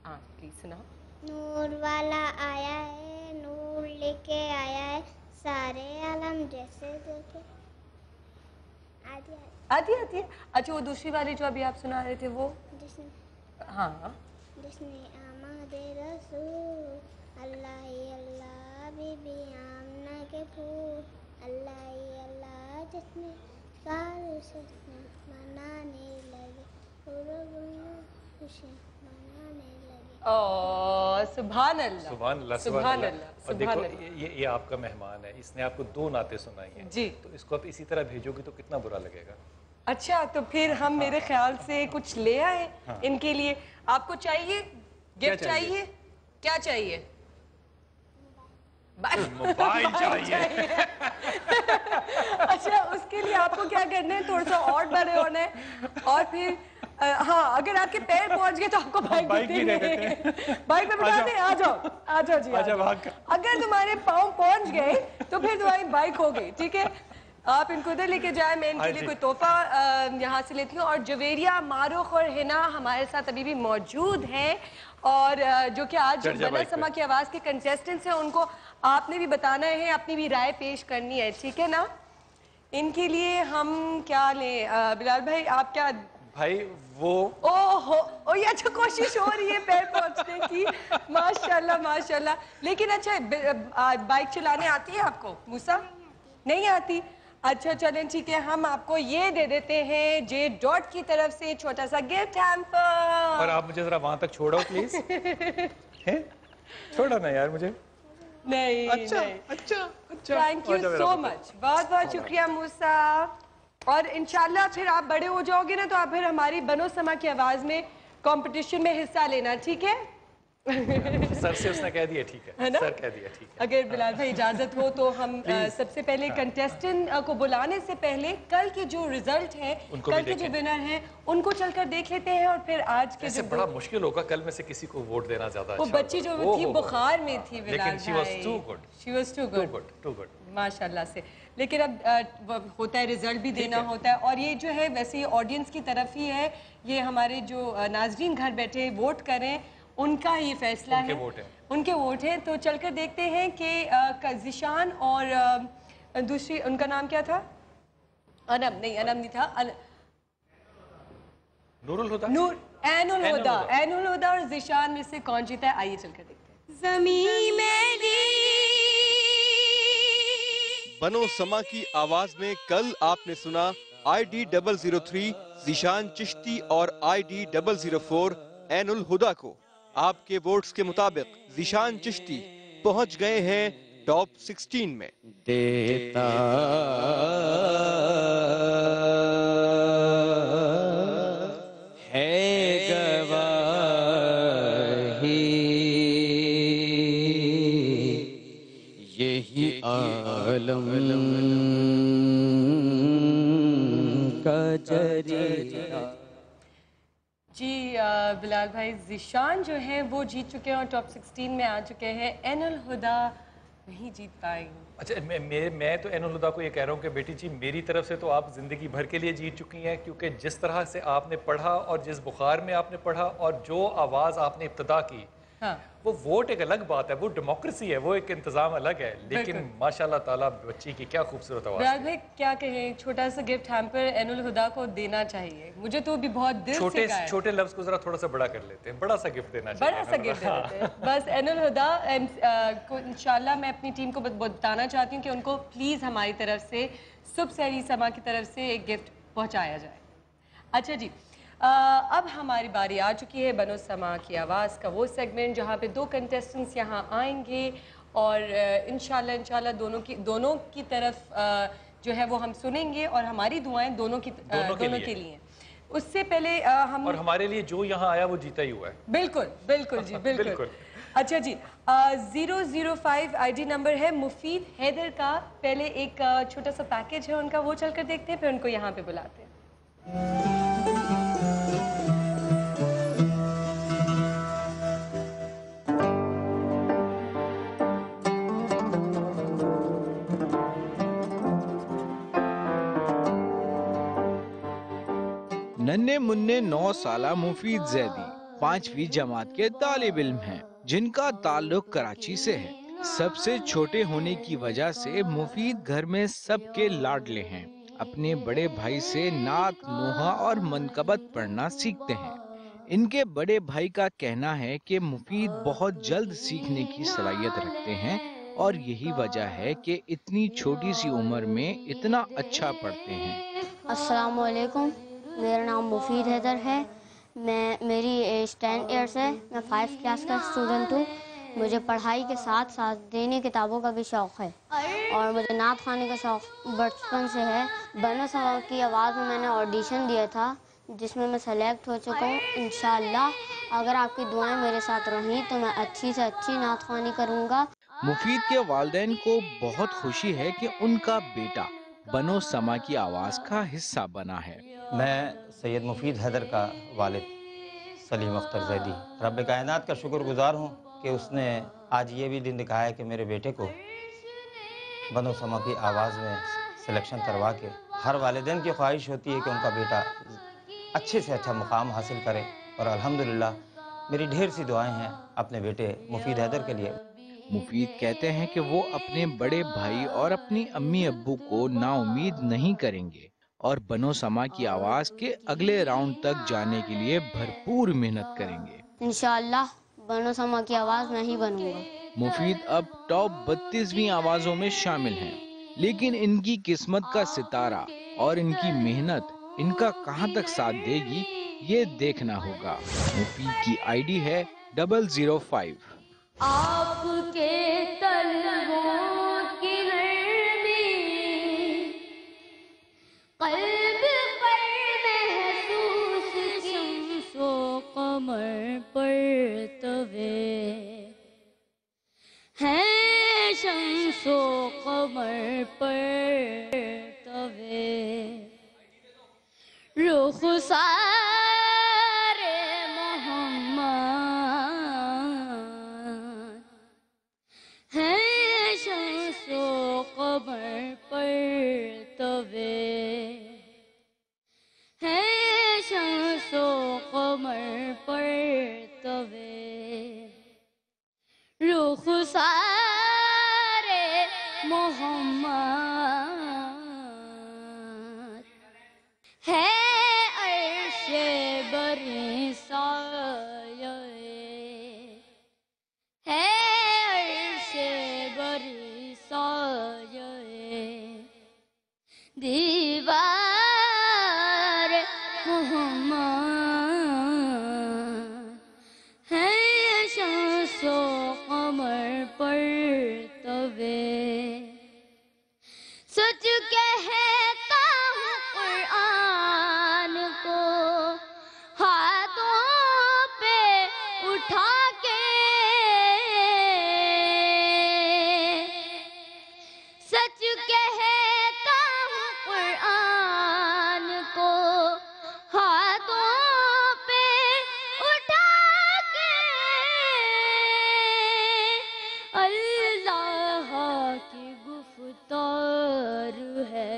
ہاں پلیز سناؤ.
نور والا آیا ہے، نور لے کے آیا ہے، سارے عالم جیسے دیکھے.
آتی ہے. اچھا وہ دوسری والی جو ابھی آپ سنا رہے تھے وہ ہاں
جس نے آمد رسول اللہ بی بی آمنہ کے پھول اللہ جس نے سارے سے منانے لگے خوشی منانے لگے.
سبحان اللہ
سبحان اللہ. اور دیکھو یہ آپ کا مہمان ہے، اس نے آپ کو 2 نعتیں سنائی ہیں
جی،
تو اس کو آپ اسی طرح بھیجو گی تو کتنا برا لگے گا.
اچھا تو پھر ہم میرے خیال سے کچھ لے آئے ان کے لیے. آپ کو چاہیے گفٹ؟ چاہیے کیا چاہیے؟
موبائل چاہیے.
اچھا اس کے لیے آپ کو کیا کرنا ہے، تھوڑا سا اور بڑے ہونا ہے اور پھر ہاں اگر آپ کے پیر پہنچ گئے تو آپ کو بائک بھی دیں گے. بائک پہ بٹھا دیں. آ جاؤ جی. اگر تمہارے پاؤں پہنچ گئے تو پھر تمہاری بائک ہو گئی. ٹھیک ہے آپ ان کو ادھر لے کے جائیں، میں ان کے لیے کوئی تحفہ یہاں سے لیتی ہوں. اور جویریہ، ماروخ اور ہنا ہمارے ساتھ ابھی بھی موجود ہیں اور جو کہ آج بنو سما کی آواز کے کنٹیسٹنٹس ہیں، ان کو آپ نے بھی بتانا ہے، اپنی بھی رائے پیش کرنی ہے. ٹھیک ہے نا؟ ان کے لیے ہم کیا لیں بلال بھائی؟ آپ کیا
بھائی وہ
یہ اچھا کوشش ہو رہی ہے پیر پہنچنے کی. ماشاءاللہ. لیکن اچھا بائک چلانے آتی ہے آپ کو موسیٰ؟ نہیں آتی. اچھا چلیں ٹھیک ہے، ہم آپ کو یہ دے دیتے ہیں جے ڈاٹ کی طرف سے چھوٹا سا گفٹ ہیمپر.
اور آپ مجھے ذرا وہاں تک چھوڑو پلیز. چھوڑا نا یار مجھے.
نہیں اچھا تھینک یو سو مچ. بہت بہت شکریہ موسیٰ. اور انشاءاللہ پھر آپ بڑے ہو جاؤ گے نا تو آپ پھر ہماری بنو سما کی آواز میں کمپٹیشن میں حصہ لینا. ٹھیک ہے؟
सर से उसने कह दिया ठीक है
ना?
सर कह दिया ठीक है।
अगर बिलाल भाई इजाजत हो तो हम सबसे पहले कंटेस्टेंट को बुलाने से पहले कल के जो रिजल्ट है, कल के जो विनर हैं उनको चलकर देख लेते हैं और फिर आज के
ऐसे बड़ा मुश्किल होगा कल में से किसी को वोट देना ज्यादा
वो
अच्छा
बच्ची जो थी बुखार में थी बिलाल
लेकिन she was too good.
She was too good. माशाल्लाह से। लेकिन अब होता है रिजल्ट भी देना होता है और ये जो है वैसे ऑडियंस की तरफ ही है, ये हमारे जो नाजरीन घर बैठे वोट करें उनका ये फैसला है, उनके वोट हैं। तो चलकर देखते हैं कि ज़िशान और दूसरी उनका नाम क्या था? अनम नहीं था,
नूरुल हुदा
ऐनुल हुदा और ज़िशान में से कौन जीता है, आइए चलकर देखते हैं।
ज़मीं मेरी
बनो समा की आवाज में कल आपने सुना ID 003 ज़िशान चिश्ती और ID 004 ऐनुल हुदा को। आपके वोट्स के मुताबिक ज़िशान चिश्ती पहुंच गए हैं टॉप 16 में।
देता है गवाही यही आलम का जरिया।
जी बिलाल भाई, ज़िशान जो है वो जीत चुके हैं और टॉप 16 में आ चुके हैं। ऐनुल हुदा नहीं जीत पाएंगे।
अच्छा मैं तो ऐनुल हुदा को ये कह रहा हूँ कि बेटी जी मेरी तरफ से तो आप ज़िंदगी भर के लिए जीत चुकी हैं, क्योंकि जिस तरह से आपने पढ़ा और जिस बुखार में आपने पढ़ा और जो आवाज़ आपने इब्तदा की,
हाँ।
वो वोट एक अलग बात है, वो डेमोक्रेसी है, वो एक इंतज़ाम अलग है, लेकिन माशाल्लाह ताला बच्ची की क्या खूबसूरत आवाज़।
बिलाल भाई क्या कहें, छोटा सा गिफ्ट हैम्पर ऐनुल हुदा को देना चाहिए, मुझे तो भी बहुत दिल से है।
छोटे लफ्ज़ को जरा थोड़ा सा बड़ा कर लेते हैं, बड़ा सा गिफ्ट देना चाहिए,
बड़ा सा गिफ्ट दे देते हैं। बस ऐनुल हुदा को इंशाल्लाह मैं अपनी टीम को बताना चाहती हूँ कि उनको प्लीज़ हमारी तरफ से सुबह सहरी समा की तरफ से एक गिफ्ट पहुँचाया जाए। अच्छा जी, अब हमारी बारी आ चुकी है बनो समा की आवाज़ का वो सेगमेंट जहाँ पे दो कंटेस्टेंट्स यहाँ आएंगे और इंशाल्लाह दोनों की तरफ जो है वो हम सुनेंगे और हमारी दुआएं दोनों के लिए। उससे पहले हम
और हमारे लिए जो यहाँ आया वो जीता ही हुआ है।
बिल्कुल जी बिल्कुल। अच्छा जी, 005 ID नंबर है मुफीद हैदर का। पहले एक छोटा सा पैकेज है उनका, वो चलकर देखते हैं, फिर उनको यहाँ पे बुलाते हैं।
नन्हे मुन्ने 9 साला मुफीद जैदी 5वीं जमात के तालिब इल्म हैं, जिनका ताल्लुक कराची से है। सबसे छोटे होने की वजह से मुफीद घर में सबके लाडले हैं। अपने बड़े भाई से नात, नोहा और मनकबत पढ़ना सीखते हैं। इनके बड़े भाई का कहना है कि मुफीद बहुत जल्द सीखने की सलाहियत रखते हैं और यही वजह है कि इतनी छोटी सी उम्र में इतना अच्छा पढ़ते हैं।
अस्सलाम वालेकुम, मेरा नाम मुफीद हैदर है। मेरी एज 10 ईयर्स है। मैं 5 क्लास का स्टूडेंट हूँ। मुझे पढ़ाई के साथ साथ दीनी किताबों का भी शौक़ है और मुझे नात खाने का शौक़ बचपन से है। बनो समा की आवाज़ में मैंने ऑडिशन दिया था जिसमें मैं सेलेक्ट हो चुका हूँ। इंशाअल्लाह अगर आपकी दुआएं मेरे साथ रहीं तो मैं अच्छी से अच्छी नात खानी करूँगा।
मुफीद के वालिदैन को बहुत खुशी है कि उनका बेटा बनो समा की आवाज़ का हिस्सा बना है।
मैं सैयद मुफीद हैदर का वालिद सलीम अख्तर जैदी रब कायनात का शुक्रगुजार हूँ कि उसने आज ये भी दिन दिखाया कि मेरे बेटे को बनो समा की आवाज़ में सिलेक्शन करवा के, हर वालिदैन की ख्वाहिश होती है कि उनका बेटा अच्छे से अच्छा मुकाम हासिल करे और अल्हम्दुलिल्लाह मेरी ढेर सी दुआएं हैं अपने बेटे मुफीद हैदर के लिए।
मुफीद कहते हैं कि वो अपने बड़े भाई और अपनी अम्मी अब्बू को नाउमीद नहीं करेंगे और बनो समा की आवाज़ के अगले राउंड तक जाने के लिए भरपूर मेहनत करेंगे।
इंशाअल्लाह बनो समा की आवाज़ मैं ही बनूंगा।
मुफीद अब टॉप 32वीं आवाज़ों में शामिल हैं, लेकिन इनकी किस्मत का सितारा और इनकी मेहनत इनका कहां तक साथ देगी ये देखना होगा। मुफीद की ID है 005।
आपके तलवों की नरमी कल्ब पर महसूस शम्सो कमर पर तवे पर तवे रुखसारे मोहम्मद है शम्सो कमर पर तवे है शम्सो कमर पर तवे रुखसारे मोहम्मद है अर्शे बरी साये है अर्शे बरी साये दीवार मोहम्मद है शम्सो कमर पर तवे सच कहता हूँ कुरान को हाथों पे उठा के सच कहता हूँ कुरान को हाथों पे उठा के अल्लाह की गुफ्तार है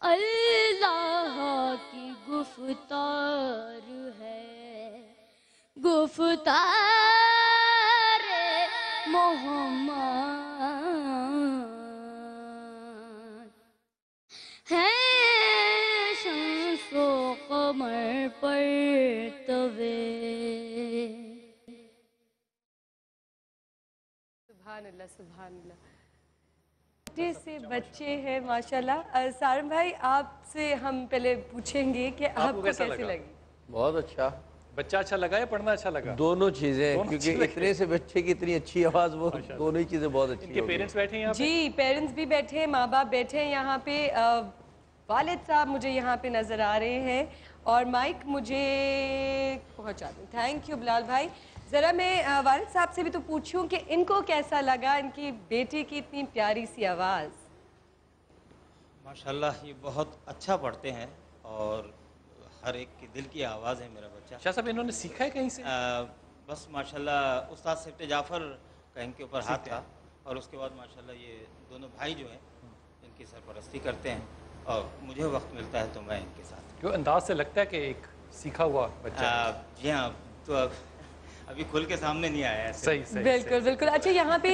अल्लाह की गुफ्तार है गुफ्तार मोहम्मद है शम्सो कमर पर तवे
सुभान अल्लाह सुभान अल्लाह। छोटे से बच्चे हैं माशाल्लाह। सारम भाई आपसे हम पहले पूछेंगे कि आपको कैसे लगी?
बहुत अच्छा।
बच्चा अच्छा लगा या पढ़ना अच्छा लगा?
दोनों चीजें, क्योंकि इतने से बच्चे की इतनी अच्छी आवाज, वो दोनों ही चीजें बहुत अच्छी।
इनके पेरेंट्स बैठे हैं यहाँ पे?
जी पेरेंट्स भी बैठे हैं, माँ बाप बैठे हैं यहाँ पे। वालिद साहब मुझे यहाँ पे नजर आ रहे हैं और माइक मुझे पहुँचा दें। थैंक यू बिलाल भाई। ज़रा मैं वालिद साहब से भी तो पूछूं कि इनको कैसा लगा, इनकी बेटी की इतनी प्यारी सी आवाज़।
माशाल्लाह ये बहुत अच्छा पढ़ते हैं और हर एक के दिल की आवाज़ है मेरा बच्चा।
शाह साहब इन्होंने सीखा है कहीं से?
बस माशाल्लाह उस्ताद सिफ्ते जाफ़र का इनके ऊपर हाथ था और उसके बाद माशाल्लाह ये दोनों भाई जो हैं इनकी सरपरस्ती करते हैं और मुझे वक्त मिलता है तो मैं इनके साथ।
क्यों अंदाज से लगता है कि एक सीखा हुआ बच्चा?
जी हाँ, तो अभी खुल के सामने नहीं आया है।
सही सही
बिल्कुल बिल्कुल। अच्छा यहाँ पे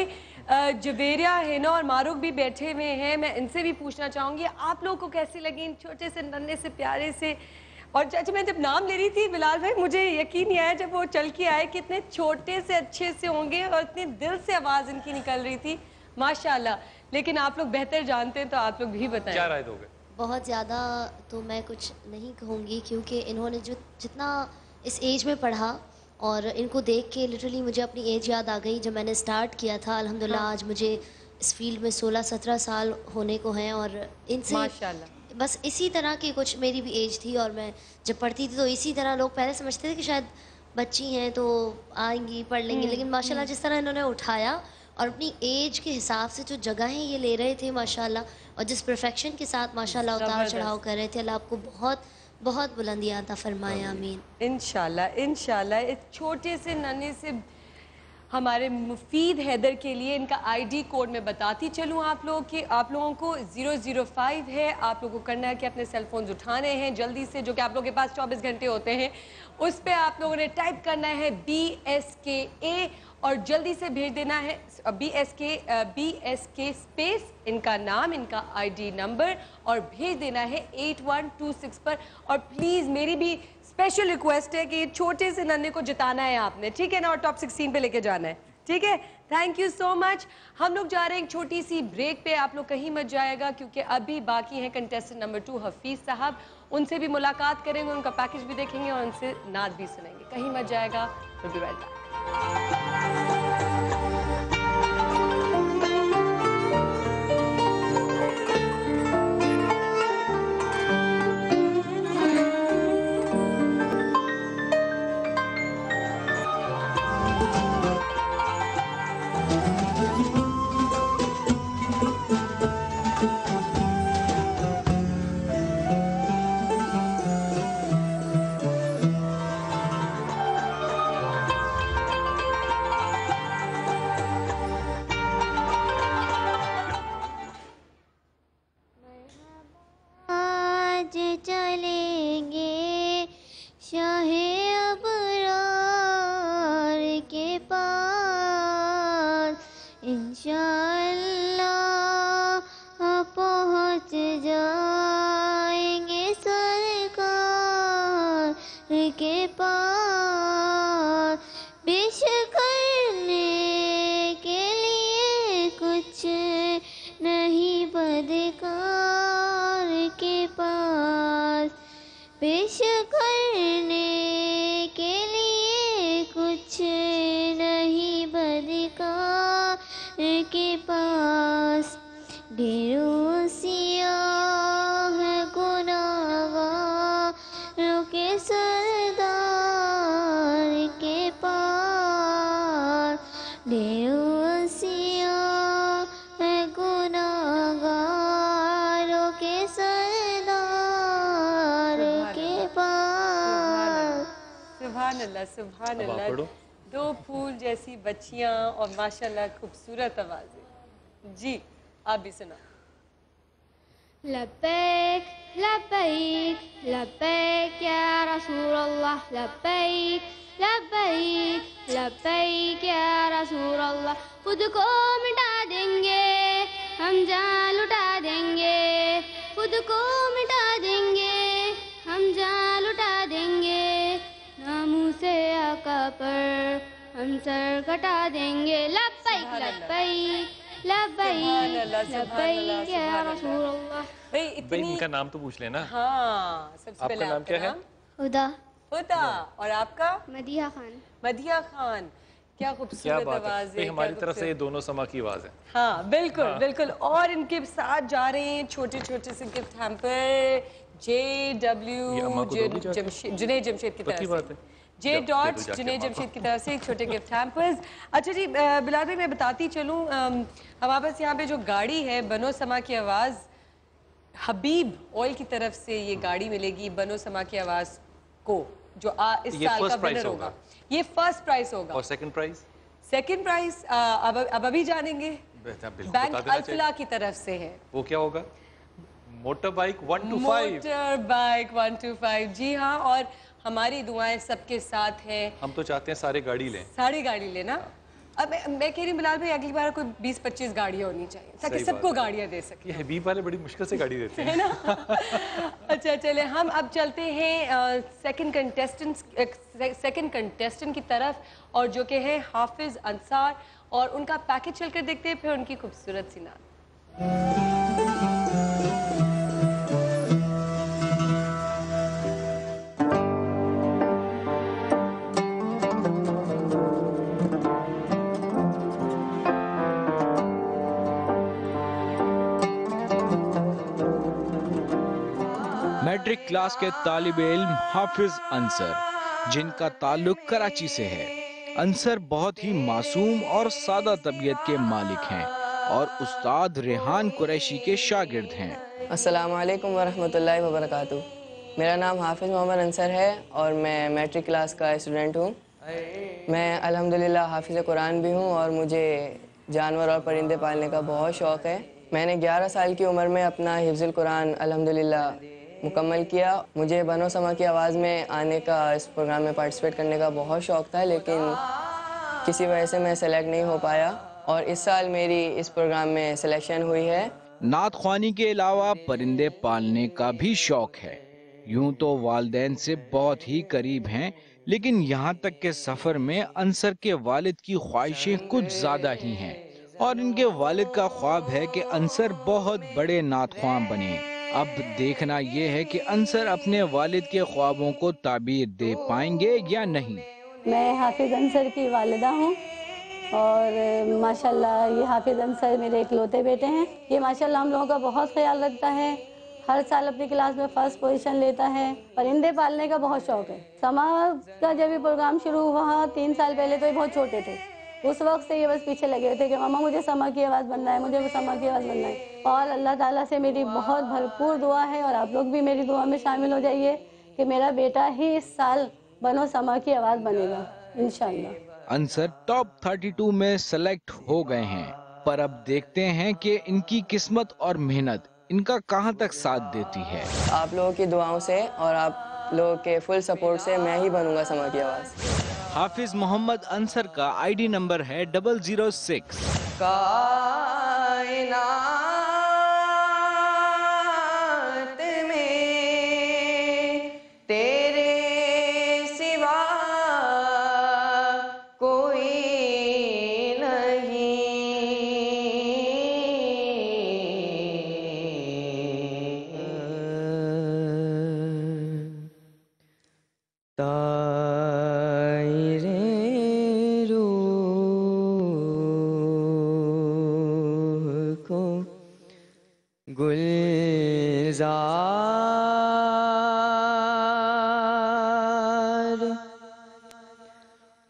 जवेरिया हिना और मारूक भी बैठे हुए हैं, मैं इनसे भी पूछना चाहूँगी आप लोगों को कैसी लगी इन छोटे से नन्हे से प्यारे से। और अच्छा मैं जब नाम ले रही थी बिलाल भाई मुझे यकीन नहीं आया जब वो चल के आए कि इतने छोटे से अच्छे से होंगे और इतने दिल से आवाज़ इनकी निकल रही थी माशाल्लाह। लेकिन आप लोग बेहतर जानते हैं तो आप लोग भी बताएं।
क्या राय दोगे?
बहुत ज़्यादा तो मैं कुछ नहीं कहूँगी क्योंकि इन्होंने जो जितना इस एज में पढ़ा और इनको देख के लिटरली मुझे अपनी एज याद आ गई जब मैंने स्टार्ट किया था। अल्हम्दुलिल्लाह आज मुझे इस फील्ड में 16-17 साल होने को हैं और इनसे
माशाल्लाह
बस इसी तरह की कुछ मेरी भी एज थी और मैं जब पढ़ती थी तो इसी तरह लोग पहले समझते थे कि शायद बच्ची हैं तो आएंगी पढ़ लेंगी, लेकिन माशाल्लाह जिस तरह इन्होंने उठाया और अपनी एज के हिसाब से जो जगहें ये ले रहे थे माशाल्लाह और जिस परफेक्शन के साथ माशाल्लाह उतार चढ़ाव कर रहे थे, अल्लाह आपको बहुत बहुत बुलंदियाँ अता फरमाए, आमीन।
इंशाल्लाह इंशाल्लाह। इस छोटे से नन्हे से हमारे मुफीद हैदर के लिए इनका आईडी कोड मैं बताती चलूँ आप लोगों के, आप लोगों को 005 है। आप लोगों को करना है कि अपने सेल फोन्स उठाने हैं जल्दी से, जो कि आप लोगों के पास 24 घंटे होते हैं। उस पर आप लोगों ने टाइप करना है BSKA और जल्दी से भेज देना है BSK स्पेस इनका नाम, इनका आईडी नंबर और भेज देना है 8126 पर। और प्लीज़ मेरी भी स्पेशल रिक्वेस्ट है कि ये छोटे से नन्हे को जिताना है आपने, ठीक है ना, और टॉप 16 पे लेके जाना है, ठीक है। Thank you so much. हम लोग जा रहे हैं एक छोटी सी ब्रेक पे, आप लोग कहीं मत जाएगा क्योंकि अभी बाकी हैं कंटेस्टेंट नंबर 2 हफीज़ साहब, उनसे भी मुलाकात करेंगे, उनका पैकेज भी देखेंगे और उनसे नात भी सुनेंगे। कहीं मत जाएगा। We'll be right back.
पहुँच चलेंगे शाह अबरार के पास, इंशाअल्लाह पहुँच जाएंगे सरकार के पास। पेश करने के लिए कुछ नहीं बदकार के पास, पेश करने के लिए कुछ नहीं बदकार के पास। ढेरों सियाह गुनाहगारों के सरदार के पास, ढेरों सियाह गुनाहगारों के सरदार के पास।
सुभान अल्लाह, सुभान अल्लाह। दो फूल जैसी बच्चियां और माशाल्लाह खूबसूरत आवाज़ें। जी आप भी सुना।
लब्बैक लब्बैक लब्बैक या रसूल अल्लाह, लब्बैक लब्बैक लब्बैक या रसूल अल्लाह। खुद को मिटा देंगे हम जान लुटा देंगे, खुद को मिटा देंगे हम जान लुटा देंगे, नामूसे आका पर हम सर कटा देंगे। लब्बैक लब्बैक लब्बैक लब्बैक या रसूल अल्लाह।
भाई
भाई इनका नाम तो पूछ लेना।
हाँ, सबसे
आपका
पहले
नाम क्या है?
हुदा।
हुदा। और आपका?
मदिया खान।
मदिया खान। क्या
क्या
खूबसूरत
बात
आवाज़
है,
है।
हमारी तरफ से ये दोनों समा की आवाज़ है।
हाँ बिल्कुल
हाँ।
बिल्कुल। और इनके साथ जा रहे हैं छोटे छोटे से gift hamper JW Junaid Jamshed की तरफ से। J डॉट्स जुनैद जमशेद की तरफ से छोटे गिफ्ट हैम्पर्स। अच्छा जी बिलाल भाई मैं बताती चलूँ, हमारे पास यहाँ पे जो गाड़ी है बनो समा की आवाज़, हबीब ऑयल की तरफ से ये गाड़ी मिलेगी बनो समा की आवाज़ को, जो इस साल का विनर होगा। ये फर्स्ट प्राइस होगा।
और सेकंड प्राइस?
सेकंड प्राइस अब अभी जानेंगे। बैंक अल्फला की तरफ से है।
वो क्या होगा? Motor bike 125।
मोटर बाइक 125 जी हाँ। और हमारी दुआएं सबके साथ हैं।
हम तो चाहते हैं सारे गाड़ी लें।
सारी गाड़ी लेना। अब मैं कह रही हूँ बिलाल भाई अगली बार कोई 20-25 गाड़ियाँ होनी चाहिए ताकि सबको गाड़ियाँ दे सके।
ये हबीब वाले बड़ी मुश्किल से गाड़ी देते हैं
है ना। अच्छा चले हम अब चलते हैं सेकंड कंटेस्टेंट की तरफ, और जो कि है हाफिज अंसार, और उनका पैकेज चलकर देखते हैं, फिर उनकी खूबसूरत सी नात।
मैट्रिक क्लास के तालिब इल्म हाफिज अंसर, जिनका ताल्लुक कराची से है। अंसर बहुत ही मासूम और सादा तबीयत के मालिक हैं और उस्ताद रेहान कुरैशी के शागिर्द हैं।
अस्सलामु अलैकुम वरहमतुल्लाहि वबरकातुहू। मेरा नाम हाफिज मोहम्मद अंसर है और मैं मैट्रिक क्लास का स्टूडेंट हूँ। मैं अल्हम्दुलिल्लाह हाफिज़ कुरान भी हूँ और मुझे जानवर और परिंदे पालने का बहुत शौक़ है। मैंने 11 साल की उम्र में अपना हिफ्ज़ुल कुरान अल्हम्दुलिल्लाह मुकम्मल किया। मुझे बनो समा की आवाज़ में आने का, इस प्रोग्राम में पार्टिसिपेट करने का बहुत शौक़ था, लेकिन किसी वजह से मैं सेलेक्ट नहीं हो पाया और इस साल मेरी इस प्रोग्राम में सिलेक्शन हुई है।
नात ख्वानी के अलावा परिंदे पालने का भी शौक है। यूं तो वालिदैन से बहुत ही करीब हैं, लेकिन यहाँ तक के सफर में अंसर के वालिद की ख्वाहिशें कुछ ज्यादा ही हैं और इनके वालिद का ख्वाब है कि अंसर बहुत बड़े नात ख्वां बने। अब देखना ये है कि अंसर अपने वालिद के ख्वाबों को ताबीर दे पाएंगे या नहीं।
मैं हाफिज अंसर की वालिदा हूँ और माशाल्लाह ये हाफिज अंसर मेरे इकलौते बेटे हैं। ये माशाल्लाह हम लोगों का बहुत ख्याल रखता है, हर साल अपनी क्लास में फर्स्ट पोजीशन लेता है। परिंदे पालने का बहुत शौक है। समा का जब ये प्रोग्राम शुरू हुआ 3 साल पहले तो ये बहुत छोटे थे, उस वक्त से ये बस पीछे लगे हुए थे कि मामा मुझे समा की आवाज़ बनना है, मुझे समा की आवाज़ बनना है। और अल्लाह ताला से मेरी बहुत भरपूर दुआ है और आप लोग भी मेरी दुआ में शामिल हो जाइए कि मेरा बेटा ही इस साल बनो समा की आवाज़ बनेगा इंशाअल्लाह।
अंसर टॉप 32 में सेलेक्ट हो गए हैं, पर अब देखते हैं कि इनकी किस्मत और मेहनत ان کا کہاں تک ساتھ دیتی ہے۔
آپ لوگوں کی دعاؤں سے اور آپ لوگوں کے فل سپورٹ سے میں ہی بنوں گا سما کی آواز۔
حافظ محمد انصر کا ID نمبر ہے 006۔
کائنات میں تیرے سوا کوئی گلزار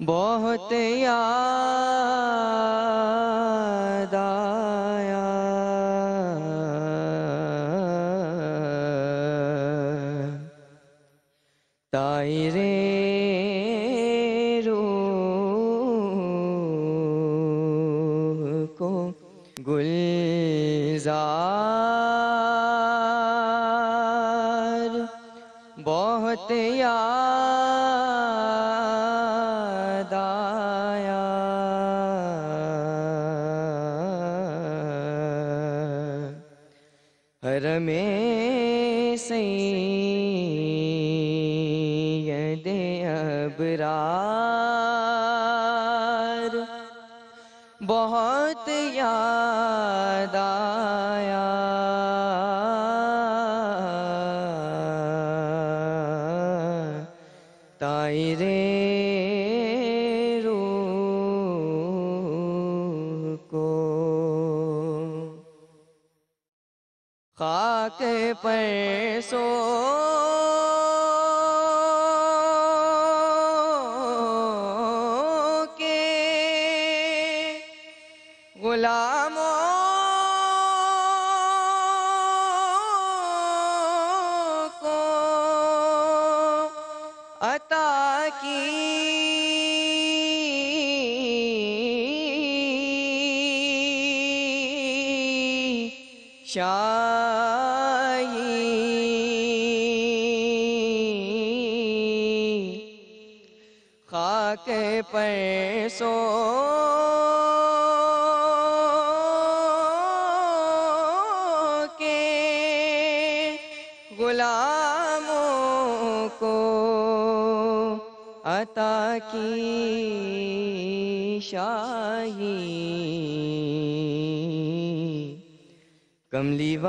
بہت یاد آیا طائرے روح کو گلزار بہت یاد آیا حرم سید ابرار بہت یاد آیا طائرے روح کو خاک پر سو کے غلاموں کو عطا کی شاہی خاک پر سو کے غلاموں کو عطا کی شاہی کملی والے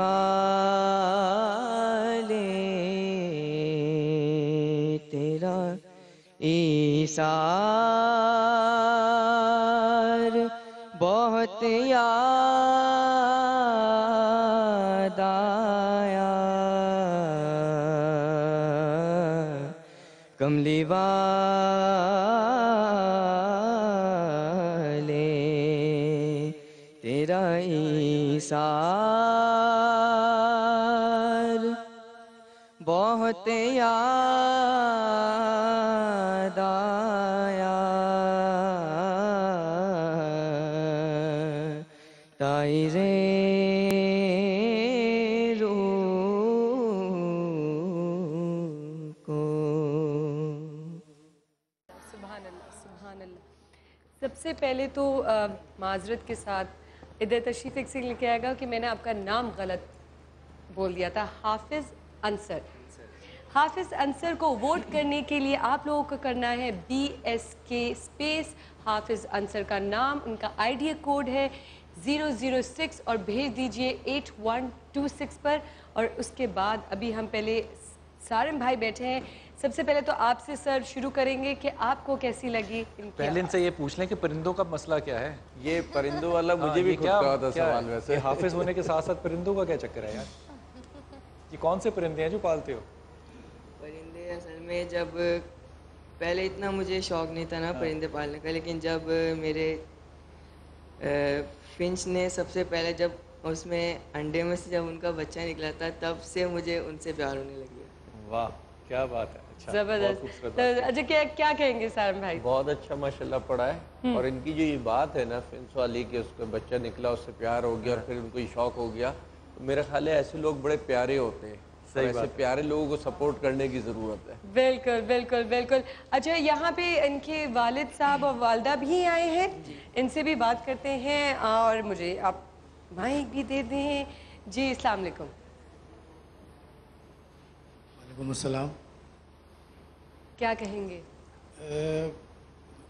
تیرا ایثار بہت یاد آیا کملی والے تیرا ایثار بہت یاد آیا طائرے
سب سے پہلے تو معذرت کے ساتھ ادھر تشریف ایک سے لے کے آئے گا کہ میں نے آپ کا نام غلط بول دیا تھا، حافظ انصر۔ حافظ انصر کو ووٹ کرنے کے لیے آپ لوگوں کو کرنا ہے BSK اسپیس حافظ انصر کا نام، ان کا ID کوڈ ہے 006 اور بھیج دیجئے 8126 پر۔ اور اس کے بعد ابھی ہم پہلے سارم بھائی بیٹھے ہیں، سب سے پہلے تو آپ سے سر شروع کریں گے کہ آپ کو کیسی لگی
پہلے ان سے یہ پوچھ لیں کہ پرندوں کا مسئلہ کیا ہے؟
یہ پرندوں والا مجھے بھی خود کہا تھا سوال ویسے۔
یہ حافظ ہونے کے ساتھ ساتھ پرندوں کا کیا چکر ہے یار؟ یہ کون سے پرندے ہیں جو پالتے ہو؟
پرندے اصل میں جب پہلے اتنا مجھے شوق نہیں تھا نا پرندے پالنے کا، لیکن جب میرے فنچ نے سب سے پہلے جب اس میں انڈے میں سے جب ان کا بچہ نکلا تھا تب سے مجھے ان سے پیار ہونے لگ گیا۔
واہ کیا بات ہے،
زبردست۔ اچھا کیا کہیں گے سارم بھائی؟
بہت اچھا ماشاءاللہ پڑھا ہے، اور ان کی جو یہ بات ہے نا فنس والی کہ اس کا بچہ نکلا اس سے پیار ہو گیا اور پھر ان کو یہ شوق ہو گیا، میرا خیال ہے ایسے لوگ بڑے پیارے ہوتے ہیں، ایسے پیارے لوگوں کو سپورٹ کرنے کی ضرورت ہے۔
بالکل بالکل بالکل۔ اچھا یہاں پہ ان کے والد صاحب اور والدہ بھی آئے ہیں، ان سے بھی بات کرتے ہیں اور مجھے آپ مائک بھی دے دیں۔ جی السلام علیکم۔
وعلیکم السلام۔
کیا کہیں گے؟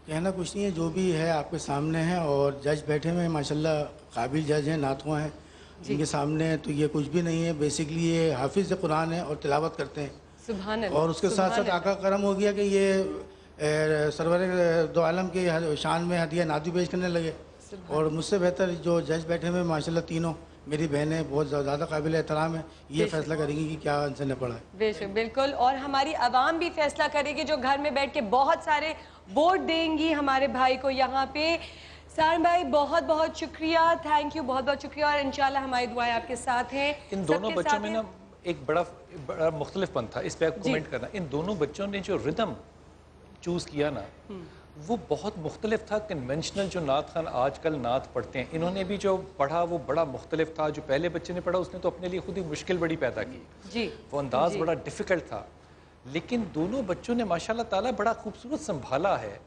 کہنا کچھ نہیں ہے، جو بھی ہے آپ کے سامنے ہے، اور جج بیٹھے ہوئے ہیں ماشاءاللہ قابل جج ہیں، نعت خواں ہیں، ان کے سامنے تو یہ کچھ بھی نہیں ہے، بیسکلی یہ حافظ قرآن ہے اور تلاوت کرتے ہیں۔
سبحان اللہ۔
اور اس کے ساتھ ساتھ آقا کرم ہو گیا کہ یہ سرور دو عالم کے شان میں ہدیہ نادی پیش کرنے لگے، اور مجھ سے بہتر جو جج بیٹھے ہوئے ماشاءاللہ تینوں میری بہنیں بہت زیادہ قابل احترام ہے، یہ فیصلہ کریں گی کہ کیا ان سے نپڑا ہے۔
بے شک بالکل، اور ہماری عوام بھی فیصلہ کرے گی جو گھر میں بیٹھ کے بہت سارے ووٹ دیں گی ہمارے بھائی کو یہاں پہ۔ سارن بھائی بہت بہت شکریہ، تھینک یو، بہت بہت شکریہ، اور انشاءاللہ ہماری دعائیں آپ کے ساتھ ہیں۔
ان دونوں بچوں میں نا ایک بڑا مختلف پن تھا، اس پہ آپ کومنٹ کرنا۔ ان دونوں بچوں نے جو ردم چوز کیا نا وہ بہت مختلف تھا کنونشنل جو نعت خان آج کل نعت پڑھتے ہیں، انہوں نے بھی جو پڑھا وہ بڑا مختلف تھا۔ جو پہلے بچے نے پڑھا اس نے تو اپنے لیے خود ہی مشکل بڑی پیدا کی،
جی
وہ انداز بڑا ڈیفیکلٹ تھا، لیکن دونوں بچوں نے ماشاءاللہ تعالیٰ بڑا خوبصورت سنبھالا ہے،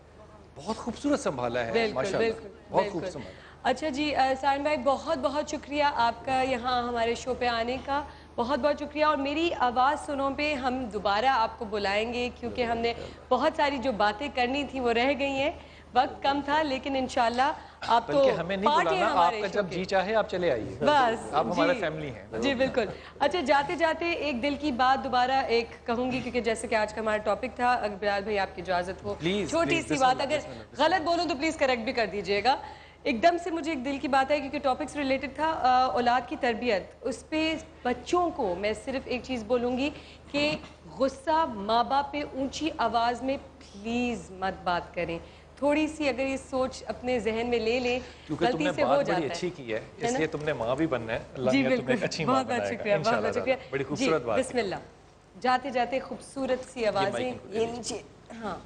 بہت خوبصورت سنبھالا ہے ماشاءاللہ، بہت خوب سنبھالا۔
اچھا جی سارن بھائی بہت بہت شکریہ آپ کا یہاں ہمارے شو پہ آنے کا، بہت بہت شکریہ، اور میری آواز سنوں پہ ہم دوبارہ آپ کو بلائیں گے کیونکہ ہم نے بہت ساری جو باتیں کرنی تھی وہ رہ گئی ہیں، وقت کم تھا، لیکن انشاءاللہ آپ تو
بلکہ ہمیں نہیں بلانا، آپ کا جب جی چاہے آپ چلے آئیے،
بس
آپ ہمارے فیملی ہیں۔
جی بالکل۔ اچھا جاتے جاتے ایک دل کی بات دوبارہ ایک کہوں گی، کیونکہ جیسے کہ آج کا ہمارا ٹاپک تھا، اگر بلال بھائی آپ کی اجازت ہو چھوٹی سی بات، اگر غلط بولوں تو پلیز کریکٹ بھی کر دیجئے گا۔ ایک دم سے مجھے ایک دل کی بات ہے کیونکہ ٹاپک سے ریلیٹڈ تھا اولاد کی تربیت، اس پہ بچوں کو میں صرف ایک چیز بولوں گی کہ غصہ ماں باپ پہ اونچی آواز میں پلیز مت بات کریں، تھوڑی سی اگر یہ سوچ اپنے ذہن میں لے لیں،
کیونکہ تم نے بات بڑی اچھی کی ہے، اس لیے تم نے ماں بھی بننا ہے، اللہ نے تمہیں اچھی ماں بنائے گا انشاءاللہ، بڑی خوبصورت بات ہے۔
بسم اللہ، جاتے جاتے خوبصورت سی آوازیں یہ نیچے، ہاں۔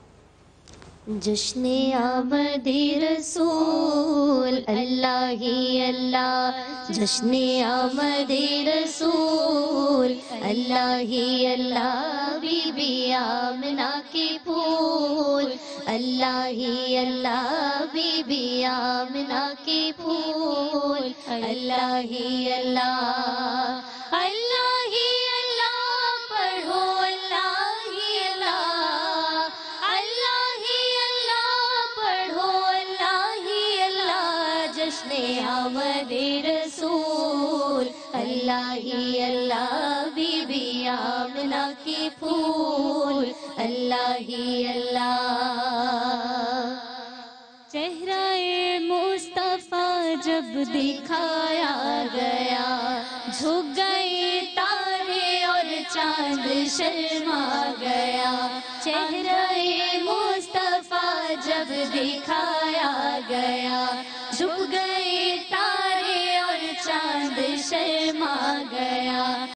جشن آمد رسول اللہ ہی اللہ، جشن آمد رسول اللہ ہی اللہ، بی بی آمنہ کے پھول اللہ ہی اللہ، بی بی آمنہ کے پھول اللہ ہی اللہ، اللہ ہی اللہ پڑھو، اللہ ہی اللہ، اللہ ہی اللہ پڑھو، اللہ ہی اللہ، جشن آمد رسول اللہ ہی اللہ، بی بی آمنہ کے پھول اللہ ہی اللہ۔ چہرہ مصطفیٰ جب دکھایا گیا، جھک گئے تارے اور چاند شرما گیا، چہرہ مصطفیٰ جب دکھایا گیا، جھک گئے تارے اور چاند شرما گیا۔